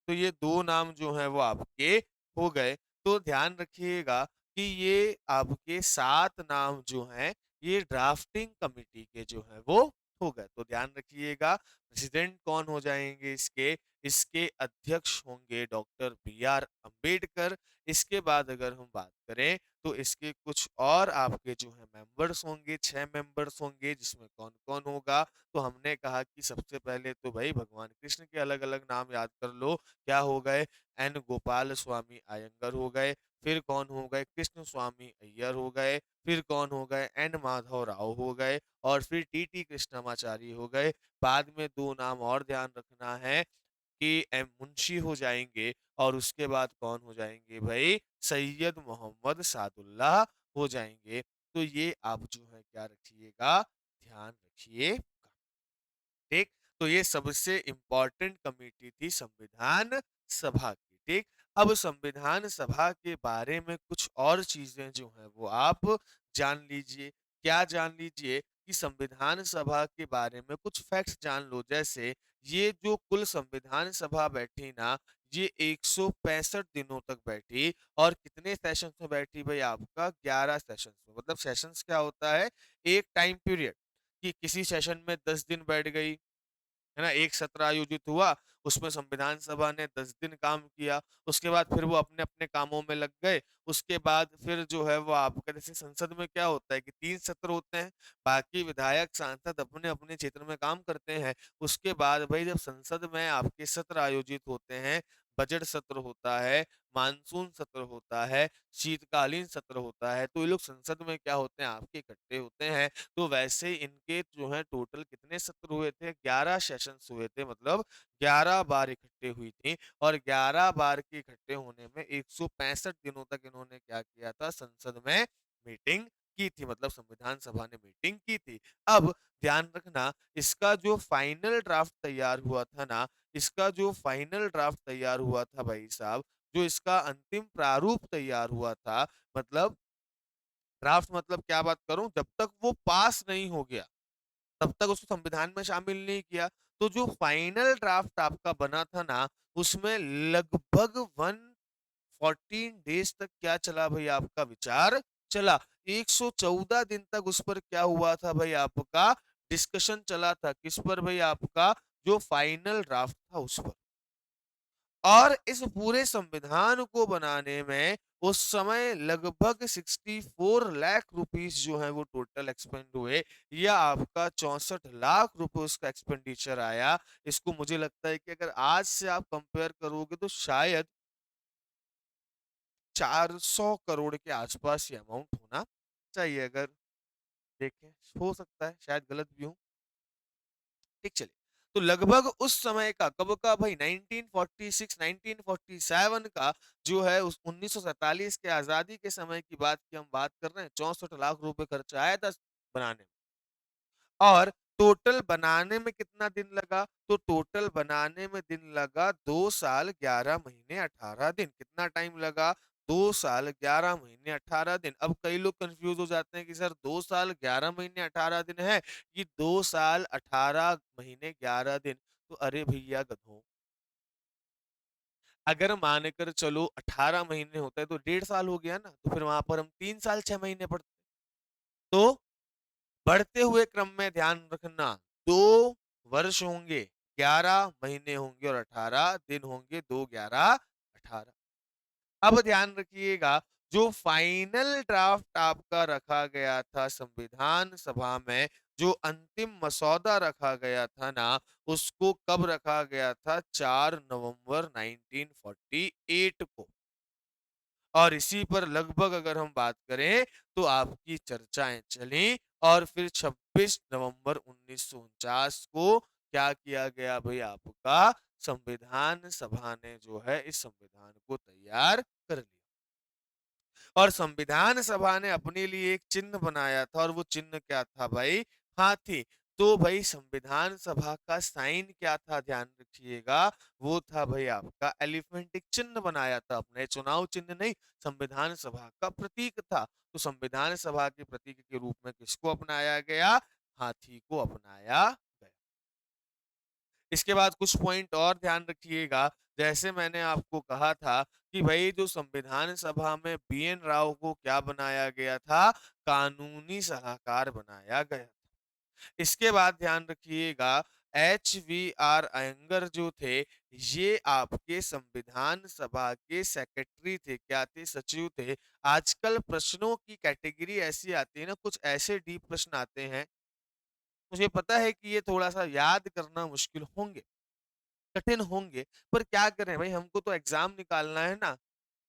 तो ये 2 नाम जो हैं वो आपके हो गए। तो ध्यान रखिएगा कि ये आपके 7 नाम जो हैं, ये ड्राफ्टिंग कमिटी के जो है वो हो गए। तो ध्यान रखिएगा, प्रेसिडेंट कौन हो जाएंगे इसके? इसके अध्यक्ष होंगे डॉक्टर बी आर अम्बेडकर। इसके बाद अगर हम बात करें तो इसके कुछ और आपके जो है मेंबर्स होंगे, 6 मेंबर्स होंगे, जिसमें कौन कौन होगा? तो हमने कहा कि सबसे पहले तो भाई भगवान कृष्ण के अलग अलग नाम याद कर लो। क्या हो गए? एन गोपाल स्वामी अयंगर हो गए। फिर कौन हो गए? कृष्ण स्वामी अय्यर हो गए। फिर कौन हो गए? एन माधव राव हो गए। और फिर टी टी कृष्णमाचारी हो गए। बाद में दो नाम और ध्यान रखना है कि एम मुंशी हो जाएंगे। और उसके बाद कौन हो जाएंगे भाई? सैयद मोहम्मद सादुल्लाह हो जाएंगे। तो ये आप जो है क्या रखिएगा, ध्यान रखिए। ठीक। तो ये सबसे इंपॉर्टेंट कमेटी थी संविधान सभा की। ठीक। अब संविधान सभा के बारे में कुछ और चीजें जो हैं वो आप जान लीजिए। क्या जान लीजिए? कि संविधान सभा के बारे में कुछ फैक्ट्स जान लो। जैसे ये जो कुल संविधान सभा बैठी ना, ये 165 दिनों तक बैठी। और कितने सेशंस में बैठी भाई? आपका 11 सेशंस में। मतलब सेशंस क्या होता है? एक टाइम पीरियड, कि किसी सेशन में 10 दिन बैठ गई, है ना, एक सत्र आयोजित हुआ, उसमें संविधान सभा ने 10 दिन काम किया। उसके बाद फिर वो अपने अपने कामों में लग गए। उसके बाद फिर जो है वो आपका, जैसे संसद में क्या होता है कि 3 सत्र होते हैं, बाकी विधायक सांसद अपने अपने क्षेत्र में काम करते हैं। उसके बाद भाई जब संसद में आपके सत्र आयोजित होते हैं, बजट सत्र होता है, मानसून सत्र होता है, शीतकालीन सत्र होता है, तो ये लोग संसद में क्या होते हैं? आपके इकट्ठे होते हैं। तो वैसे इनके जो है टोटल कितने सत्र हुए थे? 11 सेशंस हुए थे। मतलब 11 बार इकट्ठे हुई थी। और 11 बार के इकट्ठे होने में 165 दिनों तक इन्होंने क्या किया था? संसद में मीटिंग की थी। मतलब संविधान सभा ने मीटिंग की थी। अब ध्यान रखना, इसका जो फाइनल ड्राफ्ट तैयार हुआ था ना, इसका जो फाइनल ड्राफ्ट तैयार हुआ था भाई साहब, जो इसका अंतिम प्रारूप तैयार हुआ था, मतलब ड्राफ्ट मतलब क्या बात करूं, जब तक वो पास नहीं हो गया तब तक उसको संविधान में शामिल नहीं किया। तो जो फाइनल ड्राफ्ट आपका बना था ना, उसमें लगभग 114 डेज तक क्या चला भाई? आपका विचार चला। 114 दिन तक उस पर क्या हुआ था भाई? आपका डिस्कशन चला था। किस पर भाई? आपका जो फाइनल ड्राफ्ट था उस पर। और इस पूरे संविधान को बनाने में उस समय लगभग 64 लाख रुपीस जो है वो टोटल एक्सपेंड हुए, या आपका 64 लाख रुपए उसका एक्सपेंडिचर आया। इसको मुझे लगता है कि अगर आज से आप कंपेयर करोगे तो शायद 400 करोड़ के आसपास ये अमाउंट होना चाहिए। अगर देखें, हो सकता है शायद गलत भी हूं। ठीक, चलिए। तो लगभग उस समय का, कब का भाई? 1946 1947 का जो है, उस 1947 के आजादी के समय की बात की हम बात कर रहे हैं। 64 लाख रुपए खर्चा आया था बनाने में। और टोटल बनाने में कितना दिन लगा? तो टोटल बनाने में दिन लगा 2 साल 11 महीने 18 दिन। कितना टाइम लगा? 2 साल 11 महीने 18 दिन। अब कई लोग कंफ्यूज हो जाते हैं कि सर 2 साल 11 महीने 18 दिन है, कि 2 साल 18 महीने 11 दिन। तो अरे भैया गधों, अगर मानकर चलो 18 महीने होता है तो 1.5 साल हो गया ना, तो फिर वहां पर हम 3 साल 6 महीने पढ़ते। तो बढ़ते हुए क्रम में ध्यान रखना, 2 वर्ष होंगे, 11 महीने होंगे और 18 दिन होंगे। 2 11 18। अब ध्यान रखिएगा, जो फाइनल ड्राफ्ट आपका रखा गया था संविधान सभा में, जो अंतिम मसौदा रखा गया था ना, उसको कब रखा गया था? 4 नवंबर 1948 को। और इसी पर लगभग अगर हम बात करें तो आपकी चर्चाएं चली। और फिर 26 नवंबर 1949 को क्या किया गया भाई? आपका संविधान सभा ने जो है इस संविधान को तैयार कर लिया। और संविधान सभा ने अपने लिए एक चिन्ह बनाया था, और वो चिन्ह क्या था भाई? हाथी। तो भाई संविधान सभा का साइन क्या था? ध्यान रखिएगा, वो था भाई आपका एलिफेंट। एक चिन्ह बनाया था अपने, चुनाव चिन्ह नहीं, संविधान सभा का प्रतीक था। तो संविधान सभा के प्रतीक के रूप में किसको अपनाया गया? हाथी को अपनाया गया। इसके बाद कुछ पॉइंट और ध्यान रखिएगा, जैसे मैंने आपको कहा था कि भई जो संविधान सभा में बीएन राव को क्या बनाया गया था, कानूनी सलाहकार बनाया गया। इसके बाद ध्यान रखिएगा, एचवीआर अयंगर जो थे, ये आपके संविधान सभा के सेक्रेटरी थे, क्या थे? सचिव थे। आजकल प्रश्नों की कैटेगरी ऐसी आती है ना, कुछ ऐसे डीप प्रश्न आते हैं, मुझे पता है कि ये थोड़ा-सा याद करना मुश्किल होंगे, कठिन होंगे, पर क्या करें भई, हमको तो एग्ज़ाम निकालना है ना।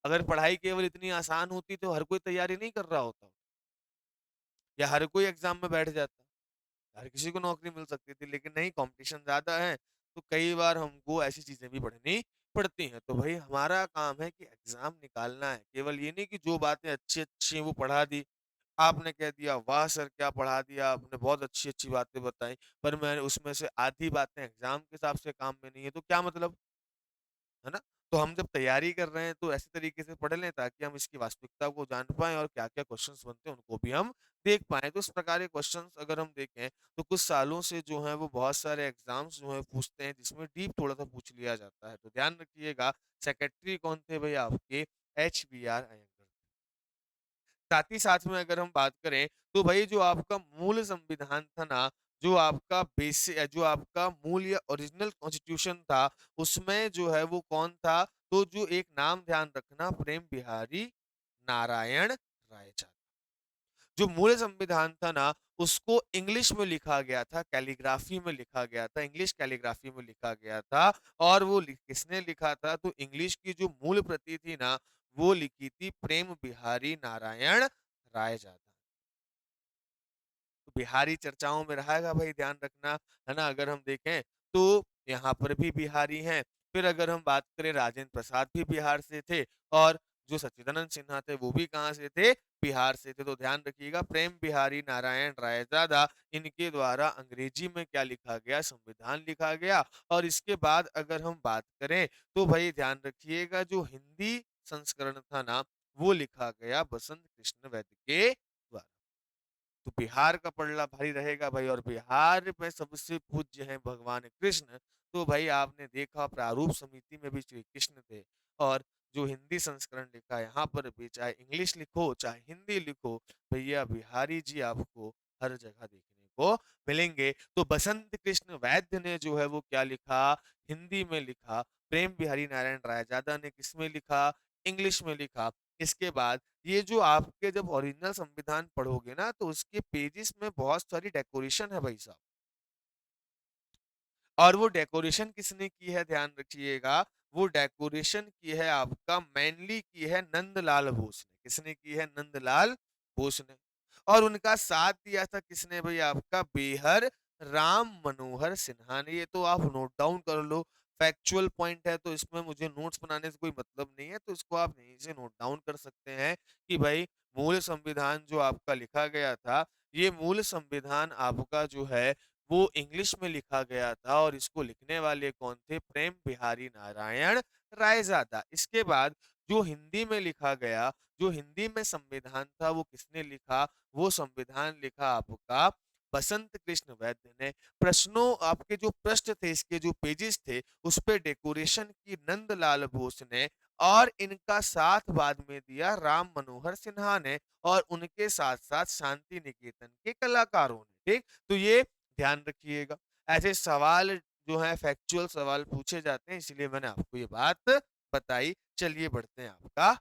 अगर पढ़ाई केवल इतनी आसान होती तो हर कोई तैयारी नहीं कर रहा होता, या हर कोई एग्ज़ाम में बैठ जाता। हर किसी को नौकरी मिल सकती थी, लेकिन नहीं, कॉम्पिटिशन ज़्यादा है, तो कई बार हमको ऐसी चीज़ें भी पढ़नी पड़ती हैं। तो भई हमारा काम है कि एग्ज़ाम निकालना है, केवल ये नहीं कि जो बातें अच्छी-अच्छी हैं वो पढ़ा दी। आपने कह दिया, वाह सर क्या पढ़ा दिया आपने, बहुत अच्छी-अच्छी बातें बताई, पर मैंने उसमें से आधी बातें एग्ज़ाम के हिसाब से काम में नहीं है, तो क्या मतलब? है ना? तो हम जब तैयारी कर रहे हैं तो ऐसे तरीके से पढ़ लें ताकि हम इसकी वास्तविकता को जान पाएँ और क्या-क्या क्वेश्चन्स बनते हैं उनको भी हम देख पाएँ। तो इस प्रकार के क्वेश्चन्स अगर हम देखें तो कुछ सालों से जो है वो बहुत सारे एग्ज़ाम्स जो हैं पूछते हैं जिसमें डीप थोड़ा-सा पूछ लिया जाता है। तो ध्यान रखिएगा, सेक्रेटरी कौन थे भई आपके? एचबीआर अयंगर। साथ ही साथ में अगर हम बात करें तो भई जो आपका मूल संविधान था ना, जो आपका मूल या ओरिजिनल कॉन्स्टिट्यूशन था, उसमें जो है वो कौन था? तो जो एक नाम ध्यान रखना, प्रेम बिहारी नारायण राय था। जो मूल संविधान था ना, उसको इंग्लिश में लिखा गया था, कैलीग्राफी में लिखा गया था, इंग्लिश कैलीग्राफी में लिखा गया था और वो किसने लिखा था? तो इंग्लिश की जो मूल प्रति थी ना, वो लिखी थी प्रेम बिहारी नारायण रायजादा। तो बिहारी चर्चाओं में रहेगा भाई, ध्यान रखना, है ना? अगर हम देखें तो यहाँ पर भी बिहारी हैं। फिर अगर हम बात करें, राजेंद्र प्रसाद भी बिहार से थे और जो सच्चिदानंद सिन्हा थे वो भी कहाँ से थे? बिहार से थे। तो ध्यान रखिएगा, प्रेम बिहारी नारायण रायजादा, इनके द्वारा अंग्रेजी में क्या लिखा गया? संविधान लिखा गया। और इसके बाद अगर हम बात करें तो भाई ध्यान रखिएगा, जो हिंदी संस्करण था ना, वो लिखा गया बसंत कृष्ण वैद्य के द्वारा। तो बिहार का पलड़ा भारी रहेगा भाई, और बिहार में सबसे पूज्य हैं भगवान कृष्ण। तो भाई आपने देखा, प्रारूप समिति में भी श्री कृष्ण थे, और जो हिंदी संस्करण लिखा है यहाँ पर भी, चाहे इंग्लिश लिखो चाहे हिंदी लिखो, भैया बिहारी जी आपको हर जगह देखने को मिलेंगे। तो बसंत कृष्ण वैद्य ने जो है वो क्या लिखा? हिंदी में लिखा। प्रेम बिहारी नारायण रायजादा ने किसमें लिखा? इंग्लिश में लिखा। इसके बाद ये जो आपके जब ओरिजिनल संविधान पढ़ोगे ना, तो उसके पेजेस में बहुत सारी डेकोरेशन है भाई साहब। और वो डेकोरेशन किसने की है, ध्यान रखिएगा, वो डेकोरेशन की है आपका, मेनली की है नंदलाल बोस ने। किसने की है? नंदलाल बोस ने। और उनका साथ दिया था किसने भाई? आपका बेहर राम मनोहर सिन्हा ने। ये तो आप नोट डाउन कर लो, फैक्चुअल पॉइंट है, तो इसमें मुझे नोट्स बनाने से कोई मतलब नहीं है, तो इसको आप यहीं से नोट डाउन कर सकते हैं कि भाई मूल संविधान जो आपका लिखा गया था, ये मूल संविधान आपका जो है वो इंग्लिश में लिखा गया था, और इसको लिखने वाले कौन थे? प्रेम बिहारी नारायण रायजादा। इसके बाद जो हिंदी में लिखा गया, जो हिंदी में संविधान था, वो किसने लिखा? वो संविधान लिखा आपका बसंत कृष्ण वैद्य ने। प्रश्नों, आपके जो प्रश्न थे, इसके जो पेजेस थे, उस पे डेकोरेशन की नंदलाल बोस ने, और इनका साथ बाद में दिया राम मनोहर सिन्हा ने, और उनके साथ-साथ शांति निकेतन के कलाकारों ने। ठीक? तो ये ध्यान रखिएगा। ऐसे सवाल जो हैं, फैक्चुअल सवाल पूछे जाते हैं, इसलिए मैंने आपको ये बात बताई। चलिए बढ़ते हैं आपका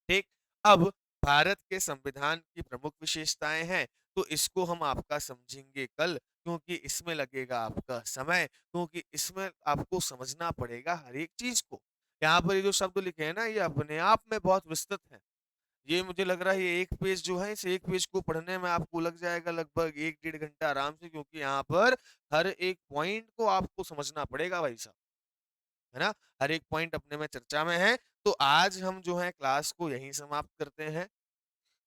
ठीक। अब भारत के संविधान की प्रमुख विशेषताएं हैं, तो इसको हम आपका समझेंगे कल, क्योंकि इसमें लगेगा आपका समय, क्योंकि इसमें आपको समझना पड़ेगा हर एक चीज को। यहाँ पर ये जो शब्द लिखे हैं ना, ये अपने आप में बहुत विस्तृत है। ये मुझे लग रहा है, ये एक पेज जो है, इस एक पेज को पढ़ने में आपको लग जाएगा लगभग 1 डेढ़ घंटा आराम से, क्योंकि यहाँ पर हर एक पॉइंट को आपको समझना पड़ेगा भाई साहब, है ना? हर एक पॉइंट अपने में चर्चा में है। तो आज हम जो है क्लास को यहीं समाप्त करते हैं,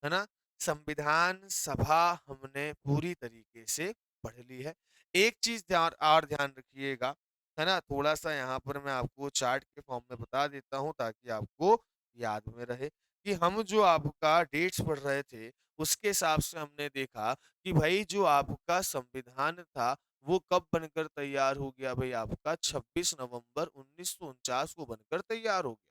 है ना? संविधान सभा हमने पूरी तरीके से पढ़ ली है। एक चीज़ ध्यान रखिएगा, है ना? थोड़ा-सा यहाँ पर मैं आपको चार्ट के फॉर्म में बता देता हूँ ताकि आपको याद में रहे कि हम जो आपका डेट्स पढ़ रहे थे, उसके हिसाब से हमने देखा कि भई जो आपका संविधान था, वो कब बनकर तैयार हो गया भाई आपका 26 नवंबर 1949 को बनकर तैयार हो गया।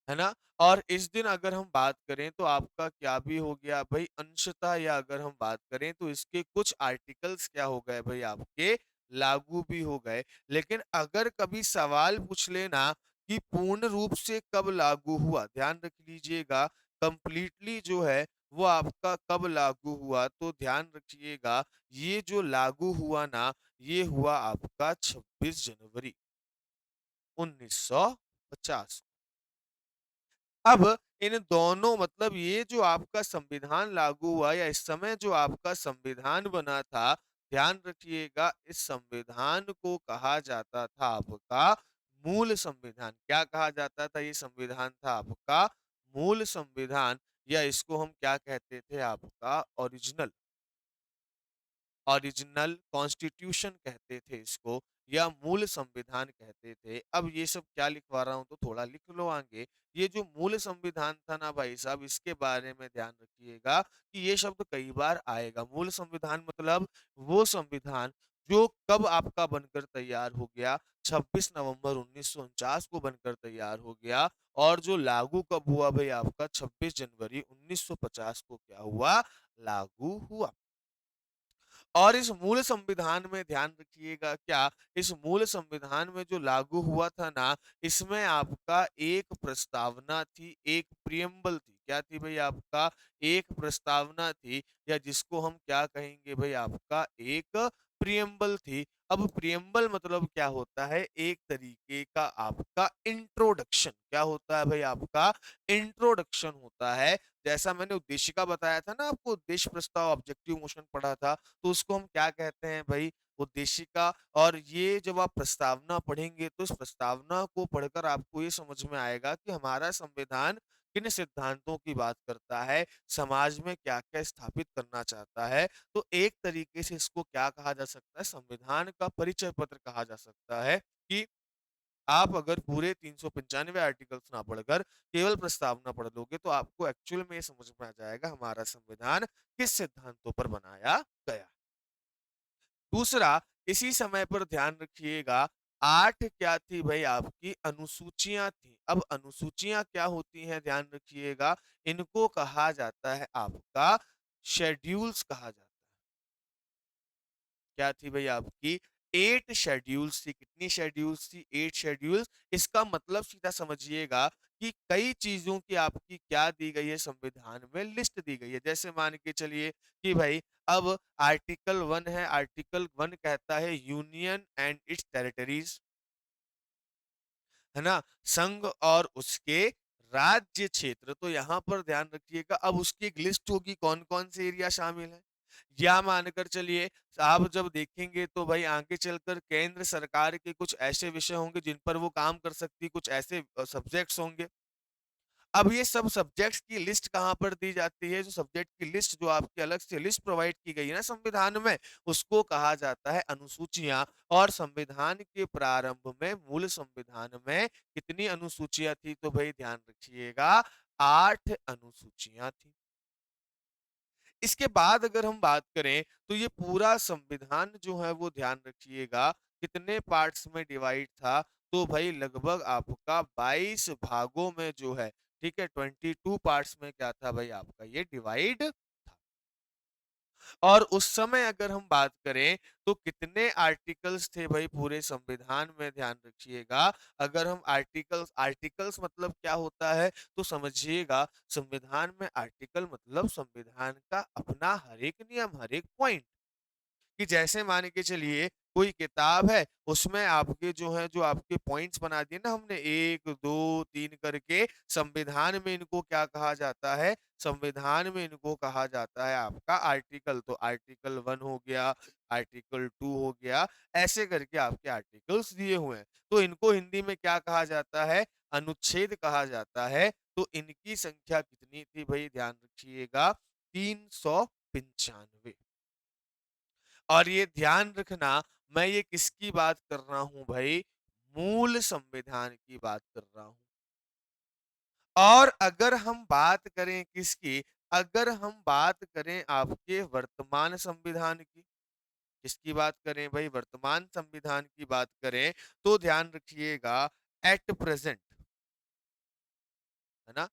है ना? और इस दिन अगर हम बात करें तो आपका क्या भी हो गया भई अंशतः या अगर हम बात करें तो इसके कुछ आर्टिकल्स क्या हो गए भई आपके लागू भी हो गए। लेकिन अगर कभी सवाल पूछ लेना कि पूर्ण रूप से कब लागू हुआ? ध्यान रख लीजिएगा कंप्लीटली जो है वो आपका कब लागू हुआ? तो ध्यान रखिएगा ये जो लागू हुआ ना, ये हुआ आपका 26 जनवरी 1950। अब इन दोनों मतलब ये जो आपका संविधान लागू हुआ या इस समय जो आपका संविधान बना था, ध्यान रखिएगा इस संविधान को कहा जाता था आपका मूल संविधान। क्या कहा जाता था? ये संविधान था आपका मूल संविधान या इसको हम क्या कहते थे आपका ओरिजिनल। ओरिजिनल कॉन्स्टिट्यूशन कहते थे इसको या मूल संविधान कहते थे। अब ये सब क्या लिखवा रहा हूँ तो थोड़ा लिख लो आगे। ये जो मूल संविधान था ना भाई साहब इसके बारे में ध्यान रखिएगा कि ये शब्द कई बार आएगा। मूल संविधान मतलब वो संविधान जो कब आपका बनकर तैयार हो गया 26 नवंबर 1949 को बनकर तैयार हो गया और जो लागू कब हुआ भाई आपका 26 जनवरी 1950 को क्या हुआ लागू हुआ। और इस मूल संविधान में ध्यान रखिएगा क्या, इस मूल संविधान में जो लागू हुआ था ना, इसमें आपका एक प्रस्तावना थी, एक प्रियम्बल थी। क्या थी भई आपका? एक प्रस्तावना थी या जिसको हम क्या कहेंगे भई आपका एक प्रियम्बल थी। अब प्रियम्बल मतलब क्या होता है? एक तरीके का आपका इंट्रोडक्शन। क्या होता है भई आपका? इंट्रोडक्शन होता है। जैसा मैंने उद्देशिका बताया था ना आपको, उद्देश्य प्रस्ताव ऑब्जेक्टिव मोशन पढ़ा था, तो उसको हम क्या कहते हैं भई उद्देशिका। और ये जब आप प्रस्तावना पढ़ेंगे तो इस प्रस्तावना को पढ़कर आपको ये समझ में आएगा कि हमारा संविधान किन सिद्धांतों की बात करता है, समाज में क्या-क्या स्थापित करना चाहता है। तो एक तरीके से इसको क्या कहा जा सकता है, संविधान का परिचय पत्र कहा जा सकता है कि आप अगर पूरे 395 आर्टिकल्स ना पढ़कर केवल प्रस्तावना पढ़ लोगे तो आपको एक्चुअल में ये समझ में आ जाएगा हमारा संविधान किस सिद्धांतों पर बनाया गया। दूसरा, इसी समय पर ध्यान रखिएगा 8 क्या थी भई आपकी अनुसूचियाँ थी। अब अनुसूचियाँ क्या होती हैं ध्यान रखिएगा, इनको कहा जाता है आपका शेड्यूल्स कहा जाता है। क्या थी भई आपकी 8 शेड्यूल्स थी। कितनी शेड्यूल्स थी? 8 शेड्यूल्स। इसका मतलब सीधा समझिएगा कि कई चीज़ों की आपकी क्या दी गई है संविधान में लिस्ट दी गई है। जैसे मान के चलिए कि भई अब आर्टिकल 1 है, आर्टिकल 1 कहता है यूनियन एंड इट्स टेरिटरीज़। है ना? संघ और उसके राज्य क्षेत्र, तो यहाँ पर ध्यान रखिएगा अब उसकी एक लिस्ट होगी कौन-कौन से एरिया शामिल हैं। या मानकर चलिए आप जब देखेंगे तो भाई आगे चलकर केंद्र सरकार के कुछ ऐसे विषय होंगे जिन पर वो काम कर सकती है, कुछ ऐसे सब्जेक्ट्स होंगे। अब ये सब सब्जेक्ट्स की लिस्ट कहाँ पर दी जाती है? जो सब्जेक्ट की लिस्ट जो आपकी अलग से लिस्ट प्रोवाइड की गई है ना संविधान में, उसको कहा जाता है अनुसूचियाँ। और संविधान के प्रारंभ में मूल संविधान में कितनी अनुसूचियाँ थी? तो भई ध्यान रखिएगा 8 अनुसूचियाँ थी। इसके बाद अगर हम बात करें तो ये पूरा संविधान जो है वो ध्यान रखिएगा कितने पार्ट्स में डिवाइड था? तो भाई लगभग आपका 22 भागों में जो है, ठीक है, 22 पार्ट्स में क्या था भाई आपका ये डिवाइड था। और उस समय अगर हम बात करें तो कितने आर्टिकल्स थे भाई पूरे संविधान में ध्यान रखिएगा। अगर हम आर्टिकल्स आर्टिकल्स मतलब क्या होता है तो समझिएगा संविधान में आर्टिकल मतलब संविधान का अपना हर एक नियम, हर एक पॉइंट। कि जैसे मान के चलिए कोई किताब है, उसमें आपके जो है जो आपके पॉइंट्स बना दिए ना हमने 1, 2, 3 करके, संविधान में इनको क्या कहा जाता है? संविधान में इनको कहा जाता है आपका आर्टिकल। तो आर्टिकल 1 हो गया, आर्टिकल 2 हो गया, ऐसे करके आपके आर्टिकल्स दिए हुए हैं। तो इनको हिंदी में क्या कहा जाता है? अनुच्छेद कहा जाता है। तो इनकी संख्या कितनी थी भई ध्यान रखिएगा 395। और ये ध्यान रखना मैं ये किसकी बात कर रहा हूँ भाई? मूल संविधान की बात कर रहा हूँ। और अगर हम बात करें किसकी? अगर हम बात करें आपके वर्तमान संविधान की, किसकी बात करें भाई, वर्तमान संविधान की बात करें, तो ध्यान रखिएगा एट प्रेजेंट, है ना,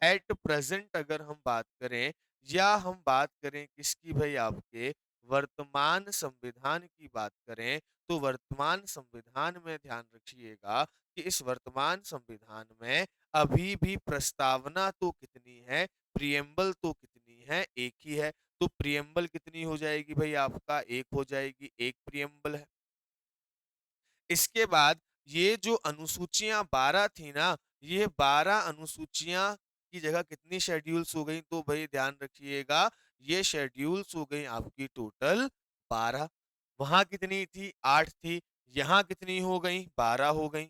एट प्रेजेंट अगर हम बात करें, या हम बात करें किसकी भाई, आपके वर्तमान संविधान की बात करें, तो वर्तमान संविधान में ध्यान रखिएगा कि इस वर्तमान संविधान में अभी भी प्रस्तावना तो कितनी है, प्रियम्बल तो कितनी है, एक ही है। तो प्रियम्बल कितनी हो जाएगी भाई, आपका एक हो जाएगी, एक प्रियम्बल है। इसके बाद ये जो अनुसूचियां 12 थी ना, ये 12 अनुसूचियां की जगह कितनी शेड्यूल्स हो गई, तो भाई ध्यान रखिएगा, ये शेड्यूल्स हो गई आपकी टोटल 12। वहां कितनी थी, 8 थी, यहां कितनी हो गई, 12 हो गई।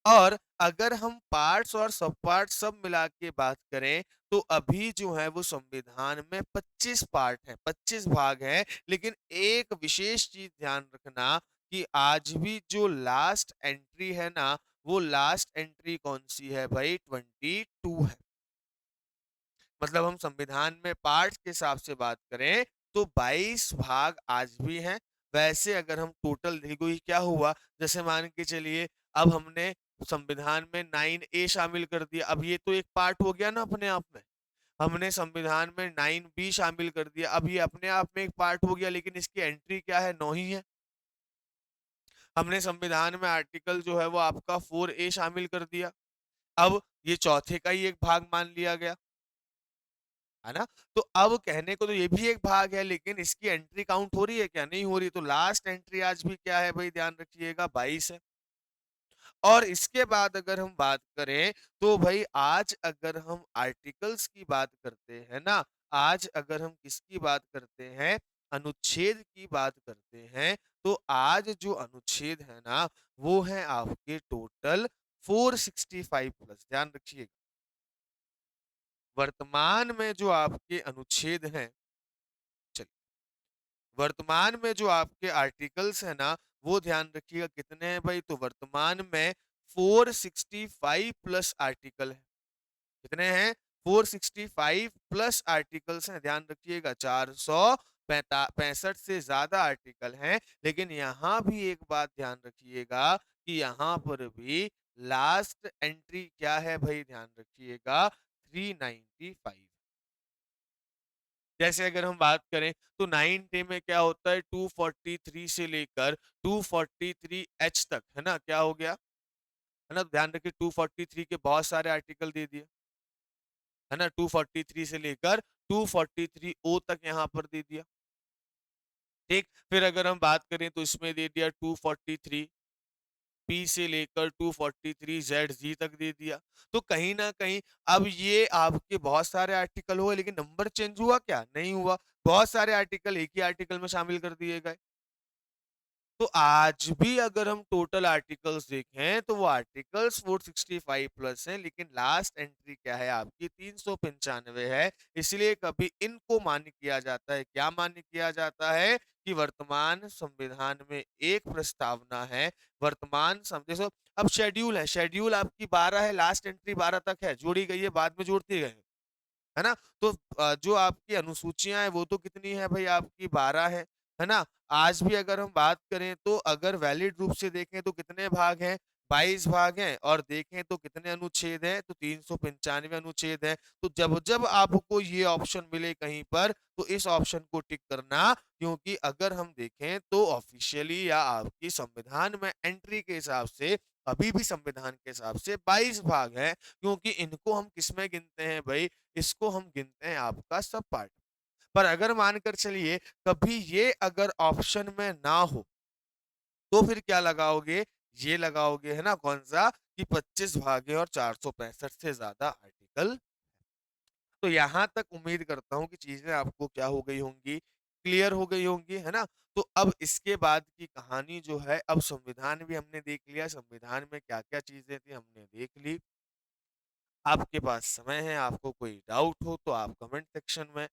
और अगर हम पार्ट्स और सब पार्ट्स सब मिला के बात करें, तो अभी जो है वो संविधान में 25 पार्ट हैं, 25 भाग हैं। लेकिन एक विशेष चीज ध्यान रखना कि आज भी जो लास्ट एंट्री है ना, वो लास्ट एंट्री कौन सी है भाई, 22 है। मतलब हम संविधान में पार्ट्स के हिसाब से बात करें तो 22 भाग आज भी हैं। वैसे अगर हम टोटल देखो ये क्या हुआ, जैसे मान के चलिए अब हमने संविधान में 9A शामिल कर दिया, अब ये तो एक पार्ट हो गया ना अपने आप में। हमने संविधान में 9B शामिल कर दिया, अब ये अपने आप में एक पार्ट हो गया, लेकिन इसकी एंट्री क्या है, 9 ही है। हमने संविधान में आर्टिकल जो है वो आपका 4A शामिल कर दिया, अब ये चौथे का ही एक भाग मान लिया गया, है ना। तो अब कहने को तो ये भी एक भाग है, लेकिन इसकी एंट्री काउंट हो रही है क्या, नहीं हो रही। तो लास्ट एंट्री आज भी क्या है भाई, ध्यान रखिएगा 22 है। और इसके बाद अगर हम बात करें, तो भाई आज अगर हम आर्टिकल्स की बात करते हैं ना, आज अगर हम किसकी बात करते हैं, अनुच्छेद की बात करते हैं, तो आज जो अनुच्छेद है ना, वो है आपके टोटल 465 प्लस। ध्यान रखिएगा, वर्तमान में जो आपके अनुच्छेद हैं, वर्तमान में जो आपके आर्टिकल्स है ना, वो ध्यान रखिएगा कितने हैं भाई, तो वर्तमान में 465 प्लस आर्टिकल है। कितने हैं, 465 प्लस आर्टिकल्स हैं। ध्यान रखिएगा 465 से ज्यादा आर्टिकल हैं। लेकिन यहां भी एक बात ध्यान रखिएगा कि यहां पर भी लास्ट एंट्री क्या है भाई, ध्यान रखिएगा 395। जैसे अगर हम बात करें तो 9 में क्या होता है, 243 से लेकर 243 H तक, है ना, क्या हो गया, है ना। ध्यान रखिए 243 के बहुत सारे आर्टिकल दे दिए, है ना, 243 से लेकर 243 O तक यहाँ पर दे दिया। ठीक, फिर अगर हम बात करें तो इसमें दे दिया 243 P से लेकर 243 ZG तक दे दिया। तो कहीं ना कहीं अब ये आपके बहुत सारे आर्टिकल हुए, लेकिन नंबर चेंज हुआ क्या, नहीं हुआ। बहुत सारे आर्टिकल एक ही आर्टिकल में शामिल कर दिए गए। तो आज भी अगर हम टोटल आर्टिकल्स देखें तो वो आर्टिकल्स 465 प्लस हैं, लेकिन लास्ट एंट्री क्या है आपकी, 395 है। इसलिए कभी इनको मान्य किया जाता है, क्या मान्य किया जाता है, कि वर्तमान संविधान में एक प्रस्तावना है, वर्तमान देखो अब शेड्यूल है, शेड्यूल आपकी 12 है, लास्ट एंट्री 12 तक है, जोड़ी गई है, बाद में जोड़ते गए, है ना। तो जो आपकी अनुसूचियां हैं वो तो कितनी है भाई, आपकी 12 है ना। आज भी अगर हम बात करें तो अगर वैलिड रूप से देखें तो कितने भाग हैं, 22 भाग हैं। और देखें तो कितने अनुच्छेद हैं, तो 395 अनुच्छेद हैं। तो जब जब आपको ये ऑप्शन मिले कहीं पर, तो इस ऑप्शन को टिक करना, क्योंकि अगर हम देखें तो ऑफिशियली या आपकी संविधान में एंट्री के हिसाब से अभी भी संविधान के हिसाब से 22 भाग हैं। क्योंकि इनको हम किसमें गिनते हैं भाई, इसको हम गिनते हैं आपका सब पार्ट। पर अगर मानकर चलिए कभी ये अगर ऑप्शन में ना हो, तो फिर क्या लगाओगे, ये लगाओगे, है ना, कौन सा, कि 25 भागे और 465 से ज्यादा आर्टिकल। तो यहां तक उम्मीद करता हूं कि चीजें आपको क्या हो गई होंगी, क्लियर हो गई होंगी, है ना। तो अब इसके बाद की कहानी जो है, अब संविधान भी हमने देख लिया, संविधान में क्या क्या चीजें थी हमने देख ली। आपके पास समय है, आपको कोई डाउट हो तो आप कमेंट सेक्शन में,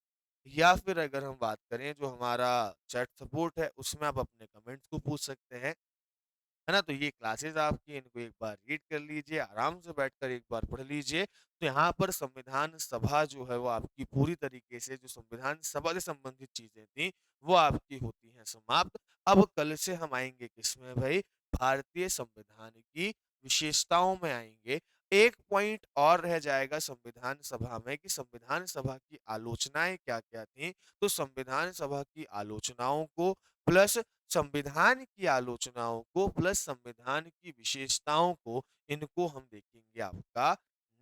या फिर अगर हम बात करें जो हमारा चैट सपोर्ट है, उसमें आप अपने कमेंट्स को पूछ सकते हैं। है ना? तो ये क्लासेज़ आपकी, इनको एक बार रीड कर लीजिए, आराम से बैठकर एक बार पढ़ लीजिए। तो यहाँ पर संविधान सभा जो है वो आपकी पूरी तरीके से, जो संविधान सभा से संबंधित चीज़ें थी, वो आपकी होती हैं समाप्त। अब कल से हम आएँगे किसमें भई? भारतीय संविधान की विशेषताओं में आएँगे। एक पॉइंट और रह जाएगा संविधान सभा में कि संविधान सभा की आलोचनाएँ क्या-क्या थीं। तो संविधान सभा की आलोचनाओं को प्लस संविधान की आलोचनाओं को प्लस संविधान की विशेषताओं को, इनको हम देखेंगे आपका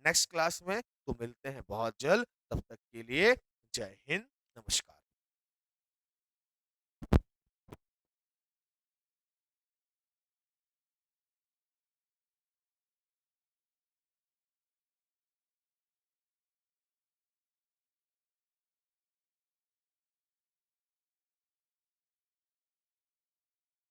नेक्स्ट क्लास में। तो मिलते हैं बहुत जल्द, तब तक के लिए जय हिंद, नमस्कार।